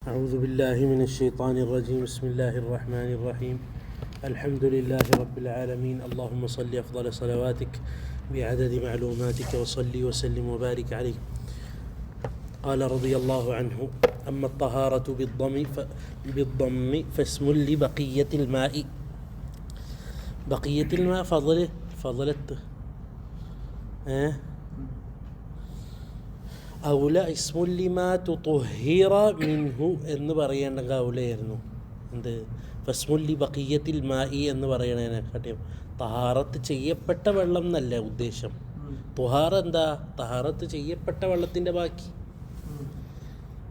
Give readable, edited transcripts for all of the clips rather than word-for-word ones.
أعوذ بالله من الشيطان الرجيم. بسم الله الرحمن الرحيم. الحمد لله رب العالمين. اللهم صل أفضل صلواتك بعدد معلوماتك وصل وسلم وبارك عليه. قال رضي الله عنه: أما الطهارة بالضم فاسم لبقية الماء. بقية الماء فضلت ഔല ഇസ്മുല്ലിമാ തുഹിറ മിൻഹു എന്ന് പറയേണ്ട ഔലയായിരുന്നു. എന്ത് ഫസ്മുല്ലി ബഖിയത്തിൽ മായി എന്ന് പറയണതിനെക്കാട്ടിയും തഹാറത്ത് ചെയ്യപ്പെട്ട വെള്ളം എന്നല്ല ഉദ്ദേശം. തുഹാറ എന്താ? തഹാറത്ത് ചെയ്യപ്പെട്ട വെള്ളത്തിൻ്റെ ബാക്കി.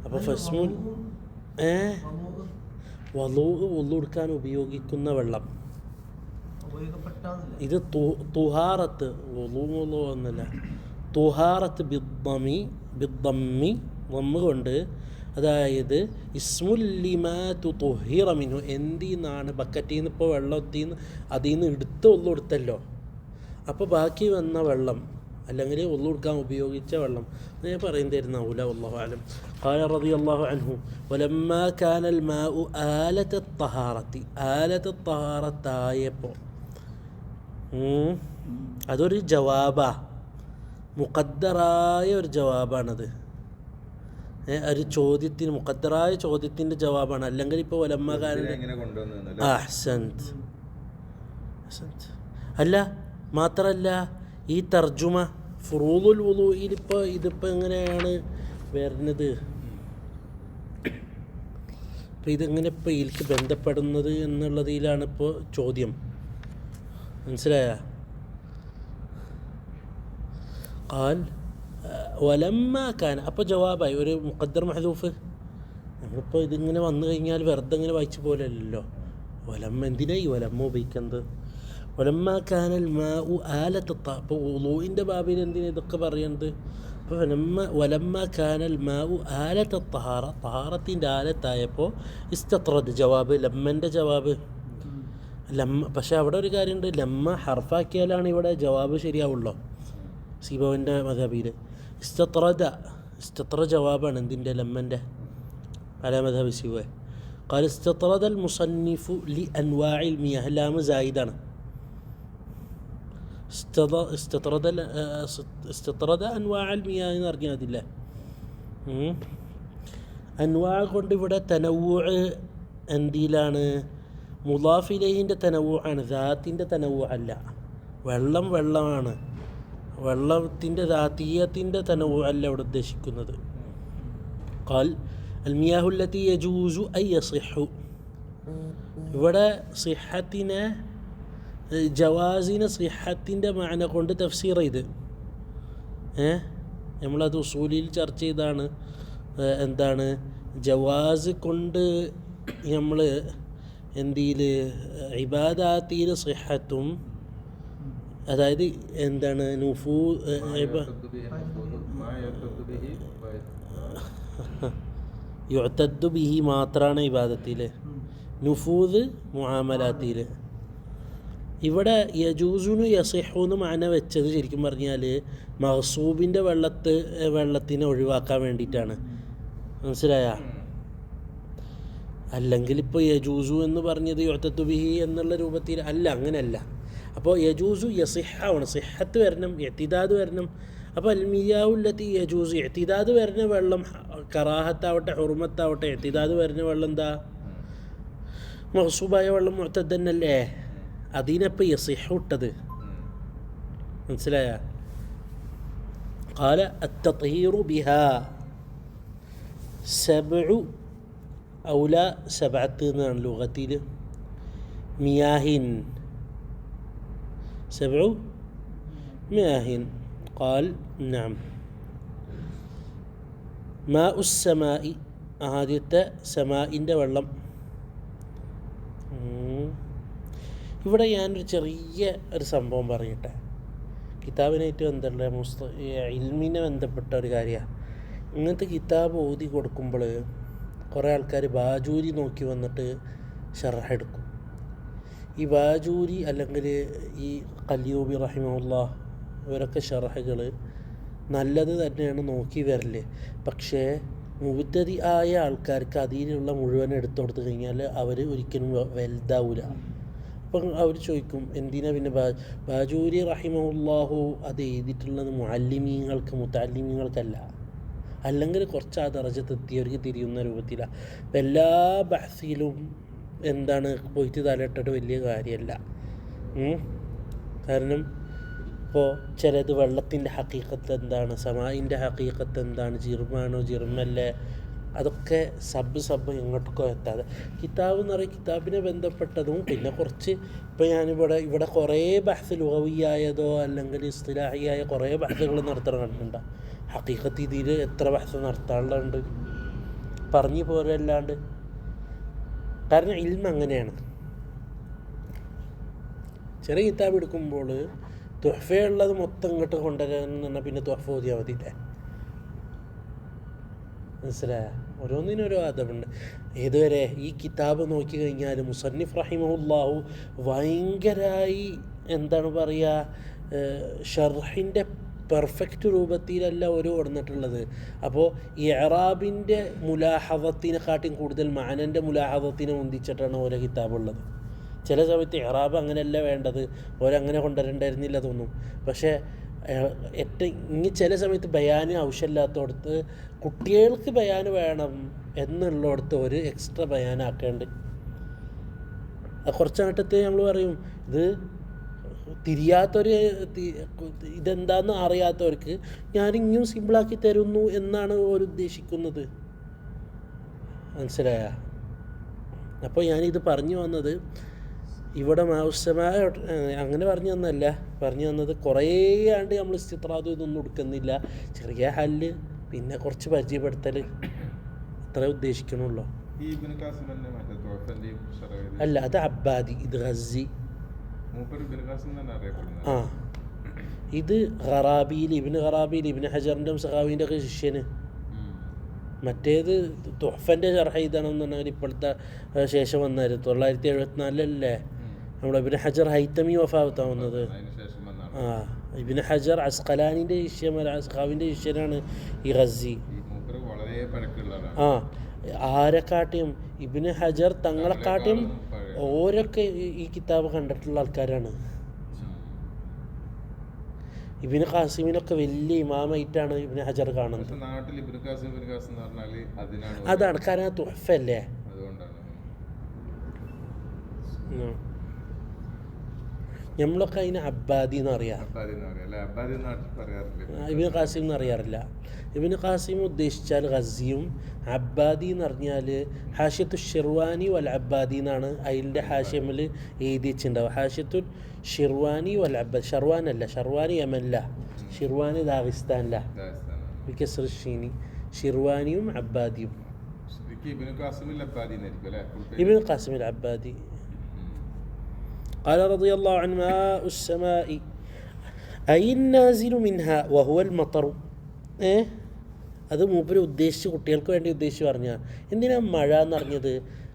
അപ്പോൾ ഫസ്മുൽ വളൂ എടുക്കാൻ ഉപയോഗിക്കുന്ന വെള്ളം. ഇത് തുഹാറത്ത് വളൂ എന്നല്ല, തുഹാറത്ത് ബിദ്ദമ്മി വമ്മ് കൊണ്ട്, അതായത് ഇസ്മുല്ലിമാ തുഹിറ മിൻഹു, എന്തിന്നാണ് ബക്കറ്റിൽ നിന്ന് ഇപ്പോൾ അതിൽ നിന്ന് എടുത്ത് എടുത്തല്ലോ, അപ്പോൾ ബാക്കി വന്ന വെള്ളം അല്ലെങ്കിൽ കൊടുക്കാൻ ഉപയോഗിച്ച വെള്ളം ഞാൻ പറയുന്നതായിരുന്നു ഔല. വല്ലാഹു അലം. ഖാല റളിയല്ലാഹു അൻഹു: വലമ്മാ കാനൽ മാഉ ആലത തഹാറത്തി, ആലത തഹാറത്തായപ്പോൾ, അതൊരു ജവാബാ, മുഖദ്ദറായ ഒരു ജവാബാണത്. ഒരു ചോദ്യത്തിന്, മുഖദ്ദറായ ചോദ്യത്തിൻ്റെ ജവാബാണ്. അല്ലെങ്കിൽ ഇപ്പോൾ വലമ്മകാരൻ്റെ അഹ്സൻത് അല്ല, മാത്രമല്ല ഈ തർജുമ ഫുറൂദുൽ വുളൂഇൽ ഇതിപ്പോൾ എങ്ങനെയാണ് വരുന്നത്, ഇപ്പോൾ ഇതെങ്ങനെ ഇപ്പോൾ ഇതിലേക്ക് ബന്ധപ്പെടുന്നത് എന്നുള്ളതിലാണ് ഇപ്പോൾ ചോദ്യം. മനസ്സിലായ? ഖാൽ വലമ്മ കാന, അപ്പോൾ ജവാബായി ഒരു മുഖദ്ദർ മഹദൂഫ്. നമ്മളിപ്പോൾ ഇതിങ്ങനെ വന്നു കഴിഞ്ഞാൽ വെറുതെ ഇങ്ങനെ വായിച്ചു പോലെയല്ലോ. വലമ്മ എന്തിനായി വലമ്മ ഉപയോഗിക്കുന്നത്? വലമ്മ കാനൽ മാഉ ആലത്ത, അപ്പോൾ വുളൂഇൻ്റെ ബാബിൽ എന്തിനാ ഇതൊക്കെ പറയുന്നത്? അപ്പോൾ വലമ്മ കാനൽ മാഉ ആലത്ത തഹാറ, തഹാറത്തിൻ്റെ ആലത്തായപ്പോൾ ഇസ്തത്രദ് ജവാബ്, ലമ്മൻ്റെ ജവാബ് ലമ്മ. പക്ഷേ അവിടെ ഒരു കാര്യമുണ്ട്, ലമ്മ ഹർഫാക്കിയാലാണ് ഇവിടെ ജവാബ് ശരിയാവുള്ളൂ. സീബോവിൻ്റെ മദഹബിൽ ഇസ്തത്ര ജവാബാണ് എന്തിൻ്റെ? ലമ്മൻ്റെ. അല മദഹബി സീബോയെ ഖാൽ ഇസ്തത്രദൽ മുസന്നിഫു ലി അൻവാഇൽ മിയാഹ്, ലാം സായിദാണ്. ഇസ്തത്രദ അൻവാഅൽ മിയാഹ് എന്ന് പറഞ്ഞാൽ അതില്ലേ, അൻവാ കൊണ്ട് ഇവിടെ തനവ്വുഅ് എന്തിലാണ്? മുളാഫ് ഇലൈഹിൻ്റെ തനവ്വുഅാണ്, ദാത്തിൻ്റെ തനവ്വുഅ് അല്ല. വെള്ളമാണ്, വെള്ളത്തിൻ്റെ ദാതീയത്തിൻ്റെ തനവ്വുഅ് അല്ല ഇവിടെ ഉദ്ദേശിക്കുന്നത്. ഖാൽ അൽ മിയാഹു അല്ലതി യജൂസു അൻ യസിഹു, ഇവിടെ സിഹത്തിനെ, ജവാസിനെ സിഹത്തിൻ്റെ മഅന കൊണ്ട് തഫ്സീർ ചെയ്ത്, നമ്മളത് ഉസൂലിൽ ചർച്ച ചെയ്താണ്. എന്താണ് ജവാസ് കൊണ്ട് നമ്മൾ എന്തിൽ ഇബാദാത്തിൽ സിഹത്തും, അതായത് എന്താണ് യുഅ്തദ്ദു ബിഹി മാത്രമാണ് ഇബാദത്തിൽ, നുഫൂദ് മുആമലാത്തിൽ. ഇവിടെ യജൂസുനു യസിഹുന്ന് മാന വെച്ചത് ശരിക്കും പറഞ്ഞാൽ മഗ്സൂബിൻ്റെ വെള്ളത്തിനെ ഒഴിവാക്കാൻ വേണ്ടിയിട്ടാണ്. മനസ്സിലായ? അല്ലെങ്കിൽ ഇപ്പോൾ യജൂസു എന്ന് പറഞ്ഞത് യുഅ്തദ്ദു ബിഹി എന്നുള്ള രൂപത്തിൽ അല്ല, അങ്ങനെയല്ല. അപ്പോൾ യജൂസു യസിഹാണ്, സിഹത്ത് വരണം, ഇഅ്തിദാദ് വരണം. അപ്പോൾ അൽമിയാഉല്ലത്തി യജൂസു, ഇഅ്തിദാദ് വരുന്ന വെള്ളം കറാഹത്താവട്ടെ ഹുർമത്താവട്ടെ, ഇഅ്തിദാദ് വരുന്ന വെള്ളം എന്താ? മഗ്സൂബായ വെള്ളം മുഅ്തദന്നല്ലേ, അതിനപ്പോൾ യസിഹു ഇട്ടത്. മനസ്സിലായ? ഖാല അത്തത്ഹീറു ബിഹാ സബ്ഉ ഔല സബഅത്ത് എന്നാണ് ലുഗത്തിൽ. മിയാഹിൻ സബ്ഉ മിയാഹിൻ. ഖാൽ നഅം. മാഉ സമാഇ, ആദ്യത്തെ സമാഇൻ്റെ വെള്ളം. ഇവിടെ ഞാനൊരു ചെറിയ ഒരു സംഭവം പറയട്ടെ. കിതാബിനായിട്ട് ബന്ധമുള്ള ഇൽമിനെ ബന്ധപ്പെട്ട ഒരു കാര്യമാണ്. ഇങ്ങനത്തെ കിതാബ് ഓതി കൊടുക്കുമ്പോൾ കുറേ ആൾക്കാർ ബാജൂരി നോക്കി വന്നിട്ട് ഷർഹ് എടുക്കും. ഈ ബാജൂരി അല്ലെങ്കിൽ ഈ ഖൽയൂബി റഹിമഹുല്ലാഹ് ഇവരൊക്കെ ഷർഹുകൾ നല്ലത് തന്നെയാണ് നോക്കി വരല്. പക്ഷേ മുബ്തദി ആയ ആൾക്കാർക്ക് അതിലുള്ള മുഴുവൻ എടുത്തു കൊടുത്തു കഴിഞ്ഞാൽ അവർ ഒരിക്കലും വലുതാവില്ല. അപ്പം അവർ ചോദിക്കും എന്തിനാ പിന്നെ ബാജൂരി റഹിമഹുല്ലാഹു അത് എഴുതിയിട്ടുള്ളത് മുഅല്ലിമീങ്ങൾക്ക് മുതഅല്ലിമീങ്ങൾക്കല്ല, അല്ലെങ്കിൽ കുറച്ച് ആ ദറജത്തെത്തിയവർക്ക് തിരിയുന്ന രൂപത്തിലാണ്. അപ്പം എല്ലാ ബഹ്സിലും എന്താണ് പോയിട്ട് തലയിട്ടിട്ട് വലിയ കാര്യമല്ല. കാരണം ഇപ്പോൾ ചിലത് വെള്ളത്തിൻ്റെ ഹക്കീക്കത്ത് എന്താണ്, സമായിൻ്റെ ഹക്കീക്കത്ത് എന്താണ്, ജിർമാണോ ജിർമല്ലേ, അതൊക്കെ സബ് എങ്ങോട്ടൊക്കെ എത്താതെ കിതാബ് എന്ന് പറയും. കിതാബിനെ ബന്ധപ്പെട്ടതും പിന്നെ കുറച്ച് ഇപ്പോൾ ഇവിടെ കുറേ ബഹ്സ് ലുഗവിയായതോ അല്ലെങ്കിൽ ഇസ്തിലാഹിയായ കുറേ ബഹ്സുകൾ നടത്തണം കണ്ടിട്ടുണ്ടോ? ഹക്കീക്കത്ത് ഇതിൽ എത്ര ബഹ്സ് നടത്താനുണ്ട് പറഞ്ഞു പോരല്ലാണ്ട്. കാരണം ഇൽമ അങ്ങനെയാണ്. ചെറിയ കിതാബ് എടുക്കുമ്പോൾ തുഹഫയുള്ളത് മൊത്തം ഇങ്ങോട്ട് കൊണ്ടുവരാന്ന് പറഞ്ഞാൽ പിന്നെ തുഹഫ ഓതിയാൽ മതിയില്ലേ? മനസ്സിലായ? ഓരോന്നിനോരോ അദബുണ്ട്. ഏതുവരെ ഈ കിതാബ് നോക്കി കഴിഞ്ഞാൽ മുസന്നിഫ് റഹിമഹുല്ലാഹു ഭയങ്കരമായി എന്താണ് പറയുക, ഷർഹിൻ്റെ പെർഫെക്റ്റ് രൂപത്തിലല്ല ഓരോ കൊടുത്തിട്ടുള്ളത്. അപ്പോൾ ഈ ഇഅ്റാബിൻ്റെ മുലാഹദത്തിനെക്കാട്ടിയും കൂടുതൽ മാനൻ്റെ മുലാഹദത്തിനെ മുന്തിച്ചിട്ടാണ് ഓരോ കിതാബുള്ളത്. ചില സമയത്ത് ഇഅ്റാബ് അങ്ങനെയല്ല വേണ്ടത്, ഓരങ്ങനെ കൊണ്ടുവരണ്ടായിരുന്നില്ല തോന്നും. പക്ഷേ ഇനി ചില സമയത്ത് ബയാന് ആവശ്യമില്ലാത്തടത്ത് കുട്ടികൾക്ക് ബയാന് വേണം എന്നുള്ളിടത്ത് ഒരു എക്സ്ട്രാ ബയാനാക്കേണ്ട. കുറച്ചങ്ങോട്ടത്തെ നമ്മൾ പറയും ഇത് തിരിയാത്തൊരു ഇതെന്താന്ന് അറിയാത്തവർക്ക് ഞാനിങ്ങും സിമ്പിളാക്കി തരുന്നു എന്നാണ് അവർ ഉദ്ദേശിക്കുന്നത്. മനസ്സിലായ? അപ്പോൾ ഞാനിത് പറഞ്ഞു വന്നത് ഇവിടെ മാവുസമായ അങ്ങനെ പറഞ്ഞു തന്നല്ല, പറഞ്ഞു തന്നത് കുറേ ആണ്ട് നമ്മൾ ഇസ്തിത്റാദ് ഇതൊന്നും എടുക്കുന്നില്ല. ചെറിയ ഹല്ല് പിന്നെ കുറച്ച് പരിചയപ്പെടുത്തൽ അത്രേ ഉദ്ദേശിക്കണുള്ളൂ. അല്ല, അത് അബ്ബാദി, ഇത് ഗസി. ആ ഇത് ഖറാബിയിൽ ഇബ്നു ഹജറിൻ്റെ സഖാവിൻ്റെ ഒക്കെ ശിഷ്യന്. മറ്റേത് തുഹഫൻ്റെ ശർഹ ഇതാണെന്ന് പറഞ്ഞാൽ ഇപ്പോഴത്തെ ശേഷം വന്നായിരുന്നു 974 നമ്മുടെ ഇബ്നു ഹജർ ഹൈത്തമി വഫാത്താവുന്നത്. ഇബ്നു ഹജർ അസ്ഖലാനിൻ്റെ സഖാവിൻ്റെ ശിഷ്യനാണ് ഈ ഗസി. ആരെക്കാട്ടിയും ഇബ്നു ഹജർ തങ്ങളെക്കാട്ടിയും ഓരൊക്കെ ഈ കിതാബ് കണ്ടിട്ടുള്ള ആൾക്കാരാണ്. ഇബ്നു ഖാസിമിനൊക്കെ വലിയ ഇമാമായിട്ടാണ് ഇബ്നു ഹജർ കാണുന്നത്. അതാണ് കാരണം തുഹഫല്ലേ. നമ്മളൊക്കെ അതിന് അബ്ബാദി എന്ന് അറിയാം, ഇബ്നു ഖാസിം എന്ന് അറിയാറില്ല. ഇബ്നു ഖാസിം ഉദ്ദേശിച്ചാൽ ഗസിയും, അബ്ബാദി എന്ന് പറഞ്ഞാൽ ഹാഷിയത്തു ഷിർവാനി വൽ അബ്ബാദി എന്നാണ് അതിൻ്റെ ഹാഷിയമിൽ എഴുതി വെച്ചിട്ടുണ്ടാവും. ഹാഷിയത്തു ഷിർവാനി വൽ അബ്ബാദി. ഷർവാനല്ല, ഷർവാനി യമല്ല, ഷിർവാനി ദാഗിസ്ഥാനില്ല. വികസ്രഷീനി ഷിർവാനിയും അബ്ബാദിയും. ഇബ്നു ഖാസിമിൽ അബ്ബാദി. قال رضي الله عنه ماء السماء أي النازل منها وهو المطر. അത് മൂപ്പര് ഉദ്ദേശിച്ച് കുട്ടികൾക്ക് വേണ്ടി ഉദ്ദേശിച്ച് പറഞ്ഞാൽ എന്തിനാണ് മഴ എന്ന് പറഞ്ഞത്?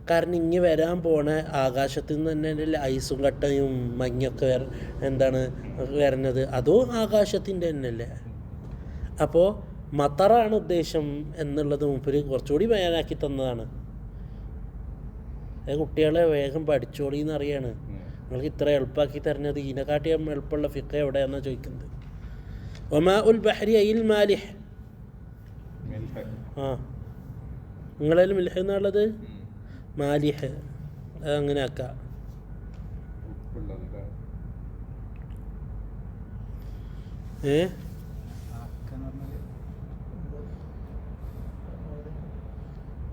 കാരണം ഇങ്ങനെ വരാൻ പോണ ആകാശത്തിൽ നിന്ന് തന്നെ ഐസും കട്ടയും മഞ്ഞൊക്കെ എന്താണ് വരുന്നത്, അതും ആകാശത്തിൻ്റെ തന്നെയല്ലേ. അപ്പോൾ മത്തറാണ് ഉദ്ദേശം എന്നുള്ളത് മൂപ്പര് കുറച്ചുകൂടി ബയാനാക്കി തന്നതാണ്. കുട്ടികളെ വേഗം പഠിച്ചോളി എന്നറിയാണ്. നിങ്ങൾക്ക് ഇത്ര എളുപ്പമാക്കി തരുന്നത് ഇതിനെക്കാട്ടി എളുപ്പമുള്ള ഫിഖ് എവിടെയാണെന്നാണ് ചോദിക്കുന്നത്. ഒമാ ഉൽ ബഹരി അയിൽ മാലിഹ്. നിങ്ങളതിൽ മിൽഹ് എന്നുള്ളത് മാലിഹ്, അതങ്ങനെ ആക്കാം.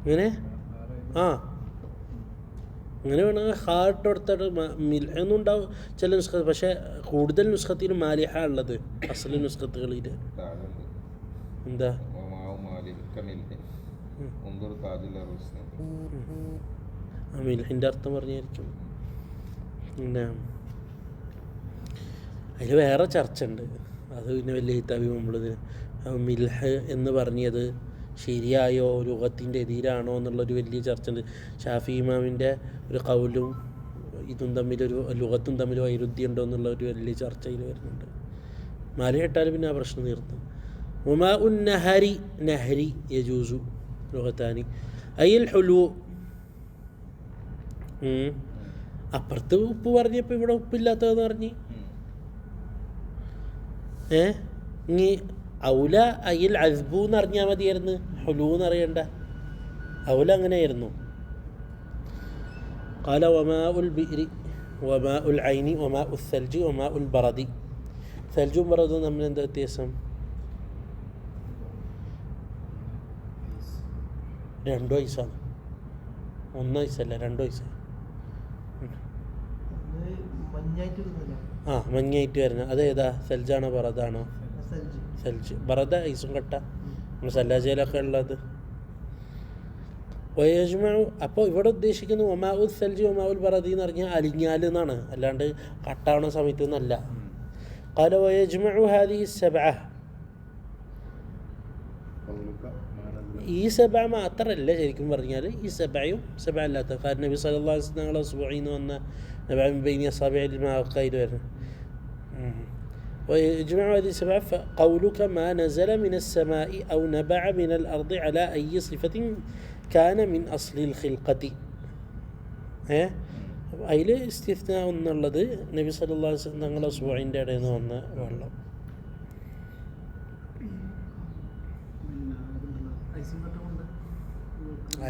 ഇങ്ങനെ അങ്ങനെ വേണമെങ്കിൽ ഹാർട്ട് കൊടുത്തിട്ട് മിൽഹൊന്നും ഉണ്ടാവും ചില നുസ്ഖ. പക്ഷേ കൂടുതൽ നുസ്ഖത്തിൽ മാലിഹ ഉള്ളത് അസല് നുസ്ഖത്തുകളിൽ. എന്താ മിൽഹിൻ്റെ അർത്ഥം പറഞ്ഞായിരിക്കും. പിന്നെ അതിൽ വേറെ ചർച്ച ഉണ്ട്, അത് പിന്നെ വലിയ ഹിതാബി നമ്മളിതിന് മിൽഹ് എന്ന് പറഞ്ഞത് ശരിയായോ ലുഗത്തിൻ്റെ എതിരാണോ എന്നുള്ളൊരു വലിയ ചർച്ച ഉണ്ട്. ഷാഫി ഇമാമിൻ്റെ ഒരു ഖൗലും ഇതും തമ്മിലൊരു ലുഗത്തും തമ്മിൽ വൈരുദ്ധ്യം ഉണ്ടോ എന്നുള്ള ഒരു വലിയ ചർച്ചയിൽ വരുന്നുണ്ട്. മാല ഇട്ടാൽ പിന്നെ ആ പ്രശ്നം തീർന്നു. ഉമാ ഉൻ നഹരി നഹരി യജൂസു. ലുഗത്താനി അയ്യൽ ഹുലു. അപ്പുറത്ത് ഉപ്പ് പറഞ്ഞപ്പോൾ ഇവിടെ ഉപ്പില്ലാത്തതെന്ന് പറഞ്ഞ്. ഇനി ഔല അയ്യൽ അസ്ബു എന്ന് അറിഞ്ഞാൽ മതിയായിരുന്നു, ഹുലു എന്ന് അറിയണ്ട. ഔല അങ്ങനെയായിരുന്നു. قال وماء البئر وماء العين وماء الثلج وماء البرد. ثلجും ബറദും തമ്മിൽ എന്താ വ്യത്യാസം? 2 വയസ്സാണ്. 1 വയസ്സല്ല, 2 വയസ്സ്. മഞ്ഞായിട്ട് വരുന്നത് അതേതാ? സെൽജാണോ ബറദാണോ? സെൽജ്. ബറദ ഐസും കട്ട, നമ്മൾ സല്ലാജയിലൊക്കെ ഉള്ളത്. വയജ്മഉ, അപ്പോൾ ഇവിടെ ഉദ്ദേശിക്കുന്നു ഒമാഉ സെൽജി ഒമാഉൽ ബറദി എന്ന് പറഞ്ഞാൽ അലിഞ്ഞാൽ എന്നാണ്, അല്ലാണ്ട് കട്ടാവണ സമയത്ത് എന്നല്ല. ഖാല വയജ്മഉ ഹാദിഹി സബ്അ, ഈ സബ മാത്രമല്ല ശരിക്കും പറഞ്ഞാൽ, ഈ സബയും സബ അല്ലാത്ത. കാരണം നബി സല്ലല്ലാഹു അലൈഹി വസല്ലം ഞങ്ങളെ സുബഈന്ന് വന്ന നബഅ ബൈനി അസാബിഇൽ മാഖൈദ് വരുന്നത്. ويجمع هذه السبعة فقولك ما نزل من السماء أو نبع من الأرض على أي صفة كان من أصل الخلقة. അതിൽ ഇസ്തിസ്നാ എന്നുള്ളത് നബി സല്ലല്ലാഹു അലൈഹി വസല്ലം തങ്ങളുടെ സുബഈൻ്റെ ഇടയിൽ നിന്ന് വന്ന വെള്ളം.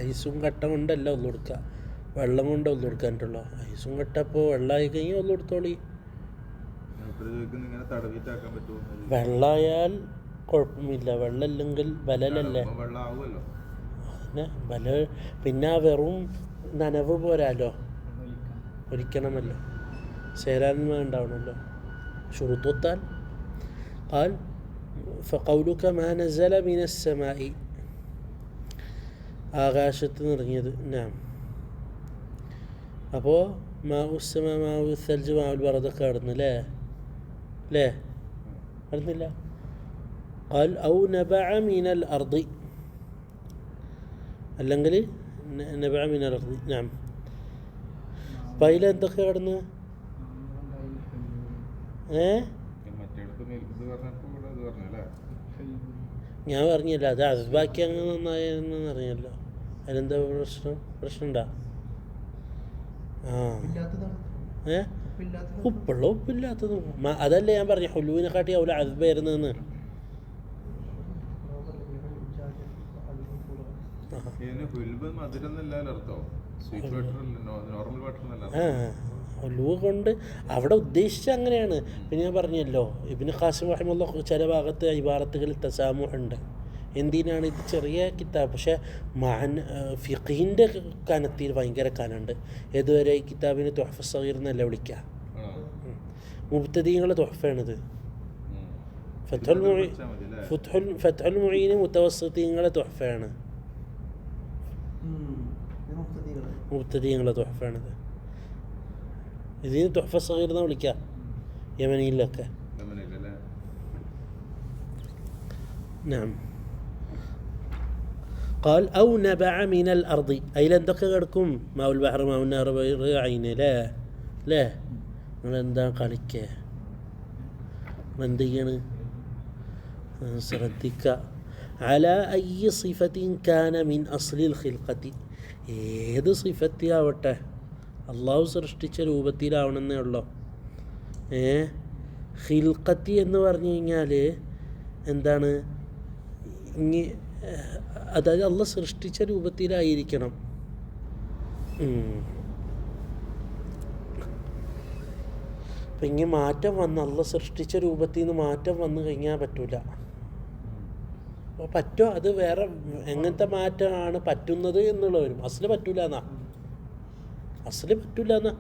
ഐസും കട്ട കൊണ്ടല്ല ഒന്നു കൊടുക്കുക, വെള്ളം കൊണ്ട് ഒന്നു കൊടുക്കാനുള്ളൂ. ഐസും കട്ട ഇപ്പോൾ വെള്ളമായി കഴിഞ്ഞാൽ ഒന്നു കൊടുത്തോളി. വെള്ളമായാൽ കുഴപ്പമില്ല, വെള്ളമില്ലെങ്കിൽ ബലലല്ലേ. ബല പിന്നെ വെറും നനവ് പോരാലോ, ഒരിക്കണമല്ലോ, ചേരാൻ ഉണ്ടാവണമല്ലോ. ഷുറുത്തുത്താൽ ഖാൽ ഫഖൗലുക മാ നസല മിനസ് സമാഇ, ആകാശത്ത് നിറങ്ങിയത്. അപ്പോൾ മാഉസ്സമ മാഉ സൽജ് മാഉൽ ബറദൊക്കെ കടന്നു അല്ലേ? കടന്നില്ല. ഖാൽ ഔ നബഅ മിനൽ അർദി, അല്ലെങ്കിൽ നബഅ മിനൽ അർദി. അപ്പം അതിലെന്തൊക്കെ കടന്ന്? ഞാൻ പറഞ്ഞില്ല, അത് അസ്ബാക്കി അങ്ങ് നന്നായെന്ന് അറിഞ്ഞല്ലോ. അതിലെന്താ പ്രശ്നമുണ്ടാ? ഉപ്പുള്ള ഉപ്പില്ലാത്തതും അതല്ലേ ഞാൻ പറഞ്ഞു. ഹുലുവിനെ കാട്ടി അവളെ അസ്ബായിരുന്നെന്ന്. ഹുലു കൊണ്ട് അവിടെ ഉദ്ദേശിച്ച അങ്ങനെയാണ്. പിന്നെ ഞാൻ പറഞ്ഞല്ലോ, ഇബ്നു ഖാസിം റഹിമഹുല്ലാഹ് ചില ഭാഗത്ത് ഇബാറത്തുകളിൽ തസാമുഹുണ്ട്. എന്തിനാണ് ഇത് ചെറിയ കിതാബ്, പക്ഷേ ഫിഖിൻ്റെ കനത്തിൽ ഭയങ്കര കനുണ്ട്. ഏതുവരെ ഈ കിതാബിന് തുഹ്ഫ സഗീർ എന്നല്ല വിളിക്കുക, മുബ്തദീങ്ങളുടെ തുഹ്ഫയാണിത്. ഫത്ഹുൽ മുഈൻ മുത്തവസ്സിതീങ്ങളുടെ തുഹ്ഫയാണ്, മുബ്തദീങ്ങളുടെ തുഹ്ഫയാണിത്. ഇതിന് തുഹ്ഫ സഗീർ എന്നാണ് വിളിക്കുക യമനിയിലൊക്കെ. قال أو نبع من الأرض, അതിലെന്തൊക്കെ കിടക്കും? മാഉൽ ബഹർ മാഉൻ നാർ ഐന്. അല്ലേ നിങ്ങളെന്താ കളിക്കുക? എന്ത് ചെയ്യാണ്? ശ്രദ്ധിക്കുക. അല അയ്യ സിഫത്തിൻ കാന മിൻ അസ്ലിൽ ഖിൽഖത്തി, ഏത് സിഫത്തിയാവട്ടെ അള്ളാഹു സൃഷ്ടിച്ച രൂപത്തിലാവണമെന്നേ ഉള്ളൂ. ഖിൽഖത്തി എന്ന് പറഞ്ഞു കഴിഞ്ഞാൽ എന്താണ്? ഇനി അതായത് അള്ളാഹ് സൃഷ്ടിച്ച രൂപത്തിലായിരിക്കണം. അപ്പം ഇങ്ങനെ മാറ്റം വന്ന് അള്ളാഹ് സൃഷ്ടിച്ച രൂപത്തിൽ നിന്ന് മാറ്റം വന്നു കഴിഞ്ഞാൽ പറ്റൂല. അപ്പോൾ പറ്റുമോ? അത് വേറെ എങ്ങനത്തെ മാറ്റമാണ് പറ്റുന്നത് എന്നുള്ള വരും. അസ്ല് പറ്റൂല എന്നാ, അസ്ല് പറ്റൂല എന്നാ.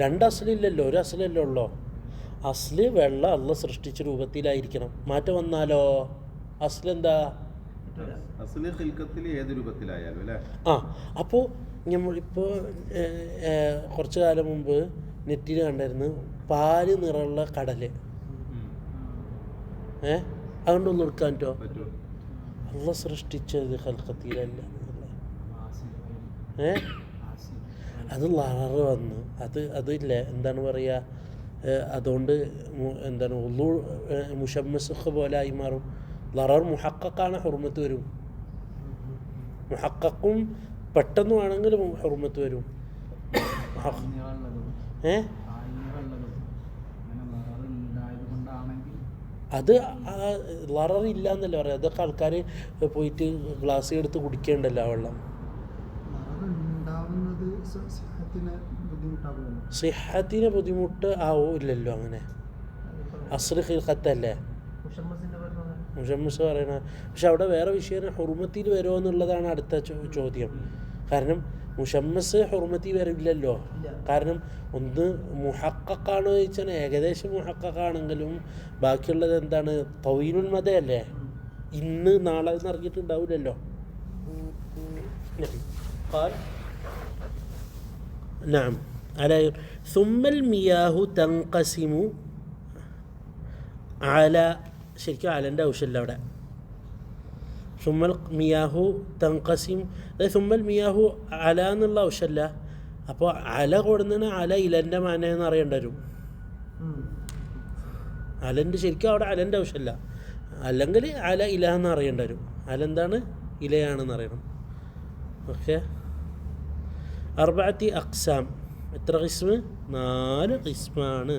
2 അസ്ലില്ലല്ലോ, 1 അസ്ലല്ലേ ഉള്ളൂ. അസ്ല് വെള്ളം അള്ളാഹ് സൃഷ്ടിച്ച രൂപത്തിലായിരിക്കണം. മാറ്റം വന്നാലോ അസ്ലെന്താ? അപ്പോൾ നമ്മളിപ്പോൾ കുറച്ച് കാലം മുമ്പ് നെറ്റിൽ കണ്ടായിരുന്നു പാല് നിറമുള്ള കടല്. അതുകൊണ്ടൊന്നും എടുക്കാൻ പറ്റുമോ? അള്ളാഹ് സൃഷ്ടിച്ചത് ഖൽഖത്തിലല്ല. അത് ലററ് വന്ന് അതില്ലേ എന്താണ് പറയുക, അതുകൊണ്ട് എന്താണ് ഉള്ളൂ മുഷമ്മസൊക്കെ പോലെ ആയി മാറും. ലറർ മുഹഖഖാണ്, ഹുർമത്ത് വരും. മുഹഖഖും പെട്ടെന്ന് വേണമെങ്കിൽ ഹുർമത്ത് വരും. അത് ലററില്ല എന്നല്ല പറയാം. അതൊക്കെ ആൾക്കാർ പോയിട്ട് ഗ്ലാസ് എടുത്ത് കുടിക്കേണ്ടല്ലോ ആ വെള്ളം. സിഹത്തിന് ബുദ്ധിമുട്ട് ആവില്ലല്ലോ അങ്ങനെ. അസ്രി ഖിൽഖത്തല്ലേ മുഷമ്മസ് പറയണ. പക്ഷെ അവിടെ വേറെ വിഷയം ഹുർമത്തിൽ വരുമോ എന്നുള്ളതാണ് അടുത്ത ചോദ്യം. കാരണം മുഷമ്മസ് ഹുർമത്തിൽ വരില്ലല്ലോ. കാരണം ഒന്ന് മുഹഖഖാണോ ചോദിച്ചാൽ ഏകദേശം മുഹഖഖാണെങ്കിലും ബാക്കിയുള്ളത് എന്താണ്, തവീലുൽ മദയല്ലേ, ഇന്ന് നാളെ എന്ന് അറിഞ്ഞിട്ടുണ്ടാവില്ലല്ലോ. നഅം അല സുമ്മൽ മിയാഹു തൻഖസിമു അല, ശരിക്കും അലൻ്റെ ആവശ്യമില്ല അവിടെ. സുമ്മൽ മിയാഹു തൻഖസിം, അതായത് സുമ്മൽ മിയാഹു അല എന്നുള്ള ആവശ്യമല്ല. അപ്പോൾ അല കൊടുന്നതിന് അല ഇലൻ്റെ മാനയെന്ന് അറിയേണ്ടി വരും. അലൻ്റെ ശരിക്കും അവിടെ അലൻ്റെ ആവശ്യമില്ല. അല്ലെങ്കിൽ അല ഇല എന്ന് അറിയേണ്ടി വരും. അല എന്താണ്, ഇലയാണെന്ന് അറിയണം. ഓക്കെ. അർബഅത്തി അഖ്സാം, എത്ര ഖിസ്മ്? 4 ഖിസ്മാണ്.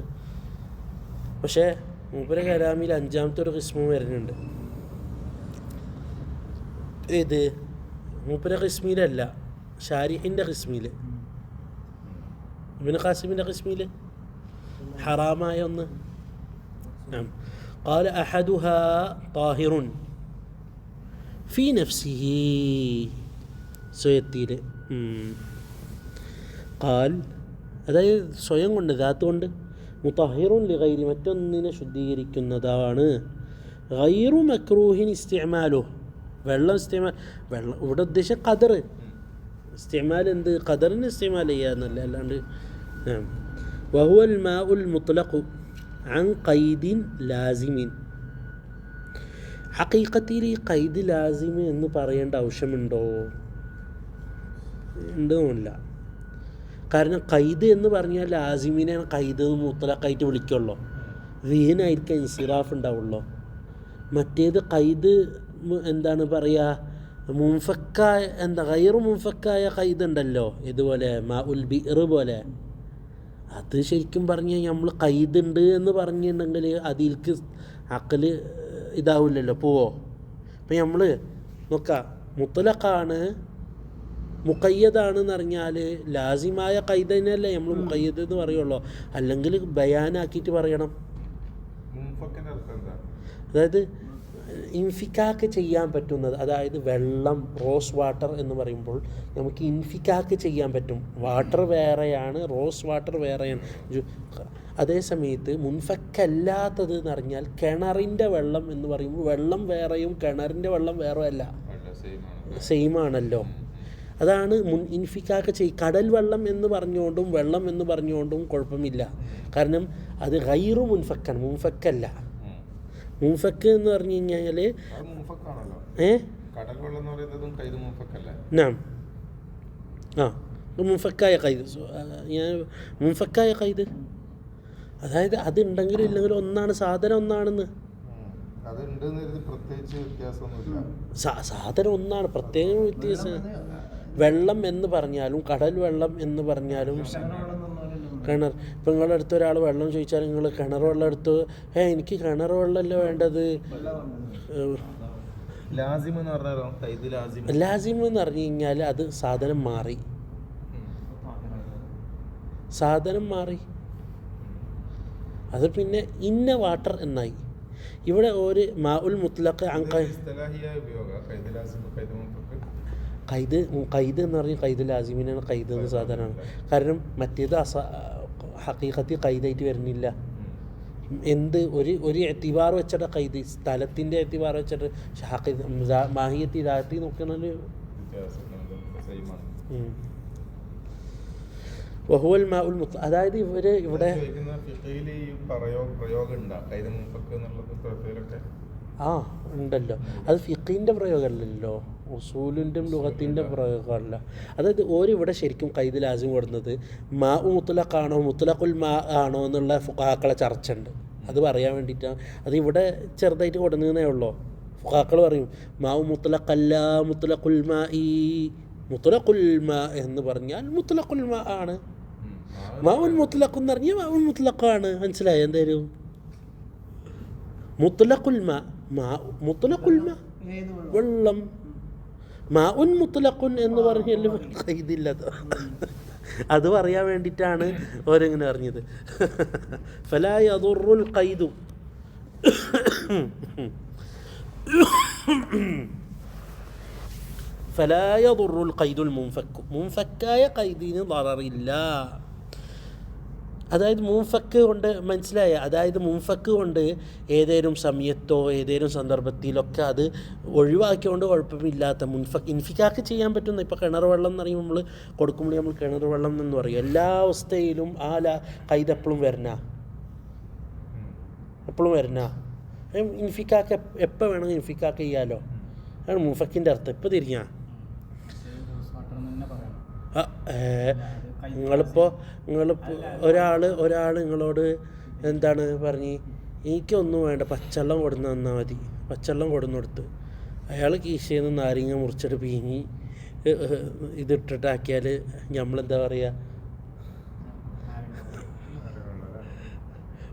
പക്ഷേ മൂപ്പരെ കലാമിൽ 5ാമത്തെ ഒരു ഖിസ്മും വരുന്നുണ്ട്. ഏത്? മൂപ്പരെ ഖിസ്മിലല്ല, ഷാരിഹിൻ്റെ ഖിസ്മിൽ, ഇബ്നു ഖാസിമിൻ്റെ ഖിസ്മിൽ ഹറാമായ ഒന്ന്. ഖാല അഹദുഹാ താഹിറുൻ ഫീ നഫ്സിഹി, സ്വയത്തിൽ. ഖാൽ അതായത് സ്വയം കൊണ്ട്, ദാത്ത് കൊണ്ട്. മുതഹിറുൻ ലിഗൈരി, മറ്റൊന്നിനെ ശുദ്ധീകരിക്കുന്നതാണ്. ഗൈറു മക്രൂഹിൻ ഇസ്തിഅമാലു, വെള്ളം ഇവിടെ ഉദ്ദേശം ഖദർ ഇസ്തിഅമാൽ. എന്ത് ഖദറിന് ഇസ്തിഅമാൽ ചെയ്യാന്നല്ല, അല്ലാണ്ട്. വഹുവൽ മാഉൽ മുത്ലഖു അൻ ഖൈദിൻ ലാസിമിൻ. ഹഖീഖത്തിൽ ഈ ഖൈദ് ലാസിം എന്ന് പറയേണ്ട ആവശ്യമുണ്ടോ? ഉണ്ടെന്നില്ല. കാരണം ഖൈദ് എന്ന് പറഞ്ഞാൽ ലാസിമിനെയാണ് ഖൈദ് മുത്ലഖായിട്ട് വിളിക്കുള്ളൂ. ദീനായിരിക്കും ഇൻസിറാഫ് ഉണ്ടാവുള്ളൂ. മറ്റേത് ഖൈദ് എന്താണ് പറയുക, മുൻഫക്കായ, എന്താ ഗൈറു മുൻഫക്കായ ഖൈദ് ഉണ്ടല്ലോ, ഇതുപോലെ മാഉൽ ബിർ പോലെ. അത് ശരിക്കും പറഞ്ഞാൽ നമ്മൾ ഖൈദ് ഉണ്ട് എന്ന് പറഞ്ഞിട്ടുണ്ടെങ്കിൽ അതിൽക്ക് അക്കല് ഇതാവില്ലല്ലോ, പോവോ? ഇപ്പം നമ്മൾ നോക്കാം, മുത്തലഖാണ് മുഖയ്യദാണെന്ന് പറഞ്ഞാൽ ലാസിമായ ഖൈദിനല്ലേ നമ്മൾ മുഖയ്യദ് എന്ന് പറയുള്ളൂ. അല്ലെങ്കിൽ ബയാനാക്കിയിട്ട് പറയണം. അതായത് ഇൻഫിക്കാക്ക് ചെയ്യാൻ പറ്റുന്നത്, അതായത് വെള്ളം, റോസ് വാട്ടർ എന്ന് പറയുമ്പോൾ നമുക്ക് ഇൻഫിക്കാക്ക് ചെയ്യാൻ പറ്റും. വാട്ടർ വേറെയാണ്, റോസ് വാട്ടർ വേറെയാണ്. അതേ സമയത്ത് മുൻഫക്കല്ലാത്തത് എന്ന് പറഞ്ഞാൽ കിണറിൻ്റെ വെള്ളം എന്ന് പറയുമ്പോൾ വെള്ളം വേറെയും കിണറിൻ്റെ വെള്ളം വേറെ അല്ല, സെയിമാണല്ലോ. അതാണ് ഇൻഫിക്കാക്ക് കടൽ വെള്ളം എന്ന് പറഞ്ഞുകൊണ്ടും വെള്ളം എന്ന് പറഞ്ഞുകൊണ്ടും കുഴപ്പമില്ല. കാരണം അത് ഗൈറു മുൻഫക്കാണ്, മുൻഫക്കല്ല. മുൻഫക്ക് എന്ന് പറഞ്ഞു കഴിഞ്ഞാൽ മുൻഫക്കായ ഖൈദ്, ഞാൻ മുൻഫക്കായ ഖൈദ്, അതായത് അത് ഉണ്ടെങ്കിലും ഇല്ലെങ്കിലും ഒന്നാണ്, സാധനം ഒന്നാണെന്ന്. സാധനം ഒന്നാണ്, പ്രത്യേകം വ്യത്യാസം. വെള്ളം എന്ന് പറഞ്ഞാലും കടൽ വെള്ളം എന്ന് പറഞ്ഞാലും കിണർ. ഇപ്പം നിങ്ങളുടെ അടുത്ത് ഒരാൾ വെള്ളം ചോദിച്ചാൽ നിങ്ങൾ കിണർ വെള്ളം എടുത്ത്, എനിക്ക് കിണർ വെള്ളമല്ലേ വേണ്ടത്. ലാസിം എന്ന് പറഞ്ഞു കഴിഞ്ഞാൽ അത് സാധനം മാറി, സാധനം മാറി. അത് പിന്നെ ഇന്ന വാട്ടർ എന്നായി. ഇവിടെ ഒരു മാഉൽ മുത്ലഖ് ഖൈദ് എന്ന് പറഞ്ഞാൽ ഖൈദ് ലാസിമിനാണ് ഖൈദ് എന്ന് സാധനമാണ്. കാരണം മറ്റേത് ഹഖീഖത്തി ഖൈദായിട്ട് വരുന്നില്ല. എന്ത് ഒരു എത്തിബാർ വെച്ചിട്ട് ഖൈദ്, സ്ഥലത്തിൻ്റെ എത്തിബാർ വെച്ചിട്ട് മാഹിയത്തി ദാത്തി നോക്കണത്. വഹുവൽ മാഉൽ മുത്ലഖ്, അതായത് ഇവര് ഇവിടെ ഉണ്ടല്ലോ. അത് ഫിഖിൻ്റെ പ്രയോഗമല്ലല്ലോ, ഉസൂലിൻ്റെ ലുഗത്തിൻ്റെ പ്രയോഗമല്ല. അതായത് ഓരിവിടെ ശരിക്കും ഖൈദ് ലാസിം കൊടുക്കുന്നത് മാ മുത്ലഖാണോ മുത്ലഖുൽ മാ ആണോ എന്നുള്ള ഫുഖഹാക്കളെ ചർച്ച ഉണ്ട്. അത് പറയാൻ വേണ്ടിയിട്ടാണ് അത് ഇവിടെ ചെറുതായിട്ട് കൊടുക്കുന്നതേ ഉള്ളൂ. ഫുഖാക്കൾ പറയും മാഉ മുത്ലഖല്ല മുത്ലഖുൽ മാഇ. മുത്ലഖുൽ മാ എന്ന് പറഞ്ഞാൽ മുത്ലഖുൽ മാ ആണ്. മാഉൻ മുത്ലഖ് എന്ന് പറഞ്ഞാൽ മാഉൻ മുത്ലഖാണ്. മനസ്സിലായോ എന്തായാലും? മുത്ലഖുൽ മാ, മുത്ലഖുൽ മാ വെള്ളം. മാഉൻ മുത്ലഖുൻ എന്ന് പറഞ്ഞാൽ ഖൈദില്ലത്. അത് പറയാൻ വേണ്ടിയിട്ടാണ് ഓരിങ്ങനെ പറഞ്ഞത്. ഫലാ യദുറുൽ ഖൈദു. ഫലാ യദുറുൽ ഖൈദുൽ മുൻഫക്ക്. മുൻഫക്കായ ഖൈദിന് ളററില്ല. അതായത് മുൻഫക്ക് കൊണ്ട് മനസ്സിലായ, അതായത് മുൻഫക്ക് കൊണ്ട് ഏതേലും സമയത്തോ ഏതേലും സന്ദർഭത്തിലൊക്കെ അത് ഒഴിവാക്കിക്കൊണ്ട് കുഴപ്പമില്ലാത്ത ഇൻഫിക്കാക്ക് ചെയ്യാൻ പറ്റുന്ന. ഇപ്പോൾ കിണർ വെള്ളം എന്ന് പറയുമ്പോൾ നമ്മൾ കൊടുക്കുമ്പോൾ നമ്മൾ കിണർ വെള്ളം എന്ന് പറയും. എല്ലാ അവസ്ഥയിലും ആ ഖൈദ് എപ്പോഴും വരണ. ഇൻഫിക്കാക്ക് എപ്പോൾ വേണമെങ്കിൽ ഇൻഫിക്കാക്ക് ചെയ്യാലോ. അതാണ് മുൻഫക്കിൻ്റെ അർത്ഥം. ഇപ്പോൾ തിരിഞ്ഞാ നിങ്ങളിപ്പോൾ ഒരാൾ നിങ്ങളോട് എന്താണ് പറഞ്ഞ്, എനിക്കൊന്നും വേണ്ട പച്ചവെള്ളം കൊടുന്ന് തന്നാൽ മതി. പച്ചവെള്ളം കൊടുന്ന് കൊടുത്ത് അയാൾ കീശയിൽ നിന്ന് നാരങ്ങ മുറിച്ചിട്ട് പീങ്ങി ഇതിട്ടിട്ടാക്കിയാൽ നമ്മളെന്താ പറയുക?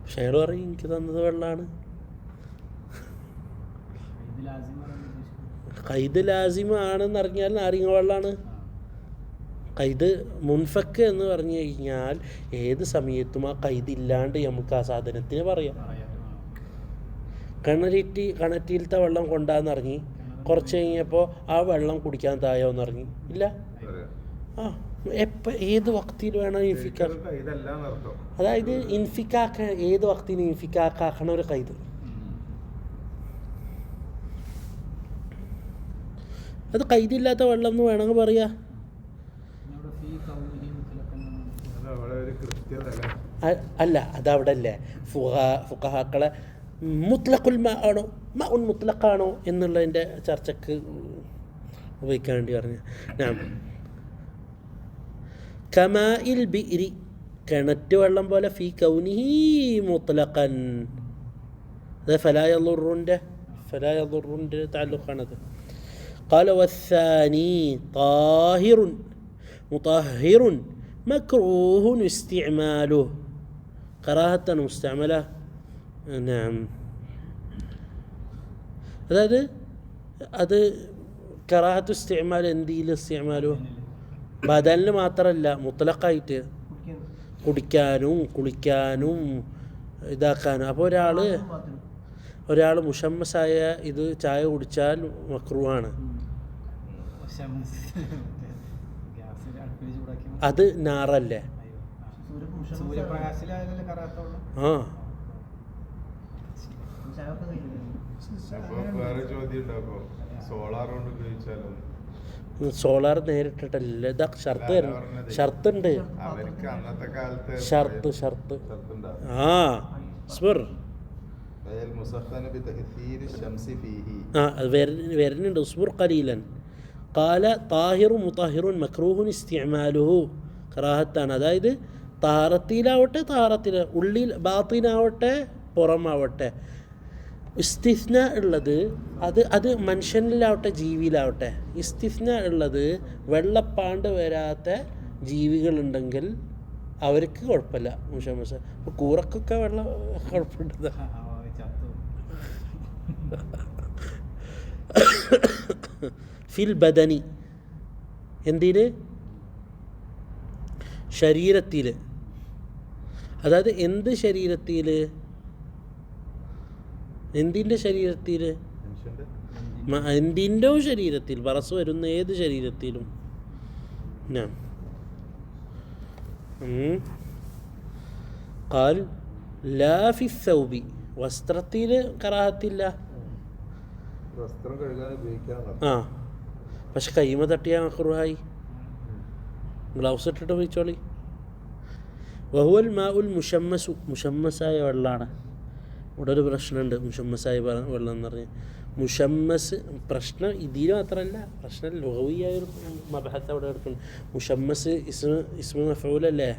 പക്ഷെ അയാൾ പറയും എനിക്ക് തന്നത് വെള്ളമാണ്. ഖൈദ് ലാസിമാണെന്ന് അറിഞ്ഞാൽ നാരങ്ങ വെള്ളമാണ്. ഖൈദ് മുൻഫക്ക് എന്ന് പറഞ്ഞു കഴിഞ്ഞാൽ ഏത് സമയത്തും ആ ഖൈദ് ഇല്ലാണ്ട് നമുക്ക് ആ സാധനത്തിന് പറയാം. കിണറ്റിലത്തെ വെള്ളം കൊണ്ടാന്നിറങ്ങി കുറച്ച് കഴിഞ്ഞപ്പോൾ ആ വെള്ളം കുടിക്കാൻ തായോന്ന് ഇറങ്ങി ഇല്ല. ആ ഏത് വക്തിയിൽ വേണം ഇൻഫിക്കാക്ക്. അതായത് ഇൻഫിക്കാക്ക ഏത് വക്തിന് ഇൻഫിക്കാക്കാക്കണ ഒരു ഖൈദ്. അത് ഖൈദില്ലാത്ത വെള്ളം എന്ന് വേണമെങ്കിൽ പറയാ. അല്ല അതവിടെ അല്ലേ ഫുഖഹാക്കളെ മുത്ലഖുൽ മാ ആണോ മാഉൻ മുത്ലഖാണോ എന്നുള്ളതിൻ്റെ ചർച്ചക്ക് ഉപയോഗിക്കാൻ വേണ്ടി പറഞ്ഞു. കമാഇൽ ബിഇരി കിണറ്റ് വെള്ളം പോലെ ഫീ കൗനിഹി മുത്ലഖൻ. അത് ഫലാ യദുറുൻ്റെ തഅല്ലുഖാണത്. ഖാല വസ്സാനി താഹിറുൻ മുതഹഹിറുൻ മക്റൂഹുൻ ഇസ്തിഅമാലുഹു കറാഹത്തൻ മുസ്തഅമല. അതായത് അത് കറാഹത്തു ഇസ്തിഅമാൽ എന്തിൽ ഇസ്തിഅമാലുഹു ബദലിന് മാത്രമല്ല മുത്ലഖായിട്ട് കുടിക്കാനും കുളിക്കാനും ഇതാക്കാനും. അപ്പോൾ ഒരാൾ മുഷമ്മസായ ഇത് ചായ കുടിച്ചാൽ മക്രൂഹാണ്. അത് നാറല്ലേ? ആ സോളാർ നേരിട്ടിട്ടല്ലേ. ഇതാ ഷർത്തുണ്ട്. ഷർത്ത് ആ സ്പർ വരുന്നുണ്ട്. ഉസ്ബുർ ഖലീലൻ ഖാല താഹിറു മുതഹിറുൻ മക്റൂഹുൻ ഇസ്തിഅമാലുഹു കറാഹത്താണ്. അതായത് താറത്തിലാവട്ടെ താറത്തിൽ ഉള്ളിൽ ബാത്തിനാവട്ടെ പുറമാവട്ടെ ഇസ്തിസ്ന ഉള്ളത് അത് മനുഷ്യനിലാവട്ടെ ജീവിയിലാവട്ടെ. ഇസ്തിസ്ന ഉള്ളത് വെള്ളപ്പാണ്ട് വരാത്ത ജീവികളുണ്ടെങ്കിൽ അവർക്ക് കുഴപ്പമില്ല. മുഷമസ ഇപ്പോൾ കൂറക്കൊക്കെ വെള്ളം കുഴപ്പമുണ്ട്. ഫിൽ ബദനി എന്തിന് ശരീരത്തിൽ. അതായത് എന്ത് ശരീരത്തിൽ? എന്തിൻ്റെ ശരീരത്തിൽ? എന്തിൻ്റെ ശരീരത്തിൽ ബറസ് വരുന്ന ഏത് ശരീരത്തിലും. ഖാൽ ലാ ഫി സൗബി വസ്ത്രത്തിൽ കറാഹത്തില്ല. ആ പക്ഷെ കൈമ തട്ടിയാൽ മക്റൂഹായി. ഗ്ലൗസ് ഇട്ടിട്ട് ഉപയോഗിച്ചോളി. വഹുവൽ മാഉൽ മുഷമ്മസു മുഷമ്മസായ വെള്ളമാണ്. ഇവിടെ ഒരു പ്രശ്നമുണ്ട്. മുഷമ്മസായ വെള്ളം എന്ന് പറഞ്ഞാൽ മുഷമ്മസ് പ്രശ്നം ഇതിൽ മാത്രമല്ല, പ്രശ്നം ലുഗവിയായൊരു മബഹത്ത് അവിടെ എടുക്കുന്നു. മുഷമ്മസ് ഇസ്മു മഫഊലല്ലേ?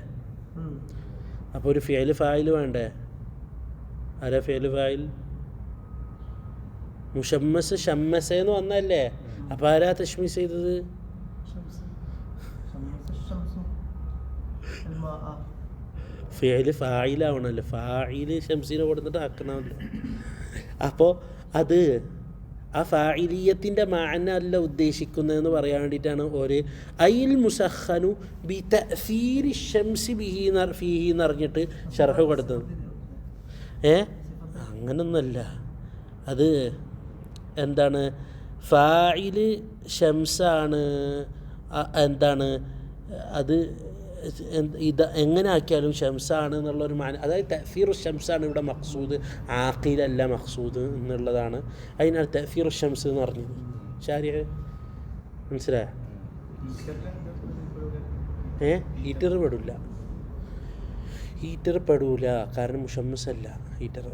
അപ്പോൾ ഒരു ഫിഅൽ ഫായിൽ വേണ്ടേ? ആരാ ഫിഅൽ ഫായിൽ? മുഷമ്മസ് ഷമ്മസേന്ന് വന്നല്ലേ. അപ്പം ആരാ തശ്മീസ് ചെയ്തത്? ഫിഅല് ഫായിലാവണല്ലോ. ഫായില് ഷംസിനെ കൊടുത്തിട്ട് ആക്കണമല്ലോ. അപ്പോൾ അത് ആ ഫായിലിയത്തിൻ്റെ മാന അല്ല ഉദ്ദേശിക്കുന്നതെന്ന് പറയാൻ വേണ്ടിയിട്ടാണ് ഒരു ഐൽ മുസഖനു ബി തഅസീരി ഷംസി ഫീഹി എന്ന് അറിഞ്ഞിട്ട് ഷർഹ് കൊടുത്തത്. അങ്ങനൊന്നല്ല. അത് എന്താണ്, ഫായില് ഷംസാണ്. എന്താണ് അത് ഇത് എങ്ങനെ ആക്കിയാലും ഷംസാണ് എന്നുള്ളൊരു അതായത് തഅസീറു ഷംസാണ് ഇവിടെ മഖ്സൂദ്, ആഖിലല്ല മഖ്സൂദ് എന്നുള്ളതാണ്. അതിനാണ് തഅസീറു ഷംസ് എന്ന് പറഞ്ഞത്. ശരിയാ, മനസ്സിലായ? ഹീറ്റർ പെടില്ല. ഹീറ്റർ പെടൂല, കാരണം മുഷമ്മസ് അല്ല ഹീറ്റർ.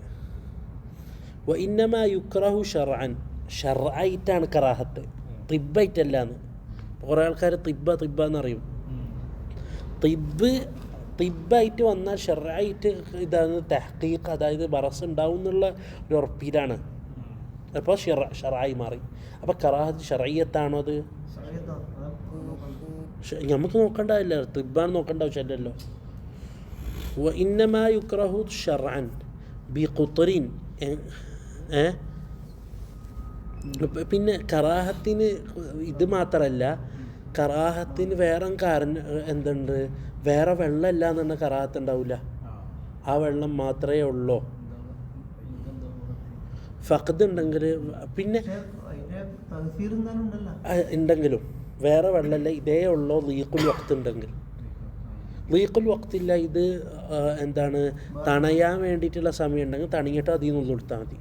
വ ഇന്നമാ യുക്റഹു ഷർഅൻ, ഷർആയിട്ടാണ് കറാഹത്ത്, തിബ്ബായിട്ടല്ലാന്ന്. കുറേ ആൾക്കാർ തിബ്ബ എന്നറിയും. തിബ്ബായിട്ട് വന്നാൽ ഷർആയിട്ട് ഇതാണ് തഹ്ഖീഖ്, അതായത് ബറസ് ഉണ്ടാവും എന്നുള്ള ഒരു ഉറപ്പിലാണ്. അപ്പോൾ ഷർആയി മാറി. അപ്പോൾ കറാഹത്ത് ഷർഇയ്യത്താണോ? അത് നമുക്ക് നോക്കേണ്ടതില്ല, തിബ്ബാണ് നോക്കേണ്ട ആവശ്യമല്ലല്ലോ. വ ഇന്നമാ യുക്റഹു ഷർഅൻ ബി ഖുത്റിൻ. പിന്നെ കറാഹത്തിന് ഇത് മാത്രമല്ല, കറാഹത്തിന് വേറെ കാരണം എന്തുണ്ട്? വേറെ വെള്ളമല്ല എന്ന് പറഞ്ഞാൽ കറാഹത്ത് ഉണ്ടാവില്ല. ആ വെള്ളം മാത്രമേ ഉള്ളൂ. ഫഖദ് ഉണ്ടെങ്കിൽ പിന്നെ ഉണ്ടെങ്കിലും വേറെ വെള്ളമല്ല, ഇതേ ഉള്ളൂ. ലീഖുൽ വഖ്ത് ഉണ്ടെങ്കിൽ, ലീഖുൽ വഖ്തില്ല, ഇത് എന്താണ് തണയാൻ വേണ്ടിയിട്ടുള്ള സമയം ഉണ്ടെങ്കിൽ തണിയിട്ട് അതിൽ നിന്ന് കൊടുത്താൽ മതി.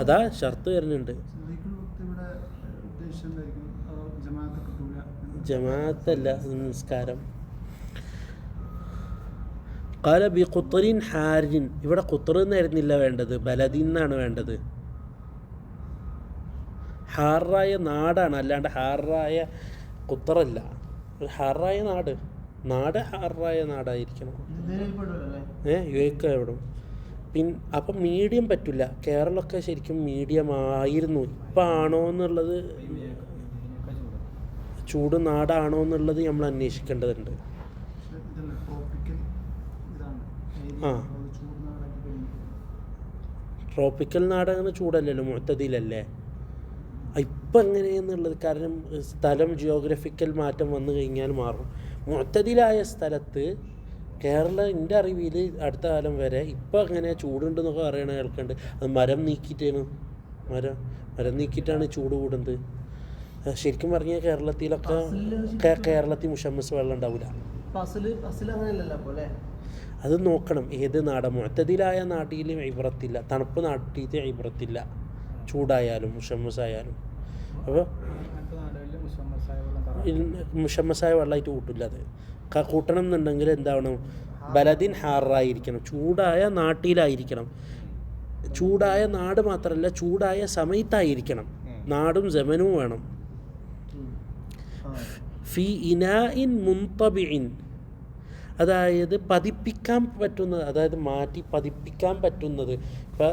അതാ ഷർത്ത് വരുന്നുണ്ട്. ജമാഅത്തല്ല നിസ്കാരം. ഖാല ബി ഖുത്റിൻ ഹാരിൻ. ഇവിടെ ഖുത്ർ എന്നായിരുന്നില്ല വേണ്ടത്, ബലദിൻ എന്നാണ് വേണ്ടത്. ഹാറായ നാടാണ്, അല്ലാണ്ട് ഹാറായ ഖുത്തറല്ല. ഹാറായ നാട് ഹാറായ നാടായിരിക്കണം. എവിടും അപ്പം മീഡിയം പറ്റില്ല. കേരളമൊക്കെ ശരിക്കും മീഡിയം ആയിരുന്നു. ഇപ്പം ആണോ എന്നുള്ളത്, ചൂട് നാടാണോ എന്നുള്ളത് നമ്മൾ അന്വേഷിക്കേണ്ടതുണ്ട്. ട്രോപ്പിക്കൽ നാടങ്ങനെ ചൂടല്ലല്ലോ, മുഅ്തദിലല്ലേ. ഇപ്പം എങ്ങനെയെന്നുള്ളത്, കാരണം സ്ഥലം ജിയോഗ്രഫിക്കൽ മാറ്റം വന്നു കഴിഞ്ഞാൽ മാറും. മുഅ്തദിലായ സ്ഥലത്ത് കേരളം എൻ്റെ അറിവിൽ അടുത്ത കാലം വരെ ഇപ്പം അങ്ങനെ ചൂടുണ്ടെന്നൊക്കെ പറയണ കേൾക്കുന്നുണ്ട്. അത് മരം നീക്കിയിട്ടാണ് ചൂട് കൂടുന്നത്. ശരിക്കും പറഞ്ഞാൽ കേരളത്തിൽ മുഷമ്മസ് വെള്ളം ഉണ്ടാവില്ല. അത് നോക്കണം ഏത് നാടാണ്. മുഅ്തദിലായ നാട്ടിൽ ഇബ്രത്തില്ല, തണുപ്പ് നാട്ടിൽ ഇബ്രത്തില്ല, ചൂടായാലും മുഷമ്മസ് ആയാലും. അപ്പോൾ മുഷമ്മസായ വെള്ളമായിട്ട് കൂട്ടില്ല. അത് കൂട്ടണം എന്നുണ്ടെങ്കിൽ എന്താവണം? ബലദിൻ ഹാറായിരിക്കണം, ചൂടായ നാട്ടിലായിരിക്കണം. ചൂടായ നാട് മാത്രമല്ല, ചൂടായ സമയത്തായിരിക്കണം. നാടും ജമനും വേണം. ഫി ഇനാഇൻ മുൻതബിഇൻ, അതായത് പതിപ്പിക്കാൻ പറ്റുന്നത്, അതായത് മാറ്റി പതിപ്പിക്കാൻ പറ്റുന്നത്. ഇപ്പം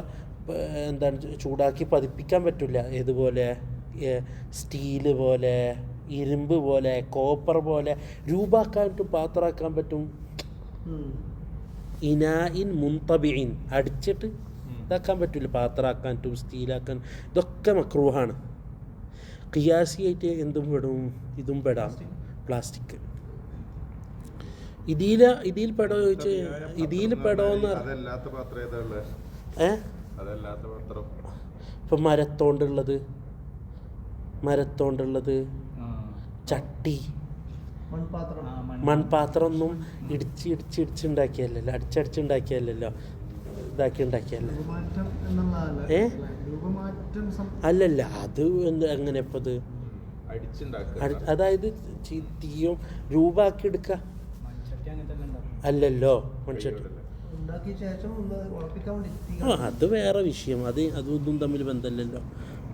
എന്താണ്, ചൂടാക്കി പതിപ്പിക്കാൻ പറ്റില്ല. ഏതുപോലെ? സ്റ്റീല് പോലെ, ഇരുമ്പ് പോലെ, കോപ്പർ പോലെ രൂപാക്കാൻ പറ്റും, പാത്രമാക്കാൻ പറ്റും. ഇനാഇൻ മുൻതബിഇൻ, അടിച്ചിട്ട് ഇതാക്കാൻ പറ്റില്ല, പാത്രമാക്കാൻ പറ്റും, സ്റ്റീലാക്കാൻ. ഇതൊക്കെ മക്രൂഹാണ്. ഖിയാസിയായിട്ട് എന്തും പെടും, ഇതും പെടാം. പ്ലാസ്റ്റിക് ഇതിൽ പെടോ ചോദിച്ച്, ഇതിൽ പെടോന്ന് ഇപ്പം മരത്തോണ്ടുള്ളത് ചട്ടി, മൺപാത്രം ഒന്നും ഇടിച്ചുണ്ടാക്കിയല്ലോ, അടിച്ചുണ്ടാക്കിയല്ലോ, ഉണ്ടാക്കിയല്ലോ. അല്ലല്ല, അത് എങ്ങനെ ഇപ്പം അത് അതായത് തീയും രൂപാക്കി എടുക്കുക അല്ലല്ലോ, മൺചട്ടി. അത് വേറെ വിഷയം. അതൊന്നും തമ്മിൽ ബന്ധമല്ലല്ലോ.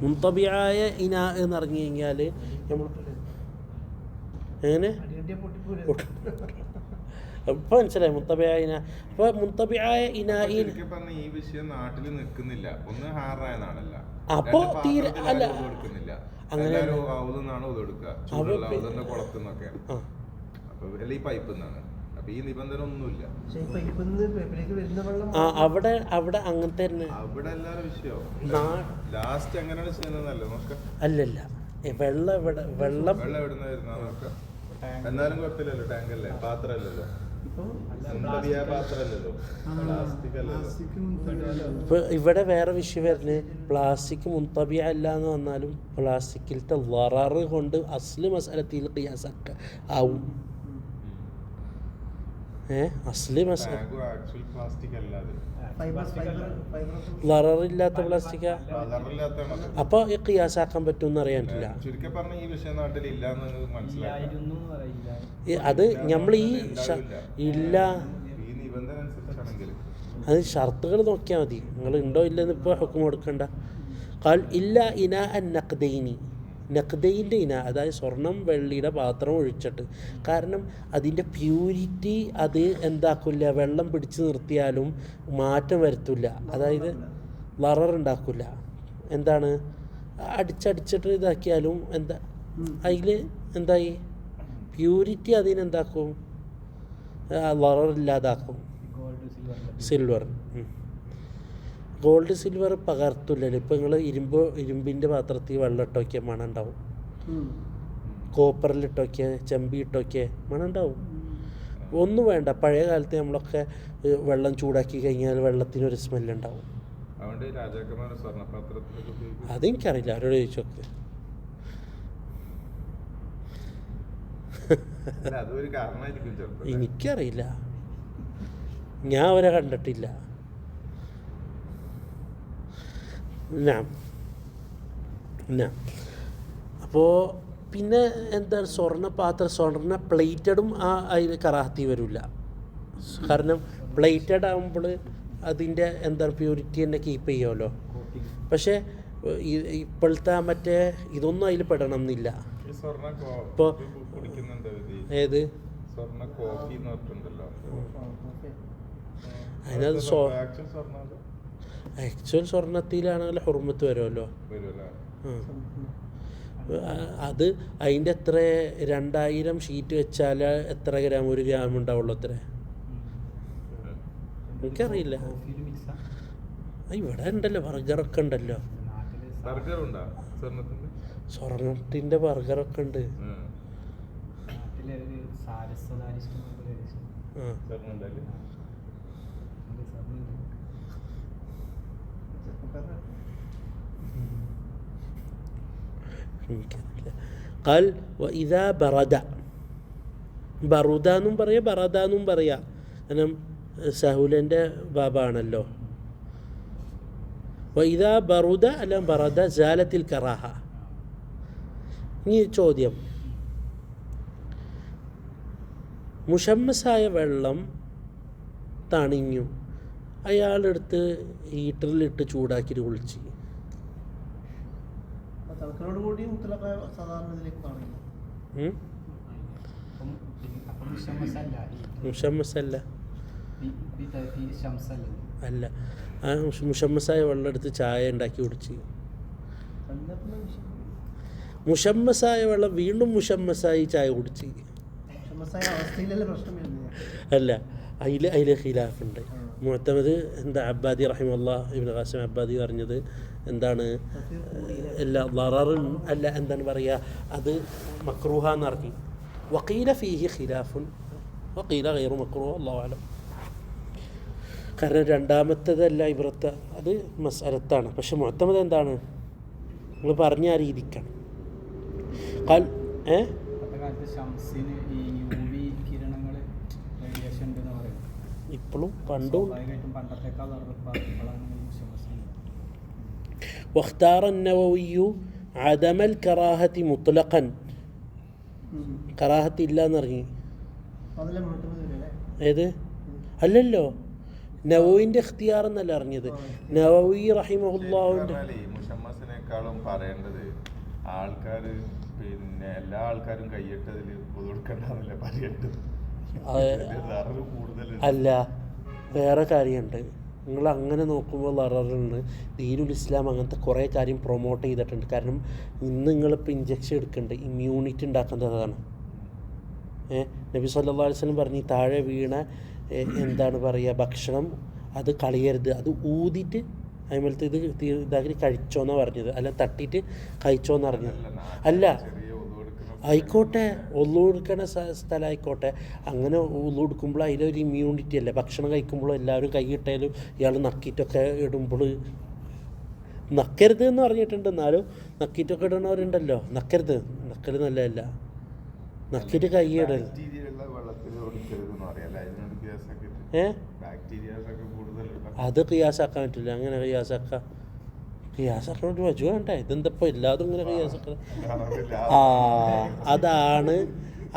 മുൻതബിയായ ഇന എന്ന് പറഞ്ഞു കഴിഞ്ഞാൽ നമ്മൾ എങ്ങനെ ഇപ്പോൾ മനസ്സിലായി മുത്തബിയായ ഇന. അപ്പോൾ മുത്തബിയായ ഇനായിൽ ഈ വിഷയം നാട്ടിൽ നിൽക്കുന്നില്ല. ഒന്ന് ഹാറായ നാടല്ല, അപ്പോൾ തീരെ അല്ല അങ്ങനെ ഈ നിബന്ധന ഒന്നുമില്ല. അവിടെ അവിടെ അങ്ങനത്തെ തന്നെ അവിടെ എല്ലാവരും വിഷയം ലാസ്റ്റ് എങ്ങനെയാണ് ചെയ്യുന്നതല്ലേ നോക്കാം. അല്ലല്ല വെള്ളം വെള്ളം എവിടുന്ന വരുന്ന നോക്കാം. എന്നാലും കുഴപ്പമില്ലല്ലോ, ടാങ്കല്ലേ, പാത്രമല്ലല്ലോ, പാത്രമല്ലല്ലോ, പ്ലാസ്റ്റിക് അല്ലല്ലോ. ഇപ്പൊ ഇവിടെ വേറെ വിഷയം വരുന്നത് പ്ലാസ്റ്റിക് മുൻതബിയ അല്ല എന്ന് വന്നാലും പ്ലാസ്റ്റിക്കിലത്തെ വറാറ് കൊണ്ട് അസ്ല് മസാലത്തിൽ ഖിയാസൊക്കെ ആവും. അസ്ലി വററില്ലാത്ത പ്ലാസ്റ്റിക്കാ. അപ്പൊ ഈ ഖിയാസാക്കാൻ പറ്റുമെന്ന് അറിയാൻ പറ്റില്ല. അത് നമ്മൾ ഈ ഇല്ല അത് ഷർത്തുകൾ നോക്കിയാൽ മതി. നിങ്ങൾ ഉണ്ടോ ഇല്ലെന്ന് ഇപ്പോൾ ഹുക്കം കൊടുക്കണ്ട. ഖാൽ ഇല്ല ഇന അൻ നഖ്ദൈനി, നഖ്ദൈൻ്റെ ഇന, അതായത് സ്വർണം വെള്ളിയുടെ പാത്രം ഒഴിച്ചിട്ട്. കാരണം അതിൻ്റെ പ്യൂരിറ്റി അത് എന്താക്കില്ല, വെള്ളം പിടിച്ച് നിർത്തിയാലും മാറ്റം വരുത്തില്ല, അതായത് വററുണ്ടാക്കില്ല. എന്താണ് അടിച്ചടിച്ചിട്ട് ഇതാക്കിയാലും എന്താ അതിൽ എന്തായി പ്യൂരിറ്റി അതിനെന്താക്കും, വററില്ലാതാക്കും. സിൽവർ ഗോൾഡ് സിൽവർ പകർത്തില്ലല്ലോ. ഇപ്പം നിങ്ങൾ ഇരുമ്പിൻ്റെ പാത്രത്തിൽ വെള്ളം ഇട്ട് നോക്കിയാൽ മണം ഉണ്ടാവും, കോപ്പറിലിട്ട് നോക്കിയാൽ, ചെമ്പിട്ട് നോക്കിയാൽ മണം ഉണ്ടാവും. ഒന്നും വേണ്ട, പഴയ കാലത്ത് നമ്മളൊക്കെ വെള്ളം ചൂടാക്കി കഴിഞ്ഞാൽ വെള്ളത്തിനൊരു സ്മെല്ലുണ്ടാവും. അതെനിക്കറിയില്ല, അവരോട് ചോദിച്ചോക്കെ. എനിക്കറിയില്ല, ഞാൻ അവരെ കണ്ടിട്ടില്ല. അപ്പോൾ പിന്നെ എന്താണ് സ്വർണ്ണ പ്ലേറ്റഡും അതിൽ കറാഹത്തി വരില്ല. കാരണം പ്ലേറ്റഡ് ആകുമ്പോൾ അതിൻ്റെ എന്താണ് പ്യൂരിറ്റി തന്നെ കീപ്പ് ചെയ്യുമല്ലോ. പക്ഷേ ഇപ്പോഴത്തെ മറ്റേ ഇതൊന്നും അതിൽ പെടണം എന്നില്ല. ഇപ്പോൾ ഏത് അതിനത് ആക്ച്വൽ സ്വർണ്ണത്തിലാണെങ്കിൽ ഹുർമത്ത് വരുമല്ലോ. അത് അതിൻ്റെ എത്ര 2000 ഷീറ്റ് വെച്ചാൽ എത്ര ഗ്രാം, 1 ഗ്രാം ഉണ്ടാവുള്ളൂ അത്ര, എനിക്കറിയില്ല. ഇവിടെ ഉണ്ടല്ലോ ബർഗറൊക്കെ ഉണ്ടല്ലോ, സ്വർണത്തിൻ്റെ ബർഗറൊക്കെ ഉണ്ട്. ഖാൽ വഇദാ ബറദ, ബറുദാന്നും പറയാം ബറദാന്നും പറയാം, കാരണം സഹുലൻ്റെ ബാബാണല്ലോ. വഇദാ ബറുദ അല്ല ബറദ സാലത്തിൽ കറാഹ. ഇനി ചോദ്യം, മുഷമ്മസായ വെള്ളം തണിഞ്ഞു, അയാളെടുത്ത് ഹീറ്ററിലിട്ട് ചൂടാക്കിയിട്ട് കുളിച്ച്, മുഷമ്മസല്ല അല്ല, ആ മുഷമ്മസായ വെള്ളം എടുത്ത് ചായ ഉണ്ടാക്കി കുടിച്ച്, മുഷമ്മസായ വെള്ളം വീണ്ടും മുഷമ്മസായി ചായ കുടിച്ച്, അല്ല അതിൽ ഖിലാഫുണ്ട്. മുഅ്തമദ് എന്താ അബ്ബാദി റഹിമഹുല്ലാഹ്, ഇബ്നു ഖാസിം അബ്ബാദി പറഞ്ഞത് എന്താണ്, എല്ലാ ദററുൻ അല്ല എന്താണ് പറയുക, അത് മക്രൂഹാന്ന് പറഞ്ഞു. വഖീല ഫീഹി ഖിലാഫുൻ വഖീല ഗൈറു മക്രൂഹ്, അല്ലാഹു അഅലം. കാരണം രണ്ടാമത്തേതല്ല ഇബ്രത്ത്, അത് മസ്അലത്താണ്. പക്ഷെ മുഅ്തമദ് എന്താണ് നിങ്ങൾ പറഞ്ഞ ആ രീതിക്കാണ്. ഖാൽ ഇപ്പോഴും പണ്ടും واختار النووي عدم الكراهة مطلقا, കറാഹത്ത് ഇല്ല എന്നറിഞ്ഞു. ഏത് അല്ലല്ലോ, നവവിൻ്റെ ഇഖ്തിയാർ എന്നല്ല അറിഞ്ഞത്. നവവി റഹിമഹുല്ലാഹുവിൻ്റെ മുഷമ്മസിനേക്കാളും പറയേണ്ടത് ആൾക്കാർ, പിന്നെ എല്ലാ ആൾക്കാരും കൈയിട്ടതിൽ കൊടുക്കണ്ടെന്നല്ലേ പറയേണ്ടത്. അല്ല, വേറെ കാര്യമുണ്ട്. നിങ്ങൾ അങ്ങനെ നോക്കുമ്പോൾ ലററുണ്ട്. ദീനുൽ ഇസ്ലാം അങ്ങനത്തെ കുറേ കാര്യം പ്രൊമോട്ട് ചെയ്തിട്ടുണ്ട്. കാരണം ഇന്ന് നിങ്ങളിപ്പോൾ ഇഞ്ചക്ഷൻ എടുക്കേണ്ടത് ഇമ്മ്യൂണിറ്റി ഉണ്ടാക്കേണ്ടതാണ്. നബി സല്ലല്ലാഹു അലൈഹി വസല്ലം പറഞ്ഞ് താഴെ വീണ എന്താണ് പറയുക, ഭക്ഷണം അത് കളയരുത്, അത് ഊതിയിട്ട് അതിമേലത്തെ ഇത് ഇതാക്കി കഴിച്ചോന്നാണ് പറഞ്ഞത്, അല്ല തട്ടിയിട്ട് കഴിച്ചോന്ന് പറഞ്ഞത്. അല്ല ആയിക്കോട്ടെ, ഒള്ളു കൊടുക്കണ സ്ഥലമായിക്കോട്ടെ. അങ്ങനെ ഒള്ളു കൊടുക്കുമ്പോൾ അതിലൊരു ഇമ്മ്യൂണിറ്റി അല്ലേ. ഭക്ഷണം കഴിക്കുമ്പോഴും എല്ലാവരും കൈയിട്ടാലും ഇയാൾ നക്കിയിട്ടൊക്കെ ഇടുമ്പോൾ നക്കരുത് എന്ന് പറഞ്ഞിട്ടുണ്ട്. എന്നാലും നക്കിയിട്ടൊക്കെ ഇടണവരുണ്ടല്ലോ. നക്കരുത്, നക്കൽ നല്ലതല്ല. നക്കിയിട്ട് കൈയിടൽ. അത് ഖിയാസാക്കാൻ പറ്റില്ല. അങ്ങനെ ഖിയാസാക്കാൻ ഒരു വജു വേണ്ടേ? ഇതെന്തപ്പോൾ എല്ലാതും ഇങ്ങനെ ഖിയാസാക്കാൻ?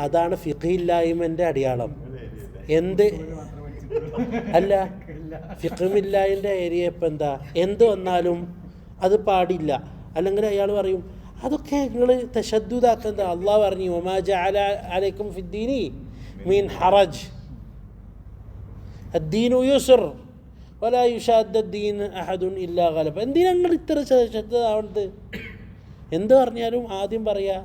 അതാണ് ഫിഖില്ലായ്മൻ്റെ അടയാളം. എന്ത് അല്ല, ഫിഖിമില്ലായ്മൻ്റെ ഏരിയ ഇപ്പം എന്താ, എന്ത് വന്നാലും അത് പാടില്ല. അല്ലെങ്കിൽ അയാൾ പറയും അതൊക്കെ നിങ്ങൾ തശദ്ദുദാക്കുന്നത്. അള്ളാഹ് പറഞ്ഞു വമാ ജഅല അലൈക്കും ഫിദ്ദീനി മിൻ ഹറജ് അദ്ദീനു യുസ്ർ വലാ യുശാദ്ദ അദ്ദീൻ അഹദുൻ ഇല്ലാ ഗലബ. എന്തിനാ നിങ്ങൾ ഇത്ര ശ്രദ്ധ? എന്ത് പറഞ്ഞാലും ആദ്യം പറയാ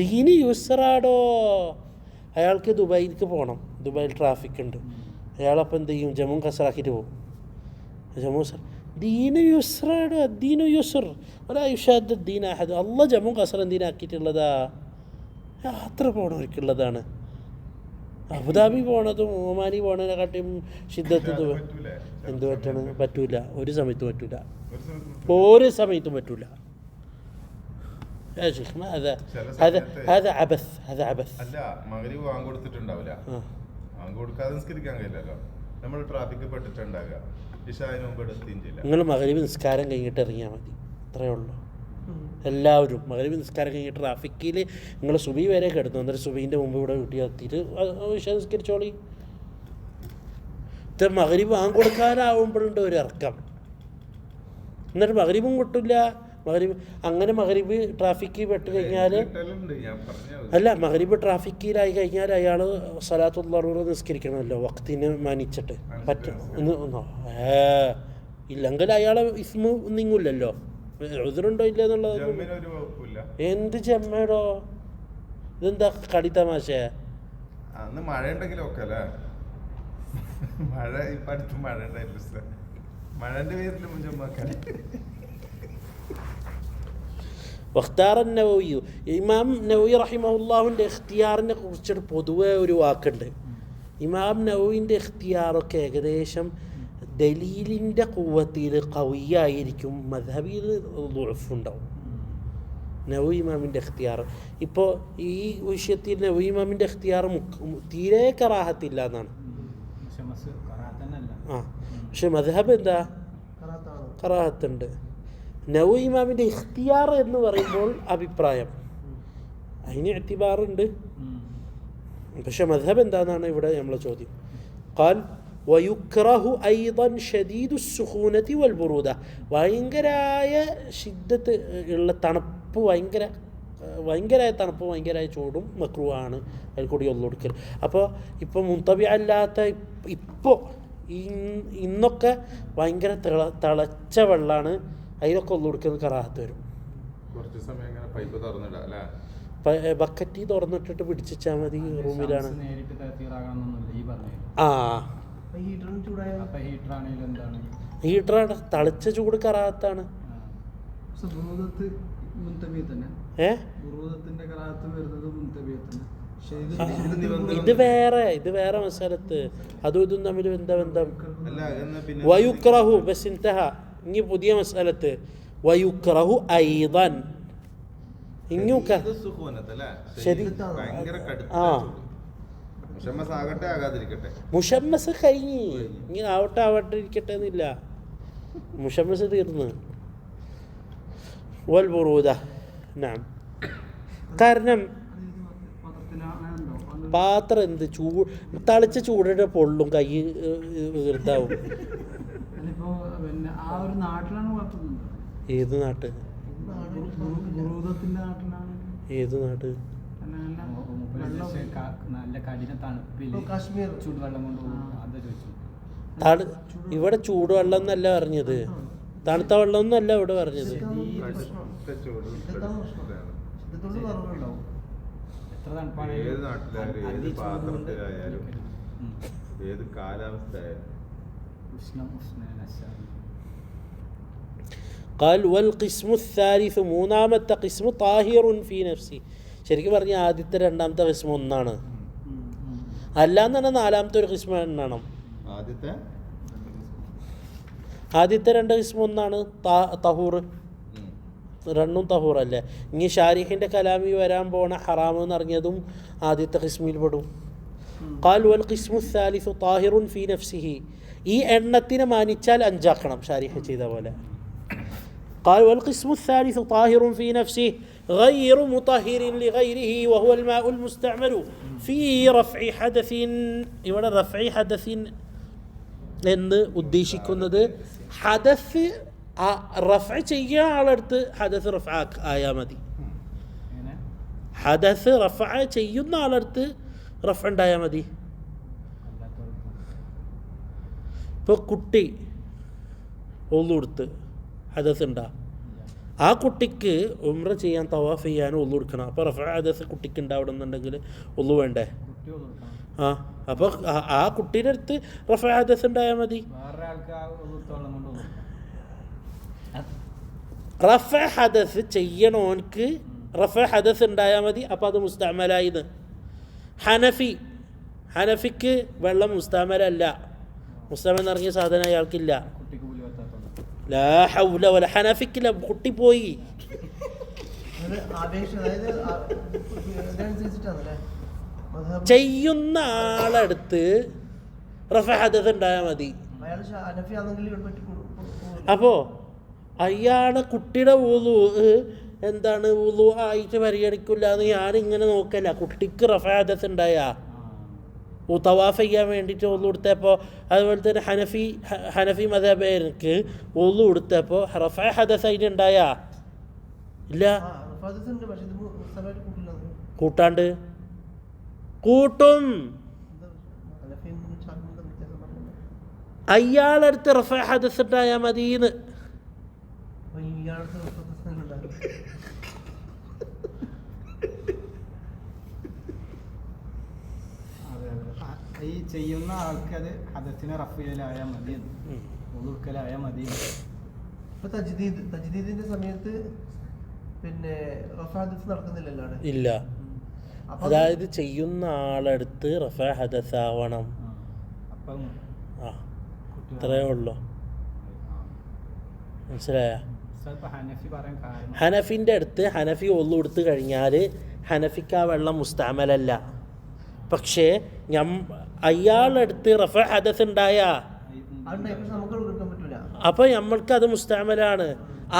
ദീനി യുസ്റാടോ. അയാൾക്ക് ദുബായിലേക്ക് പോകണം, ദുബായിൽ ട്രാഫിക് ഉണ്ട്. അയാളപ്പം എന്ത് ചെയ്യും? ജമ്മു കസറാക്കിയിട്ട് പോകും. ജമ്മു ദീന് യുസ്റാടോ, അദ്ദീനു യുസ്ർ വലാ യുശാദ്ദ അദ്ദീൻ അഹദ്. അള്ളാഹ് ജമ്മു കസറ എന്തിനാക്കിയിട്ടുള്ളതാ? യാത്ര പോകണവർക്കുള്ളതാണ്. അബുദാബി പോണതും ഒമാനി പോണതിനെക്കാട്ടിയും ഷിദ്ദത്ത് എന്ത് പറ്റണം? പറ്റൂല, ഒരു സമയത്തും പറ്റൂല, ഒരു സമയത്തും പറ്റൂല. നിങ്ങൾ മഗ്‌രിബ് നിസ്കാരം കഴിഞ്ഞിട്ട് ഇറങ്ങിയാൽ മതി, അത്രയേ ഉള്ളൂ. എല്ലാവരും മഗ്‌രിബ് നിസ്കാരം കഴിഞ്ഞിട്ട് ട്രാഫിക്കിൽ നിങ്ങൾ സുബഹി വരെ കിടന്നു. എന്നിട്ട് സുബഹീൻ്റെ മുമ്പ് ഇവിടെ വീട്ടിലെത്തിയിട്ട് നിസ്കരിച്ചോളി. ഇത് മഗ്‌രിബ് കൊടുക്കാനാവുമ്പോഴുണ്ട് ഒരു ഇറക്കം. എന്നിട്ട് മഗ്‌രിബും കിട്ടില്ല. മഗ്‌രിബ് ട്രാഫിക്കിൽ പെട്ട് കഴിഞ്ഞാൽ, അല്ല മഗ്‌രിബ് ട്രാഫിക്കിലായി കഴിഞ്ഞാൽ അയാൾ സ്വലാത്തുൽ ളറൂറ നിസ്കരിക്കണമല്ലോ വഖ്തിനെ മാനിച്ചിട്ട്. ഇല്ലെങ്കിൽ അയാളെ ഇസ്മു നീങ്ങില്ലല്ലോ. ഉദറുണ്ടോ ഇല്ല എന്നുള്ളത്. എന്ത് ചെമ്മേടോ, ഇതെന്താ കളി തമാശ? മഴ ഉണ്ടെങ്കിലും ഒക്കെ അല്ലേ, മഴ ഇപ്പം അടുത്ത് മഴ ഉണ്ടായില്ല, മഴന്റെ പേരിലും വഖ്താറ നവവി, ഇമാം നവവി റഹിമഹുല്ലാഹുവിൻ്റെ ഇഖ്തിയാറിനെ കുറിച്ചിട്ട് പൊതുവെ ഒരു വാക്കുണ്ട്. ഇമാം നവവിൻ്റെ ഇഖ്തിയാറൊക്കെ ഏകദേശം ദലീലിൻ്റെ ഖുവ്വത്തിൽ ഖവിയായിരിക്കും, മദ്ഹബിൽ ദുഅഫുണ്ടാവും. നവവി ഇമാമിൻ്റെ ഇഖ്തിയാർ ഇപ്പോൾ ഈ വിഷയത്തിൽ നവവി ഇമാമിൻ്റെ ഇഖ്തിയാർ തീരെ കറാഹത്തില്ല എന്നാണ്. പക്ഷെ മദ്ഹബ് എന്താ? കറാഹത്തുണ്ട്. നവവി ഇമാമിൻ്റെ ഇഖ്തിയാർ എന്ന് പറയുമ്പോൾ അഭിപ്രായം, അതിന് ഇഅ്തിബാറുണ്ട്. പക്ഷെ മദ്ഹബ് എന്താണെന്നാണ് ഇവിടെ നമ്മളെ ചോദ്യം. ഖാൽ വയുക്റഹു ഐദൻ ഷദീദു സുഖൂനതി വൽ ബുറൂദ. ഭയങ്കരമായ ഷിദ്ദത്ത് ഉള്ള തണുപ്പ്, ഭയങ്കരമായ തണുപ്പ്, ഭയങ്കരമായ ചൂടും മക്രൂഹാണ്. അതിൽ കൂടി ഒന്നുകൊടുക്കൽ. അപ്പോൾ ഇപ്പോൾ മുൻതബി അല്ലാത്ത ഇപ്പോൾ ഇന്നൊക്കെ ഭയങ്കര തിളച്ച വെള്ളമാണ്, അതിലൊക്കെ ഒന്നുകൊടുക്കുന്നത് കറാഹത്ത് വരും. ബക്കറ്റി തുറന്നിട്ടിട്ട് പിടിച്ചാൽ മതി. റൂമിലാണ്. ഹീറ്ററാണ്, തളിച്ച ചൂട് കറാഹത്താണ്. ഇത് വേറെ മസാലത്ത്, അതും ഇതും തമ്മിൽ എന്താ ബന്ധം? വയുക്റഹു ബസ് ഇൻതഹ. ഇനി പുതിയ മസാലത്ത് വയുക്റഹു ഐദൻ. മുഷമ്മസ് കഴിഞ്ഞ് ഇങ്ങനെ ആവട്ടെ ഇരിക്കട്ടെ എന്നില്ല. മുഷമ്മസ് തീർന്ന്. വൽ ബുറൂദ നഅം. കാരണം പാത്രം എന്ത് തളിച്ച ചൂടിന്റെ പൊള്ളും, കൈ വീർത്താവും. ഏത് നാട്ട്? ഏത് നാട്ട്? നല്ല കഠിന തണുപ്പിൽ കാശ്മീർ ചൂടുവെള്ളം കൊണ്ട് അത് ചോദിച്ചു. ഇവിടെ ചൂടുവെള്ളം എന്നല്ല പറഞ്ഞത്, തണുത്ത വെള്ളം ഒന്നല്ല ഇവിടെ പറഞ്ഞത്. എത്ര തണുപ്പാണ് ഏത് നാട്ടിലായാലും ഏത് പാത്രത്തിലായാലും ഏത് കാലാവസ്ഥ ആയാലും ഉഷ്ണം قال والقسم الثالث മൂന്നാമത്തെ قسم طاهر في نفسه. ശരിക്കും പറഞ്ഞ ആദ്യത്തെ രണ്ടാമത്തെ قسم ഒന്നാണ്, അല്ലാന്ന് നാലാമത്തെ ഒരു قسم എണ്ണണം. ആദ്യത്തെ രണ്ട് قسم ഒന്നാണ് തഹൂർ, രണ്ടും തഹൂറല്ലേ. ഇനി ഷാരിഖിൻ്റെ കലാമി വരാൻ പോണ ഹറാം എന്ന് അറിഞ്ഞതും ആദ്യത്തെ ഖിസ്മിൽ പെടും. ഖാൽ വൽ ഖിസ്മു الثالث طاهر في نفسه. ഈ എണ്ണത്തിനെ മാനിച്ചാൽ അഞ്ചാക്കണം ഷാരിഖ് ചെയ്ത പോലെ. قال والقسم الثالث طاهر في نفسه غير مطهر لغيره وهو الماء المستعمل في رفع حدث. ഇവിടെ റഫ്ഇ ഹദസിൻ എന്ന് ഉദ്ദേശിക്കുന്നത് ഹദസ് റഫ്ഇ ചെയ്യാൻ ആളെടുത്ത് ഹദസ് റഫ്അ ആയാൽ മതി. ഹദസ് റഫ്അ ചെയ്യുന്ന ആളെടുത്ത് റഫ്അ ഉണ്ടായാൽ മതി. ഇപ്പോൾ കുട്ടി ഒളു കൊടുത്ത് ഹദസ് ഉണ്ടാ, ആ കുട്ടിക്ക് ഉംറ ചെയ്യാൻ തവാഫ് ചെയ്യാനും ഒളു കൊടുക്കണം. അപ്പോൾ റഫ്അ ഹദസ് കുട്ടിക്ക് ഉണ്ടാവണമെന്നുണ്ടെങ്കിൽ ഒളു വേണ്ടേ? അപ്പോൾ ആ കുട്ടീൻ്റെ അടുത്ത് റഫ്അ ഹദസ് ഉണ്ടായാൽ മതി. റഫ്അ ഹദസ് ചെയ്യണോൻക്ക് റഫ്അ ഹദസ് ഉണ്ടായാൽ മതി. അപ്പോൾ അത് മുസ്തഅമലായിന്ന്. ഹനഫിക്ക് വെള്ളം മുസ്തഅമലല്ല, മുസ്തഅമൽ ഇറങ്ങിയ സാധനം അയാൾക്കില്ല. ലാ ഹൗല വല. ഹനഫിക്കില്ല, കുട്ടി പോയി. ചെയ്യുന്ന ആളടുത്ത് റഫ്അ ഹദസ് ഉണ്ടായാൽ മതി. അപ്പോൾ അയാളെ കുട്ടിയുടെ വുളു എന്താണ് വുളു ആയിട്ട് പരിഗണിക്കില്ല എന്ന് ഞാനിങ്ങനെ നോക്കല്ല. കുട്ടിക്ക് റഫ്അ ഹദസ് ഉണ്ടായാ തവാഫ് ചെയ്യാൻ വേണ്ടിയിട്ട് ഒളു കൊടുത്തപ്പോൾ, അതുപോലെ തന്നെ ഹനഫി മദ്ഹബിക്ക് ഒളു കൊടുത്തപ്പോൾ റഫ്അ ഹദസ് അതിനുണ്ടായാ ഇല്ല. കൂട്ടാണ്ട് കൂട്ടും. അയാളടുത്ത് റഫ്അ ഹദസ് ഉണ്ടായാൽ മതിന്ന്. ഈ ചെയ്യുന്ന ആൾക്ക് അത് ഹദസിനെ റഫ്ഇലായാൽ മതി, ഒളുക്കലായാൽ മതി. ഇപ്പൊ തജ്ദീദിന്റെ സമയത്ത് പിന്നെ റഫ്അ ഹദസ് നടക്കുന്നില്ലല്ലോ ഇല്ല. അതായത് ചെയ്യുന്ന ആളടുത്ത് റഫ്അ ഹദസ് ആവണം. അപ്പം ഇത്രയേ ഉള്ളൂ. മനസ്സിലായ? ഹനഫി പറയാൻ കാരണം ഹനഫിൻ്റെ അടുത്ത് ഹനഫി ഒളു കൊടുത്തു കഴിഞ്ഞാൽ ഹനഫിക്ക് ആ വെള്ളം മുസ്തഅമലല്ല. പക്ഷേ അയാളടുത്ത് റഫ്അ ഹദസ് ഉണ്ടായാ അപ്പോൾ നമ്മൾക്ക് അത് മുസ്തഅമലാണ്.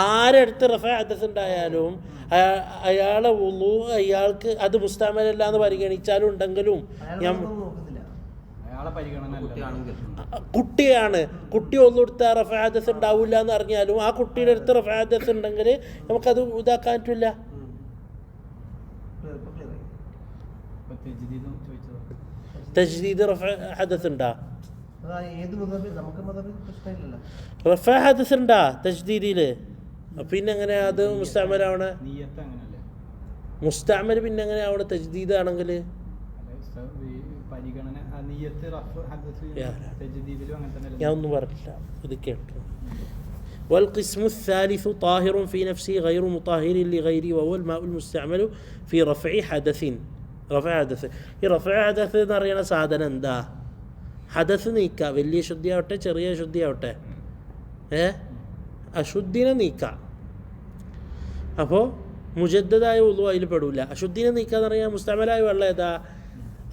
ആരടുത്ത് റഫ്അ ഹദസ് ഉണ്ടായാലും അയാളെ വുളു അയാൾക്ക് അത് മുസ്തഅമലല്ല എന്ന് പരിഗണിച്ചാലും ഉണ്ടെങ്കിലും കുട്ടിയാണ്, കുട്ടി ഒളു കൊടുത്താൽ റഫ്അ ഹദസ് ഉണ്ടാവില്ല എന്ന് അറിഞ്ഞാലും ആ കുട്ടിയുടെ അടുത്ത് റഫ്അ ഹദസ് ഉണ്ടെങ്കിൽ നമുക്കത് ഇതാക്കാൻ പറ്റില്ല. തജ്ദീദ് റഫ്അ ഹദസ് ഉണ്ടാ? റഫ്അ ഹദസ് ഉണ്ടാ തജ്ദീദില്? പിന്നെ എങ്ങനെ അത് മുസ്തഅമലാവണ? മുസ്തഅമൽ പിന്നെ എങ്ങനെ ആവണ തജ്ദീദ് ആണെങ്കിൽ? ഞാൻ ഒന്നും പറഞ്ഞില്ല, ഇത് കേട്ടു. والقسم الثالث طاهر في نفسه غير مطهر لغيره وهو الماء المستعمل في رفع حدث. റഫ്അ ഹദസ്. ഈ റഫ്അ ഹദസ് എന്ന് പറയുന്ന സാധനം എന്താ? ഹദസ് നീക്കുക, വലിയ ശുദ്ധിയാവട്ടെ ചെറിയ ശുദ്ധിയാവട്ടെ, അശുദ്ധിനെ നീക്കുക. അപ്പോൾ മുജദ്ദദായ ഉളു അതിൽ പെടില്ല. അശുദ്ധിനെ നീക്കുക എന്ന് പറഞ്ഞാൽ മുസ്തഅമലായ വെള്ളം ഏതാ?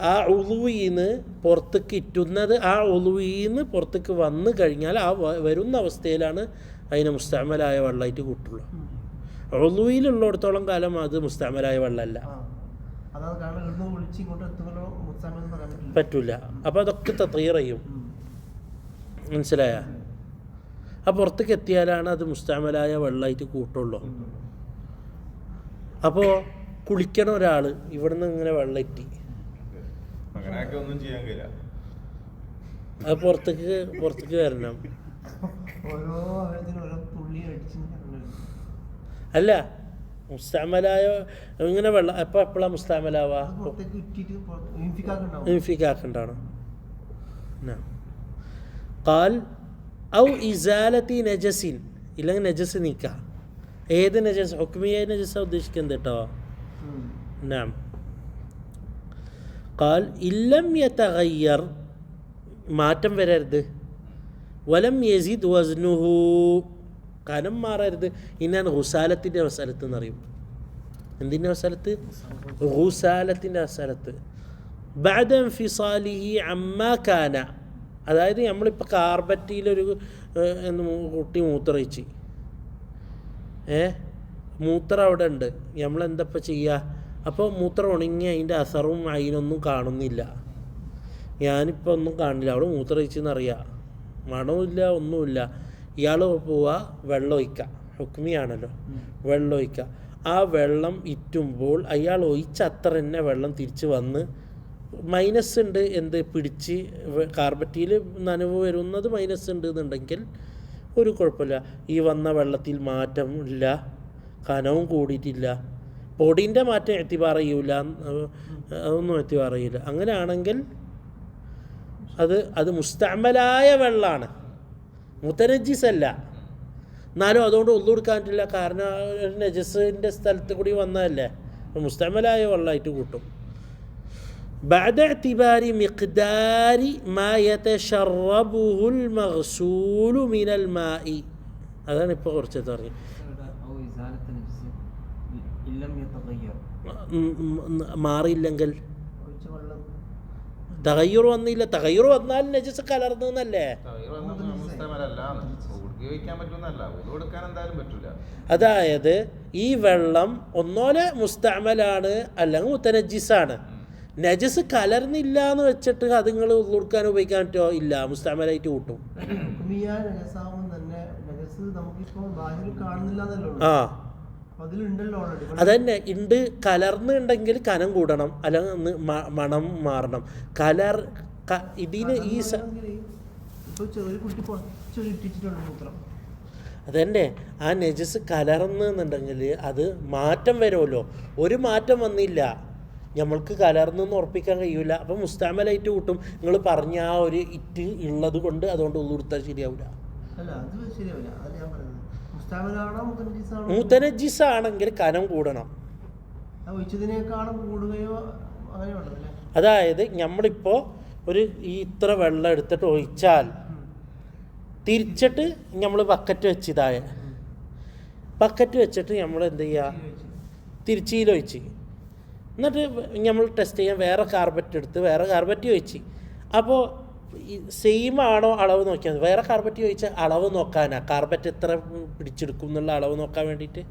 ആ ഉളുവീന്ന് പുറത്തേക്ക് ഇറ്റുന്നത്, ആ ഉളുവീന്ന് പുറത്തേക്ക് വന്നു കഴിഞ്ഞാൽ ആ വരുന്ന അവസ്ഥയിലാണ് അതിനെ മുസ്തഅമലായ വെള്ളമായിട്ട് കൂട്ടുള്ളൂ. ഉളുവിലുള്ളിടത്തോളം കാലം അത് മുസ്തഅമലായ വെള്ളമല്ല, പറ്റൂല. അപ്പോൾ അതൊക്കെ തത്ഗീർ ചെയ്യും. മനസ്സിലായ? ആ പുറത്തേക്ക് എത്തിയാലാണ് അത് മുസ്തഅമലായ വെള്ളമായിട്ട് കൂട്ടുള്ളൂ. അപ്പോൾ കുളിക്കണ ഒരാൾ ഇവിടുന്ന് ഇങ്ങനെ വെള്ളം ഇറ്റി, അങ്ങനെയൊക്കെ ഒന്നും ചെയ്യാൻ കഴിയില്ല. അത് പുറത്തേക്ക് വരണം. ഓരോ ആഴത്തിനും ഓരോ തുള്ളി അടിച്ച് അല്ല മുസ്താമലായ ഇങ്ങനെ വെള്ളം എപ്പോൾ എപ്പോഴാണ് മുസ്താമലാവുക? പുറത്തേക്ക് ഇറ്റിട്ട് ഇൻഫിക്കാക്കണ്ടാണ്. ഖാൽ ഔ ഇസാലത്തി നജസിൻ, ഇല്ലെങ്കിൽ നജസ് നീക്കുക. ഏത് നജസ്? ഹുക്മിയായ നജസാണ് ഉദ്ദേശിക്കുന്നത് കേട്ടോ. നാം ഖാൽ ഇല്ലം യതഗയ്യർ, മാറ്റം വരരുത്. വലം യസിദ് വസ്നുഹു, കനം മാറരുത്. ഇന്നാണ് ഹുസാലത്തിൻ്റെ അവസരത്ത് എന്നറിയും. എന്തിൻ്റെ അവസരത്ത്? ഹുസാലത്തിൻ്റെ അവസരത്ത്. ബഅദ ഇൻഫിസാലിഹി അമ്മാ കാന, അതായത് നമ്മളിപ്പോൾ കാർബറ്റിയിലൊരു കുട്ടി മൂത്രമൊഴിച്ച്, മൂത്രം അവിടെ ഉണ്ട്, നമ്മളെന്തപ്പോൾ ചെയ്യുക? അപ്പോൾ മൂത്രം ഉണങ്ങി അതിൻ്റെ അസറും അതിനൊന്നും കാണുന്നില്ല. ഞാനിപ്പോൾ ഒന്നും കാണില്ല, അവിടെ മൂത്രമൊഴിച്ചെന്നറിയാം, മണവുമില്ല ഒന്നുമില്ല. ഇയാൾ പോവുക വെള്ളം ഒഴിക്കുക, ഹുക്മിയാണല്ലോ, വെള്ളം ഒഴിക്കുക. ആ വെള്ളം ഇറ്റുമ്പോൾ അയാൾ ഒഴിച്ച അത്ര തന്നെ വെള്ളം തിരിച്ച് വന്ന് മൈനസ് ഉണ്ട്, എന്ത് പിടിച്ച് കാർബറ്റിയിൽ നനവ് വരുന്നത് മൈനസ് ഉണ്ട് എന്നുണ്ടെങ്കിൽ ഒരു കുഴപ്പമില്ല. ഈ വന്ന വെള്ളത്തിൽ മാറ്റം ഇല്ല, കനവും കൂടിയിട്ടില്ല, പൊടിൻ്റെ മാറ്റം എത്തിവാർ ചെയ്യൂല, അതൊന്നും എത്തിവാർ ചെയ്യില്ല. അങ്ങനെയാണെങ്കിൽ അത് മുസ്തഅമലായ വെള്ളമാണ്, മുതനജ്ജിസല്ല. എന്നാലും അതുകൊണ്ട് ഒന്നു കൊടുക്കാൻ പറ്റില്ല, കാരണം ഒരു നജസിൻ്റെ സ്ഥലത്ത് കൂടി വന്നതല്ലേ, മുസ്തഅമലായ വെള്ളമായിട്ട് കൂട്ടും. بعد اعتبار مقدار ما يتشربه المغسول من الماء. അതാണ് ഇപ്പോൾ കുറച്ചത് പറഞ്ഞു. മാറിയില്ലെങ്കിൽ തഗയ്യുർ വന്നില്ല, തഗയ്യുർ വന്നാൽ നജസ് കലർന്നല്ലേ. അതായത് ഈ വെള്ളം ഒന്നോലെ മുസ്തഅമലാണ് അല്ലെങ്കിൽ മുതനജ്ജിസാണ്. നജസ് കലർന്നില്ല എന്ന് വെച്ചിട്ട് അത് നിങ്ങൾ ഉള്ളുടുക്കാൻ ഉപയോഗിക്കാൻ പറ്റുമോ? ഇല്ല, മുസ്തഅമലായിട്ട് കൂട്ടും. ആ അതന്നെ ഉണ്ട്. കലർന്നുണ്ടെങ്കിൽ കനം കൂടണം, അല്ലെങ്കിൽ മണം മാറണം. ഇതിന് ഈ അതന്നെ ആ നജസ് കലർന്നുണ്ടെങ്കിൽ അത് മാറ്റം വരുമല്ലോ. ഒരു മാറ്റം വന്നില്ല, നമ്മൾക്ക് കലർന്നെന്ന് ഉറപ്പിക്കാൻ കഴിയില്ല. അപ്പം മുസ്തഅമലായിട്ട് കൂട്ടും. നിങ്ങൾ പറഞ്ഞ ആ ഒരു ഇറ്റ് ഉള്ളത് കൊണ്ട് അതുകൊണ്ട് ഒന്നും കൊടുത്താൽ ശരിയാവില്ല. മുതനജ്ജിസ് ആണെങ്കിൽ കനം കൂടണം. അതായത് നമ്മളിപ്പോൾ ഒരു ഇത്ര വെള്ളം എടുത്തിട്ട് ഒഴിച്ചാൽ തിരിച്ചിട്ട് നമ്മൾ ബക്കറ്റ് വെച്ചിതായ ബക്കറ്റ് വെച്ചിട്ട് നമ്മൾ എന്ത് ചെയ്യുക? തിരിച്ചിലൊഴിച്ച് എന്നിട്ട് നമ്മൾ ടെസ്റ്റ് ചെയ്യാൻ വേറെ കാർബറ്റ് എടുത്ത് വേറെ കാർബറ്റ് ഒഴിച്ച്, അപ്പോൾ സെയിം ആണോ അളവ് നോക്കിയാൽ മതി. വേറെ കാർബറ്റ് ചോദിച്ചാൽ അളവ് നോക്കാനാണ്, കാർബറ്റ് എത്ര പിടിച്ചെടുക്കും എന്നുള്ള അളവ് നോക്കാൻ വേണ്ടിയിട്ട്.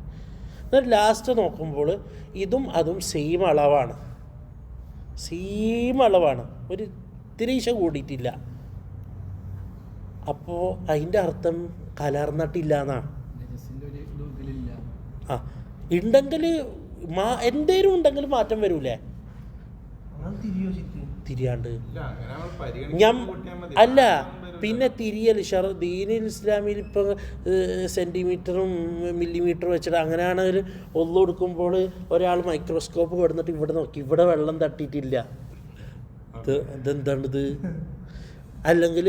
എന്നിട്ട് ലാസ്റ്റ് നോക്കുമ്പോൾ ഇതും അതും സെയിം അളവാണ്, സെയിം അളവാണ്, ഒരു ഇത്തിരീശ കൂടിയിട്ടില്ല. അപ്പോൾ അതിൻ്റെ അർത്ഥം കലർന്നിട്ടില്ല എന്നാണ്. ആ ഉണ്ടെങ്കിൽ എന്തേലും ഉണ്ടെങ്കിൽ മാറ്റം വരൂലേ? തിരിയാണ്ട് അല്ല, പിന്നെ തിരിയൽ ദീനിൽ ഇസ്ലാമിൽ ഇപ്പോൾ സെൻറ്റിമീറ്ററും മില്ലിമീറ്ററും വെച്ചിട്ട് അങ്ങനെയാണെങ്കിൽ ഒന്നു കൊടുക്കുമ്പോൾ ഒരാൾ മൈക്രോസ്കോപ്പ് കൊടുത്തിട്ട് ഇവിടെ നോക്കി ഇവിടെ വെള്ളം തട്ടിയിട്ടില്ല, ഇതെന്താണിത്? അല്ലെങ്കിൽ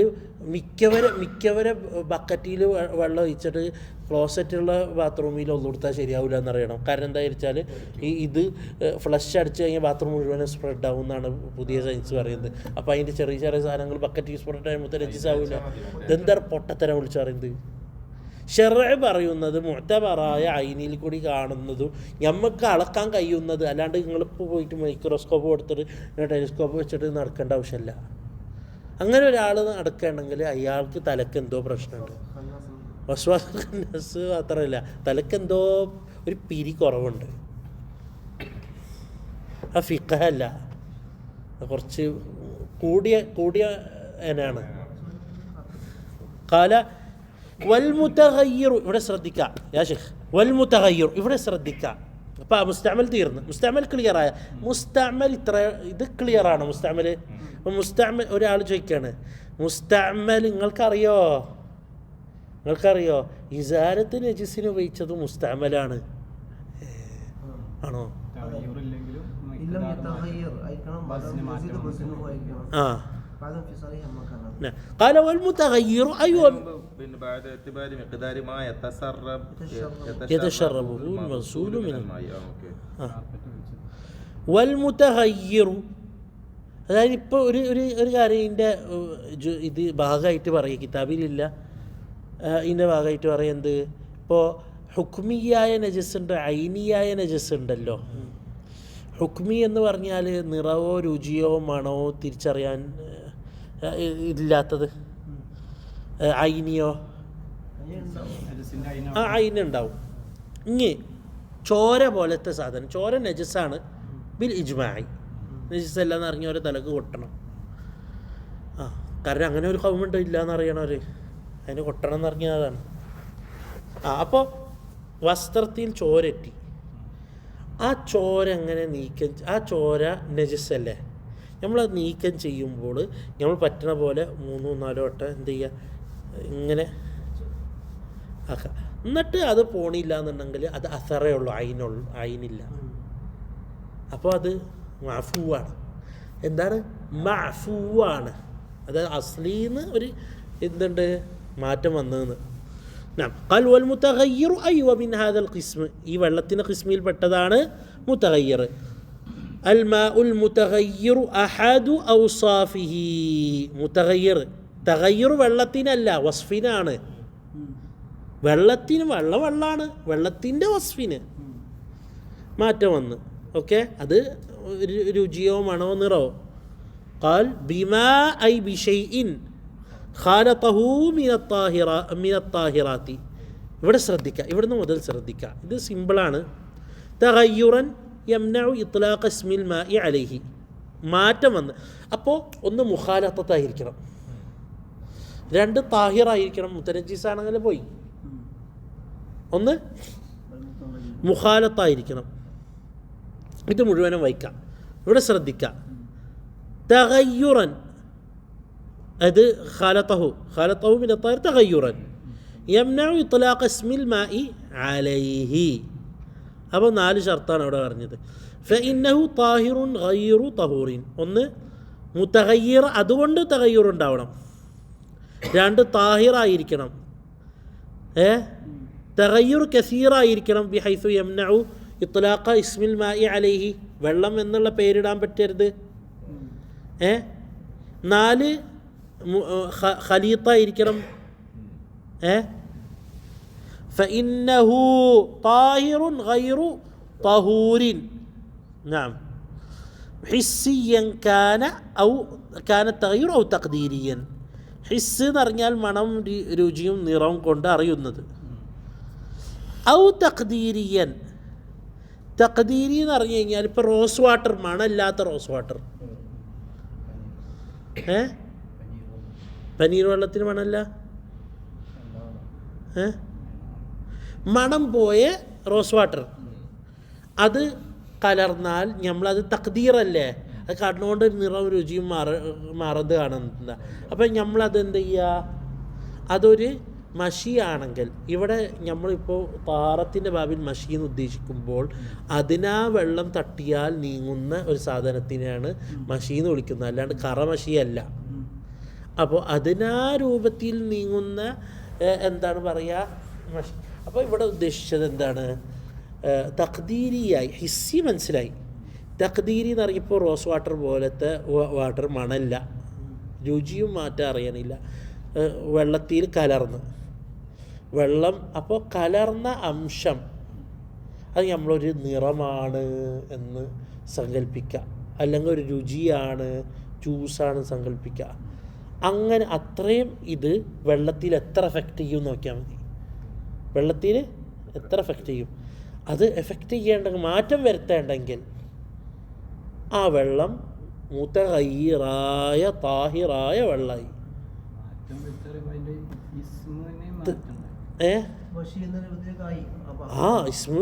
മിക്കവരെ ബക്കറ്റിൽ വെള്ളം ഒഴിച്ചിട്ട് ക്ലോസറ്റുള്ള ബാത്റൂമിൽ ഒന്നു കൊടുത്താൽ ശരിയാവില്ല എന്നറിയണം. കാരണം എന്താ വെച്ചാൽ ഇത് ഫ്ലഷ് അടിച്ച് കഴിഞ്ഞാൽ ബാത്റൂം മുഴുവനും സ്പ്രെഡ് ആവും എന്നാണ് പുതിയ സയൻസ് പറയുന്നത്. അപ്പോൾ അതിൻ്റെ ചെറിയ ചെറിയ സാധനങ്ങൾ ബക്കറ്റിൽ സ്പ്രെഡ് ആകുമ്പോൾ നജീസ് ആവില്ല. ഇതെന്താ പൊട്ടത്തരം വിളിച്ച് പറയുന്നത്? ശർഅ് പറയുന്നത് മുഅ്തബറായ ഐനിൽ കൂടി കാണുന്നതും നമുക്ക് അളക്കാൻ കഴിയുന്നത്, അല്ലാണ്ട് നിങ്ങളിപ്പോൾ പോയിട്ട് മൈക്രോസ്കോപ്പ് കൊടുത്തിട്ട് ടെലിസ്കോപ്പ് വെച്ചിട്ട് നടക്കേണ്ട ആവശ്യമില്ല. അങ്ങനെ ഒരാൾ നടക്കുകയാണെങ്കിൽ അയാൾക്ക് തലക്ക് എന്തോ പ്രശ്നമുണ്ട്. വസ്വാസ് മാത്രമല്ല, തലക്കെന്തോ ഒരു പിരി കുറവുണ്ട്. ആ ഫിഖഹല്ല, കുറച്ച് കൂടിയ എന്നാണ്. കാല വൽ മുതഗയ്യിറു, ഇവിടെ ശ്രദ്ധിക്കുക യാ ശൈഖ്, വൽ മുതഗയ്യിറു ഇവിടെ ശ്രദ്ധിക്കുക. അപ്പോൾ മുസ്തഅമൽ തീർന്നു. മുസ്തഅമൽ ക്ലിയറായ മുസ്തഅമൽ ഇത് ക്ലിയറാണ് മുസ്തഅമൽ. അപ്പോൾ മുസ്തഅമൽ ഒരാൾ ചോദിക്കുകയാണ്, മുസ്തഅമൽ നിങ്ങൾക്കറിയോ ഇസാലത്ത് നജിസിന് ഉപയോഗിച്ചത് മുസ്തഅമലാണ് ആണോ? തഗയ്യുറില്ലെങ്കിലും ഇല്ലം യതഗയ്യർ അയക്കണം ബസ്ന് മാറ്റം ആ بعدهم في صريح مكانه. قال والمتغير أيوة بعد اعتبار مقدار ما يتشربه المغسول من الماء. اوكي. والمتغير അതായത് ഇപ്പോൾ ഒരു കാര്യം ഇതിൻ്റെ ഇത് ഭാഗമായിട്ട് പറയുക, കിതാബിലില്ല, ഇതിൻ്റെ ഭാഗമായിട്ട് പറയുന്നത് ഇപ്പോൾ ഹുക്മിയായ നജസ്സുണ്ട്, ഐനിയായ നജസ്സുണ്ടല്ലോ. ഹുക്മി എന്ന് പറഞ്ഞാൽ നിറവോ രുചിയോ മണമോ തിരിച്ചറിയാൻ ഇല്ലാത്തത്. ഐനിയോ ആ ഐനുണ്ടാവും. ഇനി ചോര പോലത്തെ സാധനം, ചോര നജസ്സാണ് ബിൽ ഇജ്മാഇ. നജസ്സല്ല എന്ന് അറിഞ്ഞവരെ തലക്ക് കൊട്ടണം. കാരണം അങ്ങനെ ഒരു കൗമുണ്ടോ ഇല്ല എന്നറിയണവർ അതിന് കൊട്ടണം എന്നറിഞ്ഞതാണ്. അപ്പോൾ വസ്ത്രത്തിൽ ചോരറ്റി, ആ ചോര എങ്ങനെ നീക്കം, ആ ചോര നജസ്സല്ലേ, നമ്മളത് നീക്കം ചെയ്യുമ്പോൾ നമ്മൾ പറ്റണ പോലെ 3-4 വട്ടം എന്ത് ചെയ്യുക, ഇങ്ങനെ ആക്കുക. എന്നിട്ട് അത് പോണില്ല എന്നുണ്ടെങ്കിൽ അത് അസറേ ഉള്ളൂ, ഐനില്ല. അപ്പോൾ അത് മഅഫൂവാണ്. എന്താണ് മഅഫൂവാണ്? അതായത് അസ്ലീന്ന് ഒരു എന്തുണ്ട് മാറ്റം വന്നതെന്ന്. قال والمتغير أيوة من هذا القسم, ഈ വെള്ളത്തിൻ്റെ ഖിസ്മിൽ പെട്ടതാണ് മുതഗയ്യിർ. الماء المتغير أحد أوصافه. മുതഗയ്യിർ തഗയ്യുർ വെള്ളത്തിനല്ല വസ്ഫിനാണ്. വെള്ളത്തിന് വെള്ളമാണ്, വെള്ളത്തിൻ്റെ വസ്ഫിന് മാറ്റം വന്ന്. ഓക്കെ, അത് രുചിയോ മണോ നിറവോ. قال بما أي بشيء خالطه من الطاهرات. ഇവിടെ ശ്രദ്ധിക്കുക, ഇവിടുന്ന് മുതൽ ശ്രദ്ധിക്കുക, ഇത് സിമ്പിളാണ്. തഗയ്യുറൻ യംനഉ ഇത്ലാഖ ഇസ്മിൽ മാഇ അലൈഹി, മാറ്റം വന്ന്. അപ്പോൾ ഒന്ന് മുഖാലത്തായിരിക്കണം, 2 താഹിറായിരിക്കണം. മുത്തനജിസാണെങ്കിൽ പോയി. ഒന്ന് മുഖാലത്തായിരിക്കണം. ഇത് മുഴുവനും വായിക്കാം. ഇവിടെ ശ്രദ്ധിക്കുക, തഗയ്യുറൻ അത് ഖാലത്തഹു മിന ത്വാഹിർ തഗയ്യുറൻ യംനഉ ഇത്ലാഖ ഇസ്മിൽ മാഇ അലൈഹി. അപ്പോൾ 4 ഷർത്താണ് അവിടെ പറഞ്ഞത്. ഫഇന്നഹു താഹിറുൻ ഗൈറു തഹൂറിൻ. ഒന്ന് മുതഗയ്യിർ, അതുകൊണ്ട് തഗയ്യുർ ഉണ്ടാവണം. 2 താഹിറായിരിക്കണം. തഗയ്യുർ കസീറായിരിക്കണം. ബിഹൈസു യംനഉ ഇത്ലാഖ ഇസ്മിൽ മാഇ അലൈഹി, വെള്ളം എന്നുള്ള പേരിടാൻ പറ്റരുത്. 4 ഖലീത്തായിരിക്കണം. ഫഇന്നഹു താഹിറുൻ ഗൈറു തഹൂരിൻ. നഅം ഹിസ്സിയൻ കാന ഔ കാന തഗയ്യുർ ഔ തഖ്ദീരിയൻ. ഹിസ് എന്ന് പറഞ്ഞാൽ മണം രുചിയും നിറവും കൊണ്ട് അറിയുന്നത്. ഔ തഖ്ദീരിയൻ, തഖ്ദീരി എന്ന് പറഞ്ഞു കഴിഞ്ഞാൽ ഇപ്പോൾ റോസ് വാട്ടർ, മണമില്ലാത്ത റോസ് വാട്ടർ. പനീർ വെള്ളത്തിന് മണമല്ല, മണം പോയ റോസ് വാട്ടർ അത് കലർന്നാൽ നമ്മളത് തഖ്ദീറല്ലേ, അത് കണ്ണുകൊണ്ട് നിറവും രുചിയും മാറുന്നത് കാണുന്നത്. അപ്പം നമ്മളത് എന്ത് ചെയ്യുക, അതൊരു മഷിയാണെങ്കിൽ, ഇവിടെ നമ്മളിപ്പോൾ താറത്തിൻ്റെ ബാബിൽ മഷി എന്ന് ഉദ്ദേശിക്കുമ്പോൾ അതിനാ വെള്ളം തട്ടിയാൽ നീങ്ങുന്ന ഒരു സാധനത്തിനെയാണ് മഷി എന്ന് വിളിക്കുന്നത്, അല്ലാണ്ട് കറമഷിയല്ല. അപ്പോൾ അതിനാ രൂപത്തിൽ നീങ്ങുന്ന എന്താണ് പറയുക മഷി. അപ്പോൾ ഇവിടെ ഉദ്ദേശിച്ചത് എന്താണ്, തഖ്ദീരിയായി ഹിസ്സി മനസ്സിലായി. തഖ്ദീരി എന്ന് പറഞ്ഞപ്പോൾ റോസ് വാട്ടർ പോലത്തെ വാട്ടർ മണല്ല, രുചിയും മാറ്റം അറിയണില്ല, വെള്ളത്തിൽ കലർന്ന് വെള്ളം. അപ്പോൾ കലർന്ന അംശം അത് നമ്മളൊരു നിറമാണ് എന്ന് സങ്കല്പിക്കുക, അല്ലെങ്കിൽ ഒരു രുചിയാണ്, ജ്യൂസാണ് സങ്കല്പിക്കുക. അങ്ങനെ അത്രയും ഇത് വെള്ളത്തിൽ എത്ര എഫക്റ്റ് ചെയ്യും നോക്കിയാൽ മതി. വെള്ളത്തിൽ എത്ര എഫക്റ്റ് ചെയ്യും, അത് എഫക്റ്റ് ചെയ്യേണ്ടെങ്കിൽ, മാറ്റം വരുത്തേണ്ടെങ്കിൽ ആ വെള്ളം മുതഗയ്യിറായ താഹിറായ വെള്ളമായി. ആ ഇസ്മ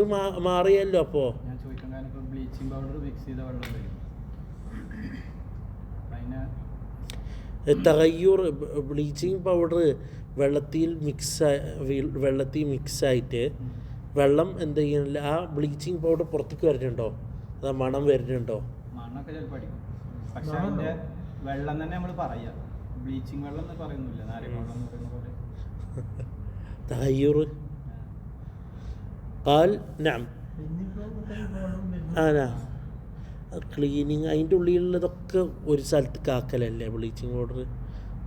മാറിയല്ലോ. അപ്പോൾ ഞാൻ ചോദിക്കാൻ കാരണം ഇപ്പോൾ ബ്ലീച്ചിങ് പൗഡർ മിക്സ് ചെയ്ത വെള്ളം വരും അതിന് തഗയ്യൂർ ബ്ലീച്ചിങ് പൗഡർ വെള്ളത്തിൽ മിക്സായിട്ട് വെള്ളം എന്ത് ചെയ്യുന്നില്ല, ആ ബ്ലീച്ചിങ് പൗഡർ പുറത്തേക്ക് വരുന്നുണ്ടോ, അതാ മണം വരുന്നുണ്ടോ? മണ്ണൊക്കെ ചിലപ്പോൾ അടിക്കും. പക്ഷെ അതിൻ്റെ വെള്ളം തന്നെ നമ്മൾ പറയാം, ബ്ലീച്ചിങ് വെള്ളം എന്ന് പറയുന്നില്ല, നാരങ്ങ വെള്ളം എന്ന് പറയുന്ന പോലെ. തഗയ്യൂർ قال نعم ക്ലീനിങ് അതിൻ്റെ ഉള്ളിലുള്ളതൊക്കെ ഒരു സ്ഥലത്ത് കാക്കലല്ലേ ബ്ലീച്ചിങ് പൗഡർ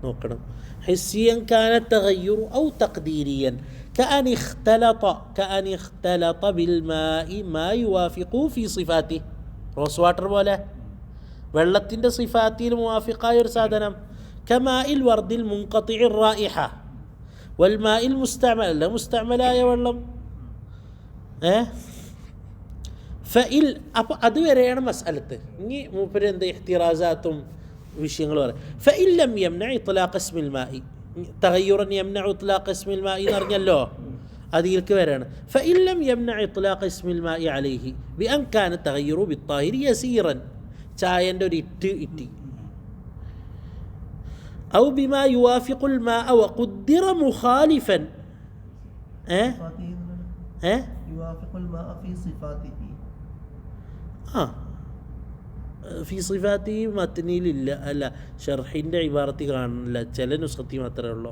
നോക്കണം. حسيا كان التغير أو تقديريا كأن اختلط بالماء ما يوافقه في صفاته. റോസ് വാട്ടർ പോലെ വെള്ളത്തിൻ്റെ സിഫാത്തിൽ മുവാഫിഖായ ഒരു സാധനം. كماء الورد المنقطع الرائحة والماء المستعمل മുസ്തഅമലായ വെള്ളം. ഫഇൽ അപ്പോൾ അതുവരെയാണ് മസ്അലത്ത്. ഇനി മൂപ്പര് എന്ത് ഇഹ്തിറാസാത്തും വിഷയങ്ങൾ പറയാം. ഫഇൻ ലം യംനഅ ഇത്ലാഖ് ഇസ്മിൽ മാഇ, തഗയ്യുറൻ യംനഅ ഇത്ലാഖ് ഇസ്മിൽ മാഇ എന്ന് പറഞ്ഞല്ലോ, അതിലേക്ക് വരാണ്. ഫഇൻ ലം യംനഅ ഇത്ലാഖ് ഇസ്മിൽ മാഇ അലൈഹി ബിഅൻ കാന തഗയ്യുറു ബിത്താഹിരി യസീറൻ, ചായൻ്റെ ഒരു ഇറ്റി ഔ ബിമാ യുവാഫിഖുൽ മാഅ വഖുദ്ദിറ മുഖാലിഫൻ ഫി സിഫാത്തി മത്നിയിലില്ല, അല്ല ഷർഹിൻ്റെ ഇബാറത്തി കാണില്ല, ചില നുസ്ഖത്തി മാത്രമേ ഉള്ളൂ.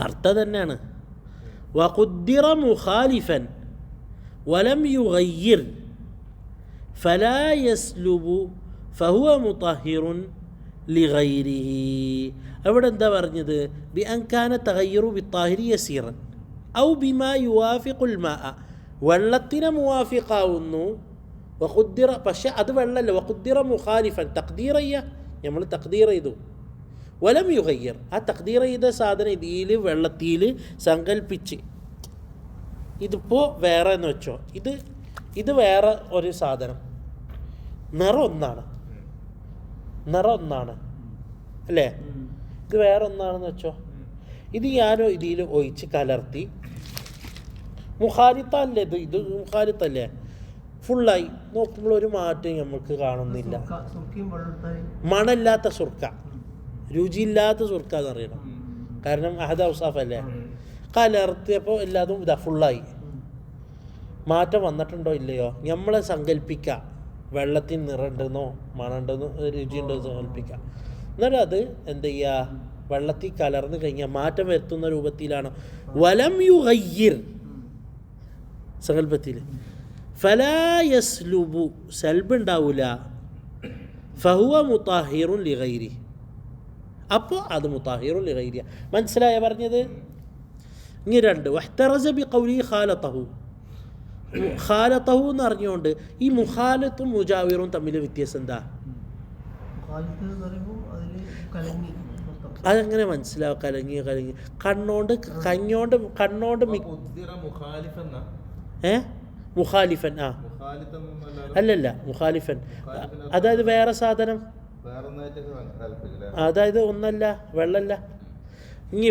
അർത്ഥം തന്നെയാണ്. വഖുദ്ദിറ മുഖാലിഫൻ വലം യുഗയ്യിർ ഫലാ യസ്ലുബു ഫഹുവ മുതഹിറുൻ ലിഗൈരിഹി. അവിടെ എന്താ പറഞ്ഞത്? ബി അൻകാന തഗയ്യുറു ബിത്താഹിരി യസീറൻ ഔ ബിമാ യുവാഫിഖുൽ മാഅ, വെള്ളത്തിനെ മുവാഫിഖാവുന്നു. വഖുദ്ദിറ, പക്ഷെ അത് വെള്ളമല്ല. വഖുദ്ദിറ മുഖാലിഫൻ, തഖ്ദീർ ചെയ്യുക, നമ്മൾ തഖ്ദീർ ചെയ്തു. വലം യുഗയ്യർ, ആ തഖ്ദീർ ചെയ്ത സാധനം ഇതിൽ വെള്ളത്തിൽ സങ്കല്പിച്ച്, ഇതിപ്പോൾ വേറെ എന്ന് വെച്ചോ, ഇത് വേറെ ഒരു സാധനം, നിറം ഒന്നാണ് അല്ലേ, ഇത് വേറെ ഒന്നാണെന്ന് വെച്ചോ. ഇത് ഞാനോ ഇതിൽ ഒഴിച്ച് കലർത്തി, മുഖാലിത്തല്ലേ, ഇത് മുഖാലിത്തല്ലേ, ഫുള്ളായി നോക്കുമ്പോൾ ഒരു മാറ്റം നമുക്ക് കാണുന്നില്ല. മണമില്ലാത്ത സുർക്ക, രുചിയില്ലാത്ത സുർക്ക എന്നറിയണം, കാരണം അഹദ ഔസാഫല്ലേ. കലർത്തിയപ്പോൾ എല്ലാതും ഇതാ ഫുള്ളായി. മാറ്റം വന്നിട്ടുണ്ടോ ഇല്ലയോ നമ്മളെ സങ്കല്പിക്കാം. വെള്ളത്തിന് നിറമുണ്ടെന്നോ മണമുണ്ടെന്നോ രുചിയുണ്ടെന്നോ സങ്കല്പിക്കാം. എന്നിട്ട് അത് എന്ത് ചെയ്യുക, വെള്ളത്തിൽ കലർന്ന് കഴിഞ്ഞാൽ മാറ്റം വരുത്തുന്ന രൂപത്തിലാണ്. വലം യുഗയ്യിർ സങ്കല്പത്തിൽ ഫലാ യസ്ലുബു, സൽബ് ഉണ്ടാവില്ല. ഫഹുവ മുതാഹിറുൻ ലിഗൈരി, അപ്പോൾ അത് മുതാഹിറുൻ ലിഗൈരിയ. മനസ്സിലായ പറഞ്ഞത്? ഇനി രണ്ട്, വഹ്തറസ ബി ഖൗലി ഖാലതഹു, ഖാലതഹു എന്ന് അറിഞ്ഞുകൊണ്ട് ഈ മുഖാലത്തും മുജാവിറും തമ്മിൽ വ്യത്യാസം എന്താ? അതെങ്ങനെ മനസ്സിലാവും? കലങ്ങി കണ്ണോണ്ട് മുഖാലിഫൻ, അല്ലല്ല മുഖാലിഫൻ, അതായത് വേറെ സാധനം, അതായത് ഒന്നല്ല വെള്ളല്ല. ഇനി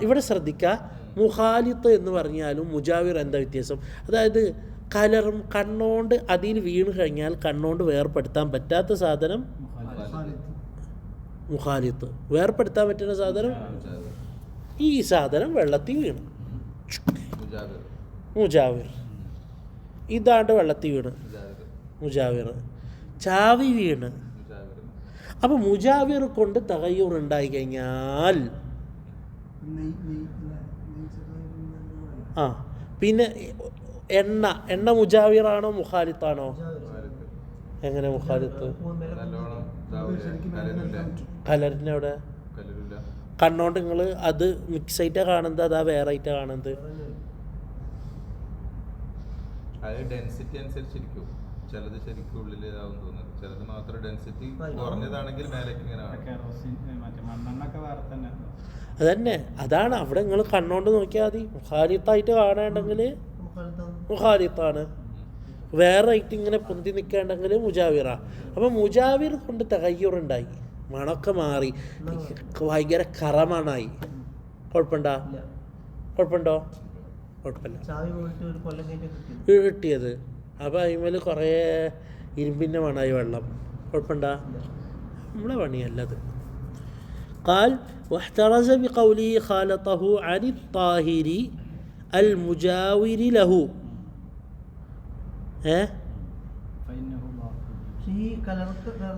ഇവിടെ ശ്രദ്ധിക്കുക, മുഖാലിത്ത് എന്ന് പറഞ്ഞാലും മുജാവിർ എന്താ വ്യത്യാസം? അതായത് കലറും കണ്ണോണ്ട് അതിൽ വീണ് കഴിഞ്ഞാൽ കണ്ണോണ്ട് വേർപ്പെടുത്താൻ പറ്റാത്ത സാധനം മുഖാലിത്ത്, വേർപ്പെടുത്താൻ പറ്റുന്ന സാധനം ഈ സാധനം വെള്ളത്തിൽ വീണ് മുജാവിർ, ഇതാണ്ട് വെള്ളത്തിൽ വീണ് മുജാവിർ, ചാവി വീണ്. അപ്പോൾ മുജാവിർ കൊണ്ട് തഗയ്യുർ ഉണ്ടായി കഴിഞ്ഞാൽ പിന്നെ എണ്ണ മുജാവിറാണോ മുഖാലിത്താണോ? എങ്ങനെ മുഖാലിത്ത്? കലറിനവിടെ കണ്ണോണ്ട് നിങ്ങൾ അത് മിക്സ് ആയിട്ടാണ് കാണുന്നത്, അതാ വേറെ ആയിട്ടാണ് കാണുന്നത്? ഡെൻസിറ്റി അനുസരിച്ചിരിക്കും, ചിലത് ശരിക്കും ഉള്ളിലാവും തോന്നുന്നത്, ചിലത് മാത്രം ഡെൻസിറ്റി കുറഞ്ഞതാണെങ്കിൽ മേലേക്ക് ഇങ്ങനെ. അതന്നെ, അതാണ് അവിടെ നിങ്ങൾ കണ്ണോണ്ട് നോക്കിയാൽ മതി. മുഖാലിത്തായിട്ട് കാണാണ്ടെങ്കിൽ മുഖാലിത്താണ്, വേറെ ആയിട്ട് ഇങ്ങനെ പൊന്തി നിൽക്കേണ്ടെങ്കിൽ മുജാവിറാ. അപ്പം മുജാവിർ കൊണ്ട് തഗയ്യുറുണ്ടായി, മണമൊക്കെ മാറി, ഭയങ്കര കറമണായി, കുഴപ്പമുണ്ടാ? കുഴപ്പമുണ്ടോ? കുഴപ്പമില്ല. ചാവി പോയിട്ട് ഒരു കൊല്ലം കഴിഞ്ഞ് കിട്ടിയത്. അപ്പോൾ അതിന്മേൽ കുറേ ഇരുമ്പിൻ്റെ മണമായി വെള്ളം. കുഴപ്പമുണ്ടോ? നമ്മളെ പണിയല്ലത്. قال واحترز بقوله خالطه عن الطاهر المجاور له.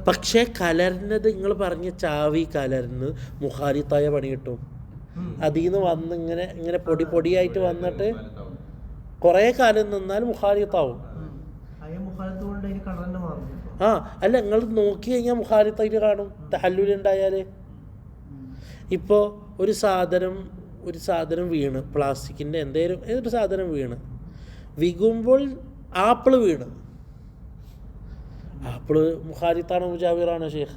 പക്ഷേ കലർന്നത് നിങ്ങൾ പറഞ്ഞ ചാവി കലർന്ന് മുഖാലിത്തായ പണി കിട്ടും. അതിൽ നിന്ന് വന്ന് ഇങ്ങനെ ഇങ്ങനെ പൊടിയായിട്ട് വന്നിട്ട് കുറേ കാലം നിന്നാൽ മുഖാലിത്താവും. ആ അല്ല, നിങ്ങൾ നോക്കി കഴിഞ്ഞാൽ മുഖാലിത്തായിട്ട് കാണും തഹല്ലുലുണ്ടായാൽ. ഇപ്പോൾ ഒരു സാധനം വീണ്, പ്ലാസ്റ്റിക്കിൻ്റെ ഏതൊരു സാധനം വികുമ്പോൾ ആപ്പിള് വീണ്, ആപ്പിള് മുഖാലിത്താണോ മുജാവിറാണോ ഷേഖ്?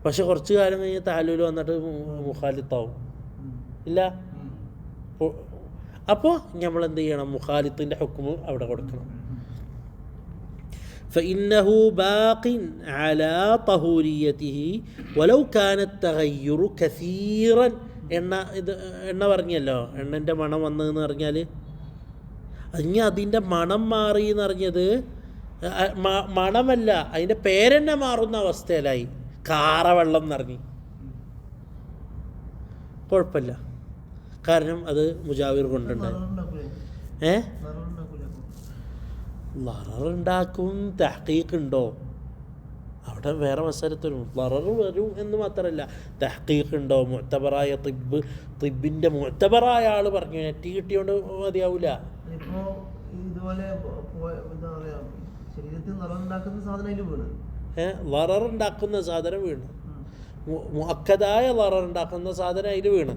പക്ഷെ കുറച്ച് കാലം കഴിഞ്ഞ് തഹല്ലുൽ വന്നിട്ട് മുഖാലിത്താവും ഇല്ല. അപ്പോൾ നമ്മൾ എന്ത് ചെയ്യണം? മുഖാലിത്തിൻ്റെ ഹുക്മ് അവിടെ കൊടുക്കണം. فإنه باق على طهوريته ولو كان التغير كثيرا. എണ്ണ പറഞ്ഞല്ലോ, എണ്ണൻ്റെ മണം വന്നതെന്ന് പറഞ്ഞാൽ ഇനി അതിൻ്റെ മണം മാറി എന്ന് പറഞ്ഞത് മണമല്ല, അതിൻ്റെ പേരെന്നെ മാറുന്ന അവസ്ഥയിലായി. കാറവെള്ളം എന്നറിഞ്ഞ് കുഴപ്പമില്ല, കാരണം അത് മുജാവിർ കൊണ്ടുണ്ടായി. ലററുണ്ടാക്കും തഹ്ഖീഖ് ഉണ്ടോ? അവിടെ വേറെ മസലത്തിനും ലററ് വരും എന്ന് മാത്രമല്ല, തഹ്ഖീഖ് ഉണ്ടോ? മുഅ്തബറായ തിബിൻ്റെ മുഅ്തബറായ ആൾ പറഞ്ഞു നെറ്റി കിട്ടിയോണ്ട് മതിയാവില്ല. ലററുണ്ടാക്കുന്ന സാധനം വീണ്, മുഅക്കദായ ലററുണ്ടാക്കുന്ന സാധനം അതിൽ വീണ്.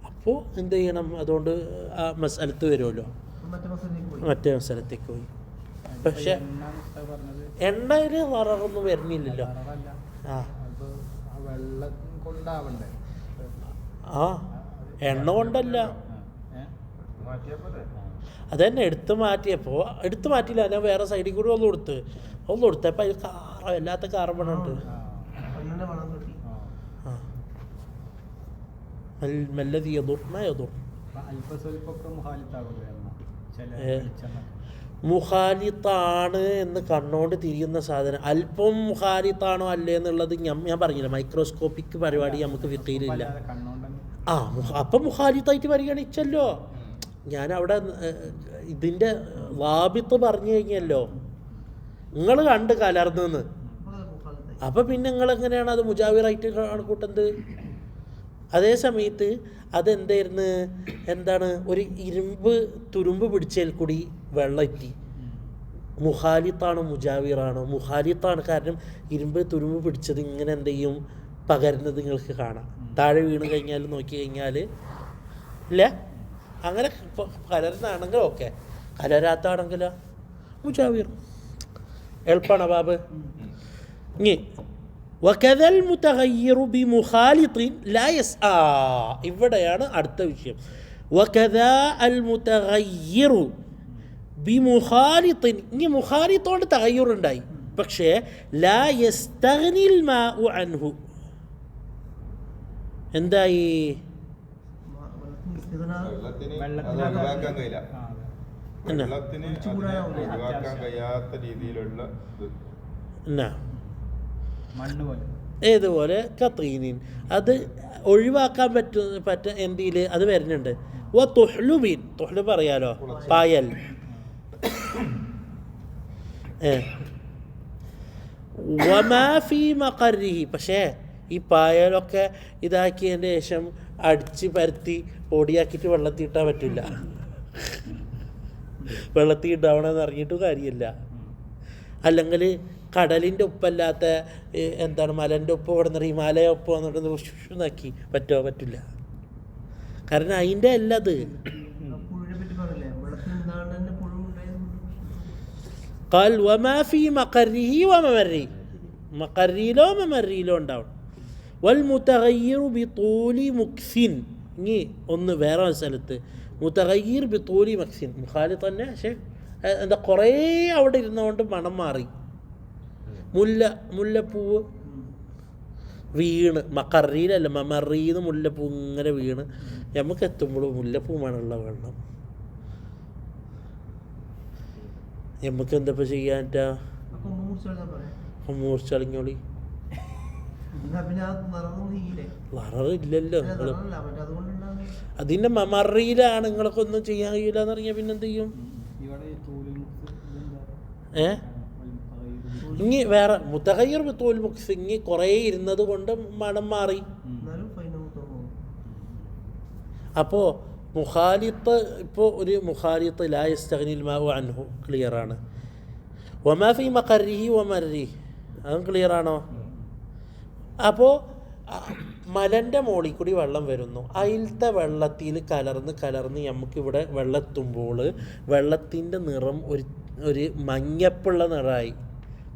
അപ്പോൾ എന്ത് ചെയ്യണം? അതുകൊണ്ട് ആ മസലത്ത് വരുമല്ലോ, മറ്റേ മസലത്തേക്ക് പോയി. പക്ഷെ എണ്ണയിൽ ലററൊന്നും വരുന്നില്ലല്ലോ. ആ എണ്ണ കൊണ്ടല്ല, അതന്നെ എടുത്തു മാറ്റിയില്ല. ഞാൻ വേറെ സൈഡിൽ കൂടി ഒന്ന് കൊടുത്തപ്പോൾ അതിൽ വല്ലാത്ത കാർബൺ ഉണ്ട്. മുഖാലിത്താണ് എന്ന് കണ്ണോണ്ട് തിരിയുന്ന സാധനം അല്പം മുഖാലിത്താണോ അല്ലേ എന്നുള്ളത് ഞാൻ പറഞ്ഞില്ല, മൈക്രോസ്കോപ്പിക് പരിപാടി നമുക്ക് ഫിഖിലില്ല. അപ്പം മുഖാലിത്തായിട്ട് പരിഗണിച്ചല്ലോ. ഞാൻ അവിടെ ഇതിൻ്റെ വാബിത്ത് പറഞ്ഞു കഴിഞ്ഞല്ലോ, നിങ്ങൾ കണ്ട് കലർന്നെന്ന്. അപ്പം പിന്നെ നിങ്ങൾ എങ്ങനെയാണ് അത് മുജാവിറായിട്ട് കൂട്ടുന്നത്? അതേ സമയത്ത് എന്താണ് ഒരു തുരുമ്പ് പിടിച്ചതിൽ കൂടി വെള്ളം എത്തി. മുഖാലിത്താണോ മുജാവിറാണോ? മുഖാലിത്താണ്, കാരണം തുരുമ്പ് പിടിച്ചത് ഇങ്ങനെ എന്ത് ചെയ്യും? പകരുന്നത് നിങ്ങൾക്ക് കാണാം. താഴെ വീണ് കഴിഞ്ഞാൽ നോക്കി കഴിഞ്ഞാൽ ഇല്ല. അങ്ങനെ കലരുന്നാണെങ്കിൽ ഓക്കെ, കലരാത്താണെങ്കിലോ മുജാവിർ. എളുപ്പമാണ് ബാബ്. ഇനി വകദൽ മുതഗയ്യിറു ബിമുഖാലിത്തിൻ ലാ യസ്ആ. ഇവിടെയാണ് അടുത്ത വിഷയം. വകദാ അൽ മുതഗയ്യിറു ബിമുഖാലിത്തിൻ. ഇനി മുഖാലിത്തോട് തഗയ്യുറുണ്ടായി, പക്ഷേ ലാ യസ്തഗ്നിൽ മാഉ അൻഹു. എന്തായി? ഒഴിവാക്കാൻ കഴിയാത്ത രീതിയിലുള്ള ഏതുപോലെ കത്തീനിൻ അത് ഒഴിവാക്കാൻ പറ്റ എന്തിൽ അത് വരുന്നുണ്ട്. തുഹ്ലുബീൻ, തുഹ്ലു പറയാലോ, പായൽ. വമാഫി മഖറിഹി. പക്ഷേ ഈ പായലൊക്കെ ഇതാക്കിയതിൻ്റെ ശേഷം അടിച്ച് പരത്തി പൊടിയാക്കിയിട്ട് വെള്ളത്തിയിട്ടാൻ പറ്റില്ല. വെള്ളത്തിൽ ഇടാവണമെന്ന് അറിഞ്ഞിട്ട് കാര്യമില്ല. അല്ലെങ്കിൽ കടലിൻ്റെ ഉപ്പല്ലാത്ത മലൻ്റെ ഉപ്പ് കൊടുന്നിട്ട് ഹിമാലയ ഉപ്പ് വന്നിട്ട് ഉഷുന്നാക്കി പറ്റില്ല. കാരണം അതിൻ്റെ അല്ല അത്. ഖാൽ വമാ ഫീ മഖറിഹി വമമറി. മഖറിയിലോ മമറിയിലോ ഉണ്ടാവും. വൽ മുതഗയ്യിറു ബിതൂലി മുക്സിൻ. ഇനി ഒന്ന് വേറെ സ്ഥലത്ത് മുതഗയ്യിർ ബിതൂലി മുക്സിൻ. മുഖാലി തന്നെ, പക്ഷേ കുറേ അവിടെ ഇരുന്നുകൊണ്ട് മണം മാറി. മുല്ലപ്പൂവ് വീണ് മക്കറിയിലല്ല മമറിന്ന് മുല്ലപ്പൂ ഇങ്ങനെ വീണ് നമുക്ക് എത്തുമ്പോൾ മുല്ലപ്പൂ മണമുള്ള വെള്ളം നമുക്ക് എന്തപ്പോൾ ചെയ്യാൻറ്റാ അപ്പൊ ഒന്ന് മുറിച്ചെടുക്കാൻ പറയാം. മൂർച്ചളിഞ്ഞോളി എന്നാ പിന്നെ ആ നിറം നീയില്ലേ? വററില്ലല്ലോ അല്ല, നിങ്ങൾ നിറമല്ല, മറ്റേ അതുകൊണ്ടുണ്ടാകുന്ന അതിൻ്റെ മമറിയിലാണ് നിങ്ങളൊക്കെ ഒന്നും ചെയ്യാൻ കഴിയില്ല എന്ന് പറഞ്ഞാൽ പിന്നെന്ത് ചെയ്യും? ഇവിടെ ഈ തൂലിൽ മുക്സ് ഏ ഇങ്ങി വേറെ മുത്തകയ്യർ തോൽ മുക്സ് ഇങ്ങി കുറേ ഇരുന്നത് കൊണ്ട് മണം മാറി. എന്നാലും ഫൈനാവും തോന്നുന്നു. അപ്പോൾ മുഖാലിത്ത് ഇപ്പോൾ ഒരു മുഖാലിത്ത് ലാ യസ്തഗ്നിൽ മാഉ അൻഹു ക്ലിയറാണ്. വമാ ഫി മഖറിഹി വമർരിഹി അതും ക്ലിയറാണോ? അപ്പോൾ മലൻ്റെ മുകളിൽ കൂടി വെള്ളം വരുന്നു, അതിലത്തെ വെള്ളത്തിൽ കലർന്ന് നമുക്കിവിടെ വെള്ളമെത്തുമ്പോൾ വെള്ളത്തിൻ്റെ നിറം ഒരു മഞ്ഞപ്പുള്ള നിറമായി.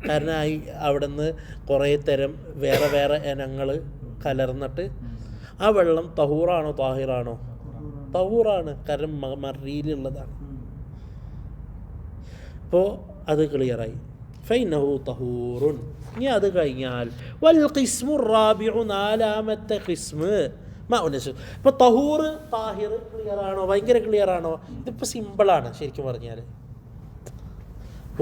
കാരണം അവിടെ നിന്ന് കുറേ തരം വേറെ വേറെ ഇനങ്ങൾ കലർന്നിട്ട് ആ വെള്ളം തഹൂറാണോ താഹിറാണോ? തഹൂറാണ്, കാരണം മറിയിലുള്ളതാണ്. അപ്പോൾ അത് ക്ലിയറായി. ഫൈനഹു തഹൂറുൻ. ഇനി അത് കഴിഞ്ഞാൽ വൽ ഖിസ്മു റാബിഉ നാലാമത്തെ ഖിസ്മ് മൗനസ്. ഇപ്പോൾ തഹൂർ താഹിർ ക്ലിയറാണോ? ഭയങ്കര ക്ലിയറാണോ? ഇതിപ്പോൾ സിമ്പിളാണ് ശരിക്കും പറഞ്ഞാൽ.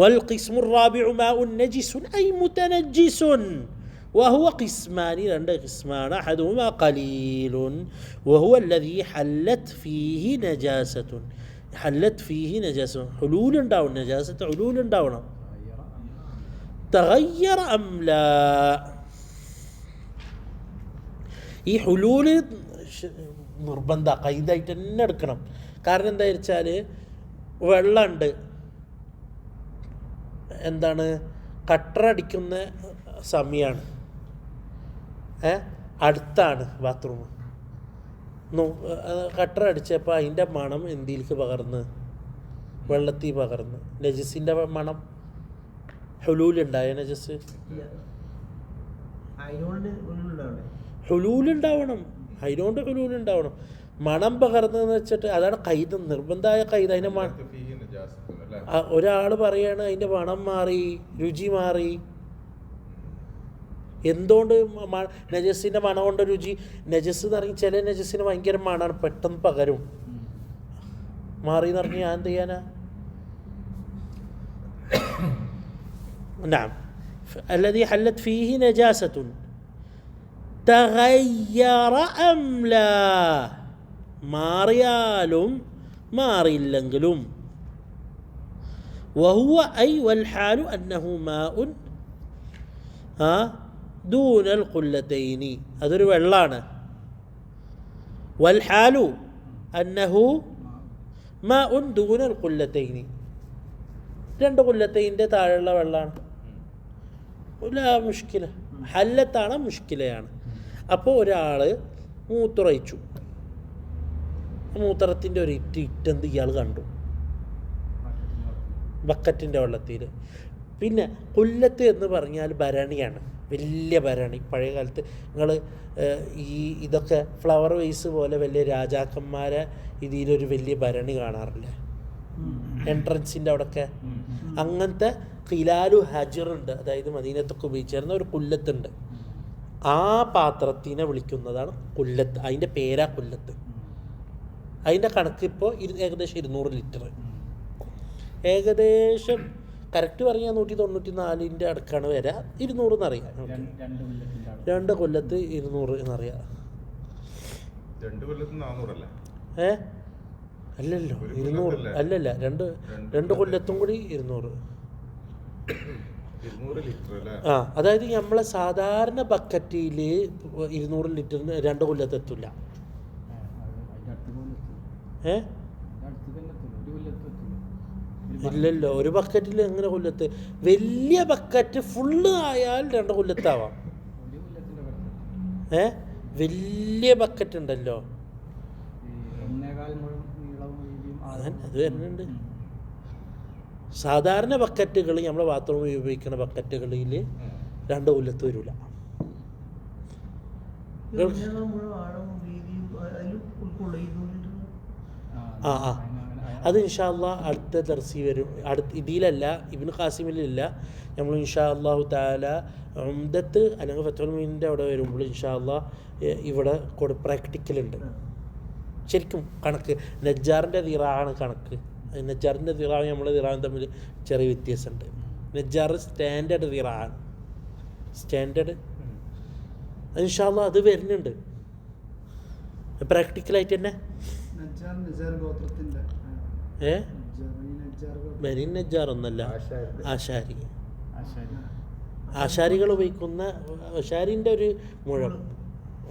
വൽ ഖിസ്മു റാബിഉ മാഉൻ നജിസുൻ ഐ മുതനജ്ജിസുൻ وهو قسمان രണ്ട് قسمان أحدهما قليل وهو الذي حلت فيه نجاسة حلول ഉണ്ടാവും നജാസത്ത് حلول ഉണ്ടാവണം. تغير أم لا ഈ ഹുലൂല് നിർബന്ധ കൈതായിട്ട് തന്നെ എടുക്കണം. കാരണം എന്താ വെച്ചാൽ വെള്ളമുണ്ട്, എന്താണ് കട്ടറടിക്കുന്ന സമയമാണ്, അടുത്താണ് ബാത്റൂം. കട്ടറടിച്ചപ്പോൾ അതിൻ്റെ മണം എന്തിലേക്ക് പകർന്ന്? വെള്ളത്തിൽ പകർന്ന്. നജസിൻ്റെ മണം ഹുലൂലുണ്ടായ നജസ് അതിനോണ്ട് ഉള്ളിലുണ്ടാവണ്ടേ? ഹുലൂലുണ്ടാവണം, അതിനോണ്ട് ഹുലൂലുണ്ടാവണം. മണം പകർന്നെന്ന് വെച്ചിട്ട് അതാണ് കൈത്, നിർബന്ധമായ കൈത്. അതിൻ്റെ ഒരാൾ പറയാണ് അതിൻ്റെ മണം മാറി, രുചി മാറി. എന്തുകൊണ്ട് നജസിൻ്റെ മണം കൊണ്ട് രുചി? നജസ് എന്ന് പറഞ്ഞാൽ ചില നജസിന് ഭയങ്കര മണമാണ്, പെട്ടെന്ന് പകരും. മാറി എന്ന് പറഞ്ഞാൽ ഞാൻ എന്ത് ചെയ്യാനാ? نعم الذي حلت فيه نجاسة تغير أم لا മാറിയാലും മാറിയില്ലെങ്കിലും وهو أي والحال أنه ماء دون القلتين അതൊരു വെള്ളമാണ്. والحال أنه ماء دون القلتين രണ്ട് കൊല്ലത്തൈൻ്റെ താഴെയുള്ള വെള്ളമാണ്. മുഷ്കില ഹല്ലത്താണ്, മുഷ്കിലയാണ്. അപ്പോൾ ഒരാൾ മൂത്രയിച്ചു, മൂത്രത്തിൻ്റെ ഒരു ഇറ്റെന്ത് ഇയാൾ കണ്ടു ബക്കറ്റിൻ്റെ വെള്ളത്തിൽ. പിന്നെ കൊല്ലത്ത് എന്ന് പറഞ്ഞാൽ ഭരണിയാണ്, വലിയ ഭരണി. പഴയ കാലത്ത് നിങ്ങൾ ഇതൊക്കെ ഫ്ലവർ വേസ് പോലെ വലിയ രാജാക്കന്മാരെ ഇതിലൊരു വലിയ ഭരണി കാണാറില്ല എൻട്രൻസിൻ്റെ അവിടെയൊക്കെ. അങ്ങനത്തെ ഖിലാലു ഹജറുണ്ട്, അതായത് മദീനത്തൊക്കെ ഉപയോഗിച്ചിരുന്ന ഒരു കുല്ലത്തുണ്ട്. ആ പാത്രത്തിനെ വിളിക്കുന്നതാണ് കുല്ലത്ത്, അതിൻ്റെ പേരാ കുല്ലത്ത്. അതിൻ്റെ കണക്ക് ഇപ്പോൾ ഏകദേശം 200 ലിറ്റർ, ഏകദേശം കറക്റ്റ് പറഞ്ഞാൽ 194ൻ്റെ അടുക്കാണ് വരിക. 200 എന്നറിയാം, 2 കൊല്ലത്ത് 200 എന്നറിയാം. അല്ലല്ലോ 200 അല്ലല്ല, രണ്ട് കൊല്ലത്തും കൂടി 200. അതായത് നമ്മളെ സാധാരണ ബക്കറ്റിൽ 200 ലിറ്ററിന് 2 കൊല്ലത്തെത്തില്ല. ഇല്ലല്ലോ, ഒരു ബക്കറ്റിൽ എങ്ങനെ കൊല്ലത്ത്? വലിയ ബക്കറ്റ് ഫുള്ള് ആയാൽ 2 കൊല്ലത്താവാം. വലിയ ബക്കറ്റ് ഉണ്ടല്ലോ, അത് വരുന്നുണ്ട്. സാധാരണ ബക്കറ്റുകൾ നമ്മൾ ബാത്റൂമിൽ ഉപയോഗിക്കുന്ന ബക്കറ്റുകളിൽ 2 കൊല്ലത്ത് വരില്ല. അത് ഇൻഷാ അള്ളാഹ് അടുത്ത ദർസി വരും. ഇതിലല്ല, ഇബ്നു ഖാസിമിലില്ല. നമ്മൾ ഇൻഷാ അള്ളാഹു തആല ഉംദത്ത് അല്ലെങ്കിൽ ഫത്ഹുൽ മുഈനിൻ്റെ അവിടെ വരുമ്പോൾ ഇൻഷാ അള്ളാഹ് ഇവിടെ പ്രാക്ടിക്കലുണ്ട്. ശരിക്കും കണക്ക് നജ്ജാറിൻ്റെ ദിറാണ് കണക്ക്. നജ്ജാറിൻ്റെ ദിറാവും നമ്മളെ ദിറാവും തമ്മിൽ ചെറിയ വ്യത്യാസമുണ്ട്. നജ്ജാർ സ്റ്റാൻഡേർഡ് ദിറാണ്, സ്റ്റാൻഡേർഡ്. ഇൻഷാ അള്ളാഹ് അത് വരുന്നുണ്ട് പ്രാക്ടിക്കലായിട്ട് തന്നെ. ബനി നജ്ജാർ ഒന്നല്ല, ആശാരി. ആശാരികൾ ഉപയോഗിക്കുന്ന ആശാരിൻ്റെ ഒരു മുഴം,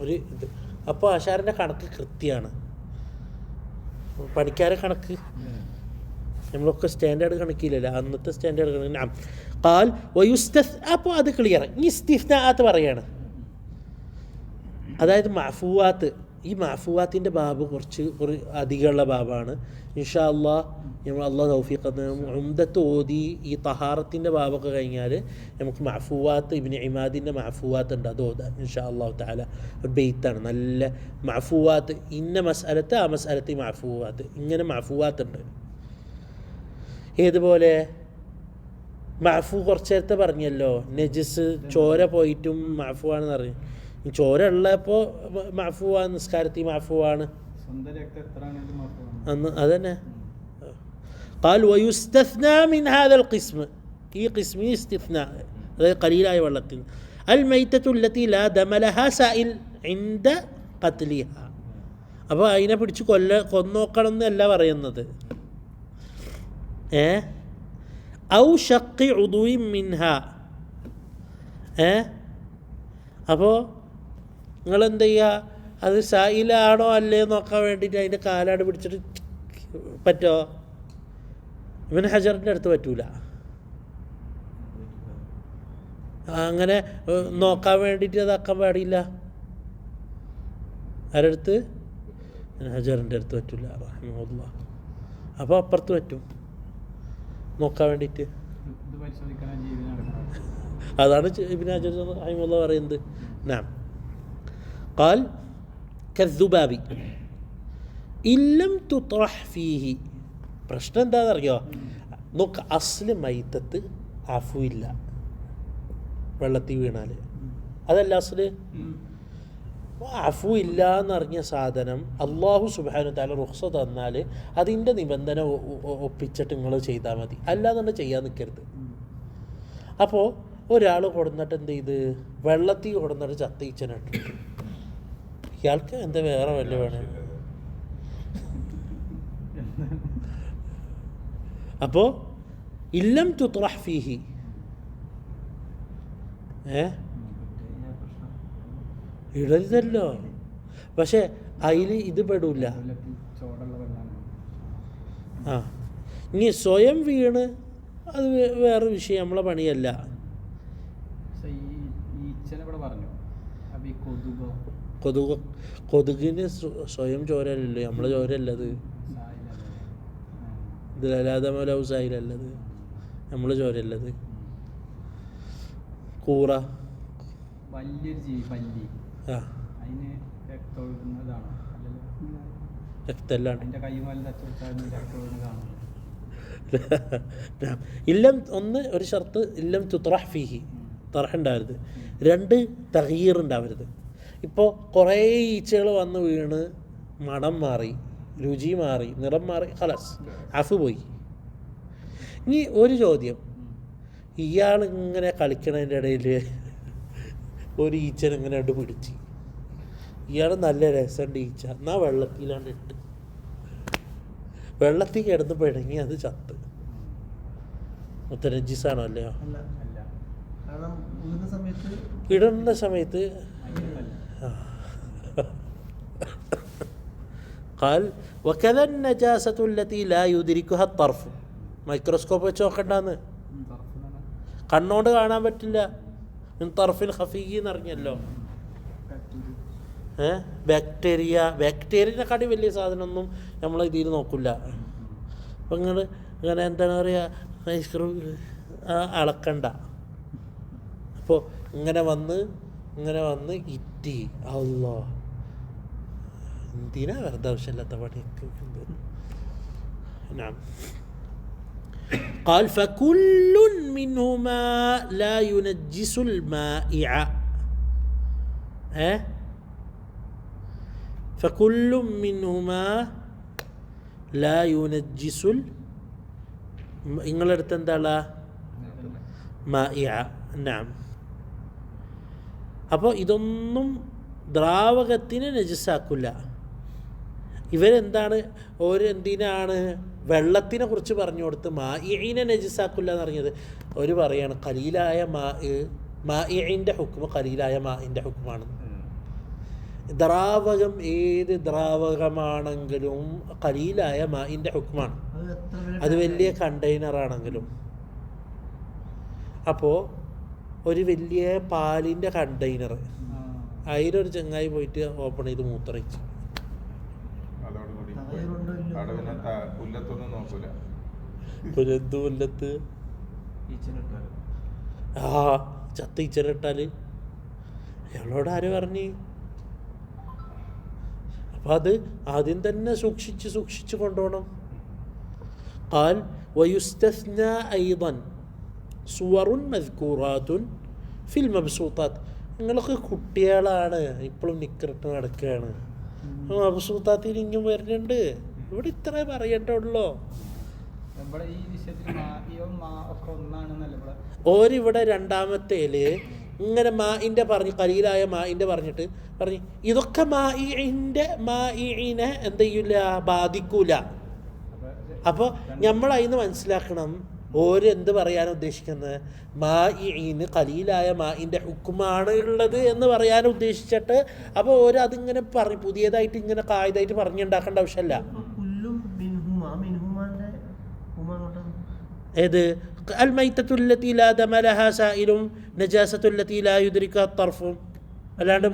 ഒരു ഇത്. അപ്പോൾ ആശാരിൻ്റെ കണക്ക് കൃത്യമാണ്. പണിക്കാരെ കണക്ക് നമ്മളൊക്കെ സ്റ്റാൻഡേർഡ് കണക്കില്ലല്ലോ, അന്നത്തെ സ്റ്റാൻഡേർഡ് കണക്ക്. ഖാൽ വയുസ്തസ്, അപ്പോൾ അത് ക്ലിയർ. ഇനി ഇസ്തിസ്നാഅത്ത് പറയാണ്, അതായത് മഅഫൂവാത്ത്. ഈ മഅഫൂവാത്തിൻ്റെ ബാബ് കുറച്ച് അധികമുള്ള ബാബാണ്. ഇൻഷാ അള്ളാഹ് നമ്മൾ അള്ളാഹ് തൗഫീഖ് ഉംദത്ത് ഓതി ഈ തഹാറത്തിൻ്റെ ബാബൊക്കെ കഴിഞ്ഞാൽ നമുക്ക് മഅഫൂവാത്ത് ഇബ്നു ഇമാദിൻ്റെ മഅഫൂവാത്ത് ഉണ്ട്, അത് ഓതാൻ ഇൻഷാ അള്ളാഹു തആല. ഒരു ബെയ്ത്താണ് നല്ല മഅഫൂവാത്ത്. ഇന്ന മസ്അലത്ത് ആ മസ്അലത്ത് മഅഫൂവാത്ത്, ഇങ്ങനെ മഅഫൂവാത്ത് ഉണ്ട്. ഏതുപോലെ മഅഫൂ കുറച്ച് നേരത്തെ പറഞ്ഞല്ലോ, നജിസ് ചോര പോയിട്ടും മഅഫൂവാണെന്ന് പറഞ്ഞു. ചോര ഉള്ളപ്പോൾ മഅഫൂവാണ്, നിസ്കാരത്തിൽ മഅഫൂവാണ് അന്ന്. അതന്നെ قال ويستثنى من هذا القسم, ഈ ഖിസ്മി ഇസ്തിസ്നാ, അതായത് ഖലീലായ വെള്ളത്തിൽ. الميتة التي لا دم لها سائل عند قتلها. അപ്പോൾ അതിനെ പിടിച്ച് കൊന്നോക്കണം എന്നല്ല പറയുന്നത്. ഔ ഷഖ്ഖി ഉദുഇൻ മിൻഹാ. അപ്പോൾ നിങ്ങളെന്ത് ചെയ്യുക, അത് സായിലാണോ അല്ലേ നോക്കാൻ വേണ്ടിയിട്ട് അതിൻ്റെ കാലാട് പിടിച്ചിട്ട് പറ്റുമോ? ഇബ്നു ഹജറിൻ്റെ അടുത്ത് പറ്റൂല. അങ്ങനെ നോക്കാൻ വേണ്ടിയിട്ട് അതാക്കാൻ പാടില്ല. ആരടുത്ത്? ഇബ്നു ഹജറിൻ്റെ അടുത്ത് പറ്റൂല റഹിമഹുല്ലാഹ്. അപ്പോൾ അപ്പുറത്ത് പറ്റും നോക്കാൻ വേണ്ടിയിട്ട്. അതാണ് ഇബ്നു ഹജർ റഹിമഹുല്ലാഹ് പറയുന്നത്. നാം ഖാൽ കദ്ദുബാബി ഇല്ലം തുത്രഹ് ഫീഹി. പ്രശ്നം എന്താണെന്നറിയോ? നോക്ക്, അസ്ല് മൈത്തത്ത് അഫുവില്ല വെള്ളത്തിൽ വീണാൽ, അതല്ല അസ്ല്. അഫു ഇല്ല എന്നറിഞ്ഞ സാധനം അള്ളാഹു സുബ്ഹാനഹു വ തആല റുഖ്സ തന്നാൽ അതിൻ്റെ നിബന്ധന ഒപ്പിച്ചിട്ട് നിങ്ങൾ ചെയ്താൽ മതി, അല്ലാതെ ചെയ്യാൻ നിൽക്കരുത്. അപ്പോൾ ഒരാൾ കൊടുന്നിട്ട് എന്ത് ചെയ്ത് വെള്ളത്തിൽ കൊടുന്നിട്ട് ചത്തയിച്ചനിട്ട്, ഇയാൾക്ക് എന്താ വേറെ വല്ല വേണം? അപ്പോൾ ഇല്ലം തുത്രഹ് ഫീഹി, ഇടരുതല്ലോ. പക്ഷെ അതിൽ ഇത് പെടില്ല. ആ ഇനി സ്വയം വീണ് അത് വേറെ വിഷയം, നമ്മളെ പണിയല്ല. കൊതുകിന് സ്വയം ചോരല്ലോ, നമ്മളെ ചോരല്ലത്. ഇതിലല്ലാതമലൗസായില്ലത്, നമ്മളെ ചോരല്ലത്. കൂറ വലിയൊരു ജീവി, പല്ലി, അതിന് രക്തല്ലാണ്. ഇല്ലം ഒന്ന് ഒരു ഷർത്ത്, ഇല്ലം തുത്രഹ് ഫീഹി, തറഹ് ഉണ്ടാവരുത്. രണ്ട്, തഗ്യീർ ഉണ്ടാവരുത്. ഇപ്പോൾ കുറേ ഈച്ചകൾ വന്ന് വീണ് മണം മാറി, രുചി മാറി, നിറം മാറി, ഖലാസ് അഫ് പോയി. ഇനി ഒരു ചോദ്യം, ഇയാൾ ഇങ്ങനെ കളിക്കണതിൻ്റെ ഇടയിൽ ഒരു ഈച്ചനിങ്ങനെ ഇട്ട് പിടിച്ച്, ഇയാൾ നല്ല രസമുണ്ട് ഈച്ച, എന്നാൽ വെള്ളത്തിലാണ്ട് ഇട്ട് വെള്ളത്തിൽ കിടന്ന് പിഴങ്ങി അത് ചത്ത്. മുത്തനജിസാണോ അല്ലയോ? ഇടുന്ന സമയത്ത് قال وكذا النجاسة التي لا يدركها الطرف. മൈക്രോസ്കോപ്പ് വെച്ച് നോക്കണ്ടാന്ന്, കണ്ണോണ്ട് കാണാൻ പറ്റില്ല. തർഫിൽ ഖഫീ എന്നറിഞ്ഞല്ലോ. ബാക്ടീരിയനെക്കാട്ടി വലിയ സാധനമൊന്നും നമ്മൾ ഇതിൽ നോക്കില്ല. അപ്പം നിങ്ങൾ ഇങ്ങനെ എന്താണ് പറയുക, അളക്കണ്ട. അപ്പോൾ ഇങ്ങനെ വന്ന് ഇറ്റി, അല്ലാ എന്തിനാ വെറുതെ ആവശ്യമില്ലാത്ത പണിയൊക്കെ. نعم قال فكل منهما لا ينجس المائع فكل منهما لا ينجس നിങ്ങളടുത്ത് എന്താ മാഇഅ നഅം. അപ്പോൾ ഇതൊന്നും ദ്രാവകത്തിനെ നജസാക്കില്ല. ഇവരെന്താണ് എന്തിനാണ് വെള്ളത്തിനെ കുറിച്ച് പറഞ്ഞു കൊടുത്ത് മാഇഇനെ നജസാക്കില്ല എന്ന് പറഞ്ഞത്? ഒരു പറയാണ് ഖലീലായ മാഇഇൻ്റെ ഹുക്മ ഖലീലായ മാഇൻ്റെ ഹുക്മാണ്. ദ്രാവകം ഏത് ദ്രാവകമാണെങ്കിലും ഖലീലായ മാഇൻ്റെ ഹുക്മാണ്. അത് വലിയ കണ്ടെയ്നറാണെങ്കിലും. അപ്പോൾ ഒരു വലിയ പാലിൻ്റെ കണ്ടെയ്നർ അതിലൊരു ചങ്ങായി പോയിട്ട് ഓപ്പൺ ചെയ്ത് മൂത്രയിച്ചു. പുല്ലത്ത് ചത്ത ഈച്ചനിട്ടാല് അയാളോട് ആര് പറഞ്ഞ്? അപ്പം അത് ആദ്യം തന്നെ സൂക്ഷിച്ച് കൊണ്ടുപോകണം. قال ويستثنى أيضا صور مذكورات في المبسوطات. നിങ്ങളൊക്കെ കുട്ടികളാണ്, ഇപ്പോഴും നിക്കറിട്ട് നടക്കുകയാണ്. മബ്സൂത്താത്തിൽ ഇങ്ങും വരുന്നുണ്ട്. ഇവിടെ ഇത്രേ പറയണ്ടുള്ളൂ. ഓരിവിടെ രണ്ടാമത്തേല് ഇങ്ങനെ മാഇൻ്റെ പറഞ്ഞ് ഖലീലായ മാഇൻ്റെ പറഞ്ഞിട്ട് പറഞ്ഞ് ഇതൊക്കെ മാഇനെ എന്ത് ചെയ്യൂല, ബാധിക്കൂല. അപ്പോൾ നമ്മൾ അതിന് മനസ്സിലാക്കണം എന്ത് പറയാൻ ഉദ്ദേശിക്കുന്നത്? മാഇന് ഖലീലായ മാഇൻ്റെ ഹുക്കുമാണ് ഉള്ളത് എന്ന് പറയാൻ ഉദ്ദേശിച്ചിട്ട് അപ്പോൾ അതിങ്ങനെ പറഞ്ഞ് പുതിയതായിട്ട് ഇങ്ങനെ കായികമായിട്ട് പറഞ്ഞുണ്ടാക്കേണ്ട ആവശ്യമല്ല. ഏത് അൽ മൈത്തത്തു അല്ലതി ലാ ദമ ലഹാ സായിലും നജാസത്തു അല്ലതി ലാ യുദ്രിക തർഫും. അല്ലാണ്ട്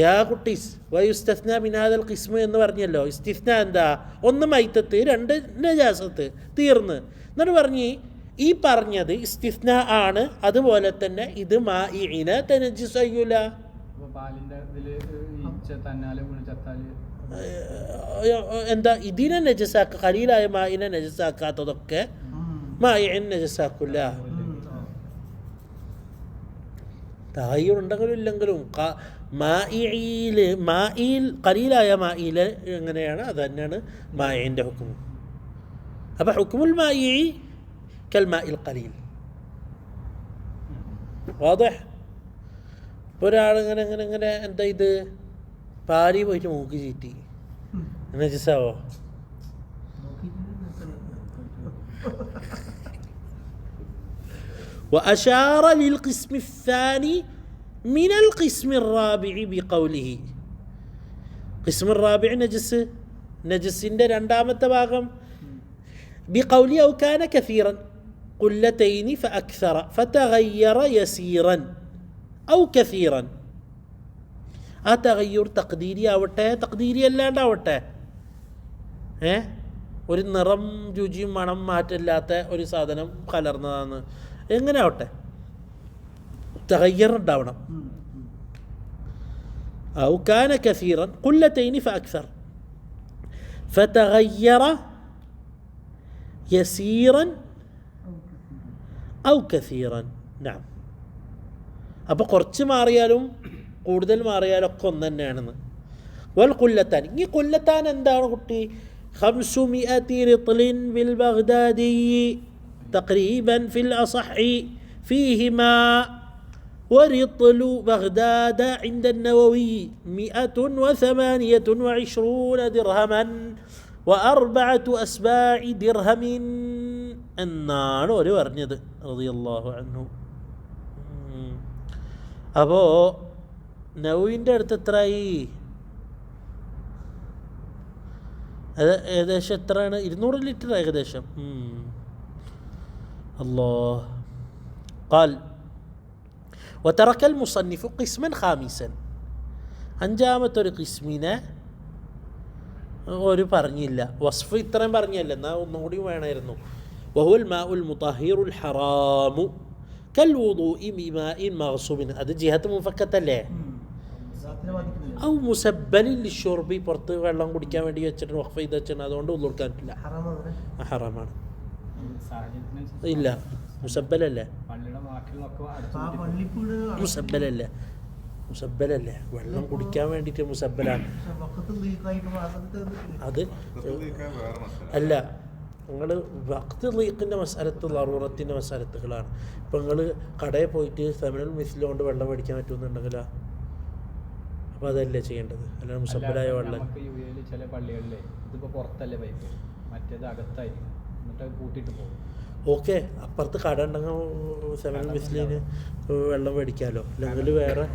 യാ കുട്ടീസ് വയുസ്തസ്ന മിൻ ഹാദൽ ഖിസ്മ എന്ന് പറഞ്ഞല്ലോ. ഇസ്തിസ്ന എന്താ? ഒന്ന് മൈത്തത്ത്, രണ്ട് നജാസത്ത്, തീർന്ന്. എന്നിട്ട് പറഞ്ഞ് ഈ പറഞ്ഞത് ഇസ്തിസ്ന ആണ്. അതുപോലെ തന്നെ ഇത് മാഇനെ തനജ്ജിസ് ചെയ്യൂല. എന്താ ഇതിനെ നജസാക്ക? ഖലീലായ മാഇനെ നജസാക്കാത്തതൊക്കെ മാഇനെ നജസാക്കില്ല. തായുണ്ടെങ്കിലും ഇല്ലെങ്കിലും മായിൽ ഖലീലായ മായിൽ എങ്ങനെയാണ് അത് തന്നെയാണ് മാഇൻ്റെ ഹുക്മ്. അപ്പോൾ ഹുക്മുൽ മാഇ കൽ മാഇൽ ഖലീൽ. വാദിഹ്? ഒരാളിങ്ങനെ ഇങ്ങനെ ഇങ്ങനെ എന്താ ഇത് പാരി പോയിട്ട് മൂക്ക് ചീറ്റി നജസാവോ? وأشار للقسم الثاني من القسم الرابع بقوله. قسم الرابع نجس രണ്ടാമത്തെ ഭാഗം بقوله أو كان كثيرا قلتين فأكثر فتغير يسيرا أو كثيرا. ആ തഗയ്യുർ തഖ്ദീരി ആവട്ടെ തഖ്ദീരി അല്ലാണ്ടാവട്ടെ, ഒരു നിറം രുചിയും മണം മാറ്റമില്ലാത്ത ഒരു സാധനം കലർന്നതാണ്, എങ്ങനെ ആവട്ടെ തഗയ്യർ ഉണ്ടാവണം. أو كان كثيرا قلتين فأكثر فتغير يسيرا أو كثيرا. نعم. അപ്പോൾ കുറച്ച് മാറിയാലും കൂടുതൽ മാറിയാലൊക്കെ ഒന്ന് തന്നെയാണെന്ന്. വൽ കുല്ലത്താൻ, ഈ കുല്ലത്താൻ എന്താണ് കുട്ടി? 500 رطل بالبغدادي تقريبا في الأصح فيهما ورطل بغداد عند النووي 128 درهما و4 أسباع درهم എന്നാണ് ഒരു പറഞ്ഞത് റളിയല്ലാഹു അൻഹു. അപ്പോൾ നൗവിൻ്റെ അടുത്ത് എത്രയായി? അത് ഏകദേശം എത്രയാണ്? 200 ലിറ്റർ ഏകദേശം. الله قال وترك المصنف قسما خامسا. അഞ്ചാമത്തൊരു ഖിസ്മിനെ ഒരു പറഞ്ഞില്ല, വസ്ഫ് ഇത്രയും പറഞ്ഞല്ല, എന്നാൽ ഒന്നും കൂടി വേണമായിരുന്നു. وهو الماء المطهر الحرام كالوضوء بماء مغصوب അത് ജിഹത്ത് മുഫക്കത്തല്ലേ സാത്തിനെ ബാധിക്കുന്നില്ല. ഔ മുസബ്ബലിൻ ലിശ്ശുർബി പുറത്ത് വെള്ളം കുടിക്കാൻ വേണ്ടി വെച്ചിട്ട് വഖഫ് ചെയ്ത് വെച്ചിട്ട് അതുകൊണ്ട് ഉള്ളു കൊടുക്കാൻ പറ്റില്ല ഹറാമാണ്. ഹറാമാണ് സാഹചര്യത്തിനനുസരിച്ച് ഇല്ല മുസബ്ബലല്ലേ പള്ളിയുടെ ബാക്കിയുള്ളൊക്കെ അപ്പൊ ആ പള്ളിപ്പീട് മുസബ്ബലല്ലേ വെള്ളം കുടിക്കാൻ വേണ്ടിയിട്ട് മുസബ്ബലാണ് വക്കത്ത് ലീക്കായിട്ട് വാസനത്ത് അത് തത്വീക്കാൻ വേറെ മസാല. അല്ല നിങ്ങൾ വക്ത് ലീക്കിൻ്റെ മസാലത്ത് ലറൂറത്തിൻ്റെ മസാലത്തുകളാണ് ഇപ്പം നിങ്ങൾ കടയിൽ പോയിട്ട് സെമിനൽ മിസിലുകൊണ്ട് വെള്ളം മേടിക്കാൻ പറ്റുമെന്നുണ്ടെങ്കിലോ അപ്പോൾ അതല്ലേ ചെയ്യേണ്ടത് അല്ലാതെ മുസബ്ബലായ വെള്ളം നമുക്ക് യു എയിൽ ചില പള്ളികളിലെ ഇതിപ്പോൾ പുറത്തല്ലേ പൈപ്പ് മറ്റേത് അകത്തായിരിക്കും എന്നിട്ട് അത് പൂട്ടിയിട്ട് പോകും. ഓക്കെ അപ്പുറത്ത് കട ഉണ്ടെങ്കിൽ സെമിനൽ മിസിലിന് വെള്ളം മേടിക്കാമല്ലോ അല്ലെങ്കിൽ വേറെ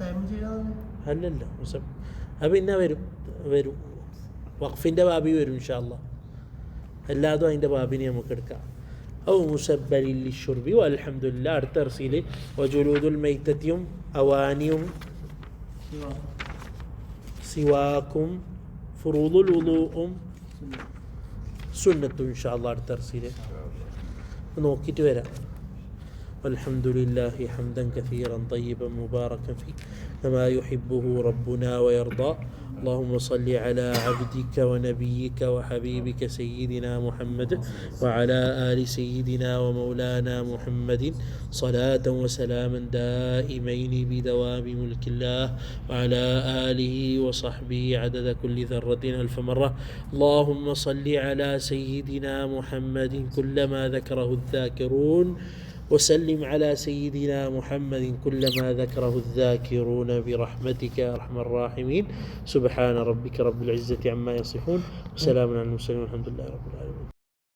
ടൈം ചെയ്യാതെ അല്ലല്ലോ അത് പിന്നെ വരും വഖഫിൻ്റെ ബാബി വരും ഇൻഷാ അല്ലാഹ് എല്ലാതും അതിൻ്റെ ബാബിനെ നമുക്ക് എടുക്കാം ഔ മുസബ്ബലിൻ ലിശ്ശുർബി വൽഹംദുലില്ലാ. അടുത്ത തർസീൽ വജുലൂദുൽ മൈത്തത്തിയും അവാനിയും സിവാക്കും ഫുറൂദുൽ വുളൂഉം സുന്നത്തും ഇൻഷാ അല്ലാഹ് അടുത്ത തർസീൽ നോക്കിയിട്ട് വരാം. والحمد لله حمدا كثيرا طيبا مباركا فيه كما يحبه ربنا ويرضى. اللهم صل على عبدك ونبيك وحبيبك سيدنا محمد وعلى آل سيدنا ومولانا محمد صلاة وسلاما دائمين بدوام ملك الله وعلى آله وصحبه عدد كل ذرة ألف مرة. اللهم صل على سيدنا محمد كلما ذكره الذاكرون وسلم على سيدنا محمد كلما ذكره الذاكرون برحمتك يا أرحم الراحمين. سبحان ربك رب العزة عما يصفون وسلام على المرسلين والحمد لله رب العالمين.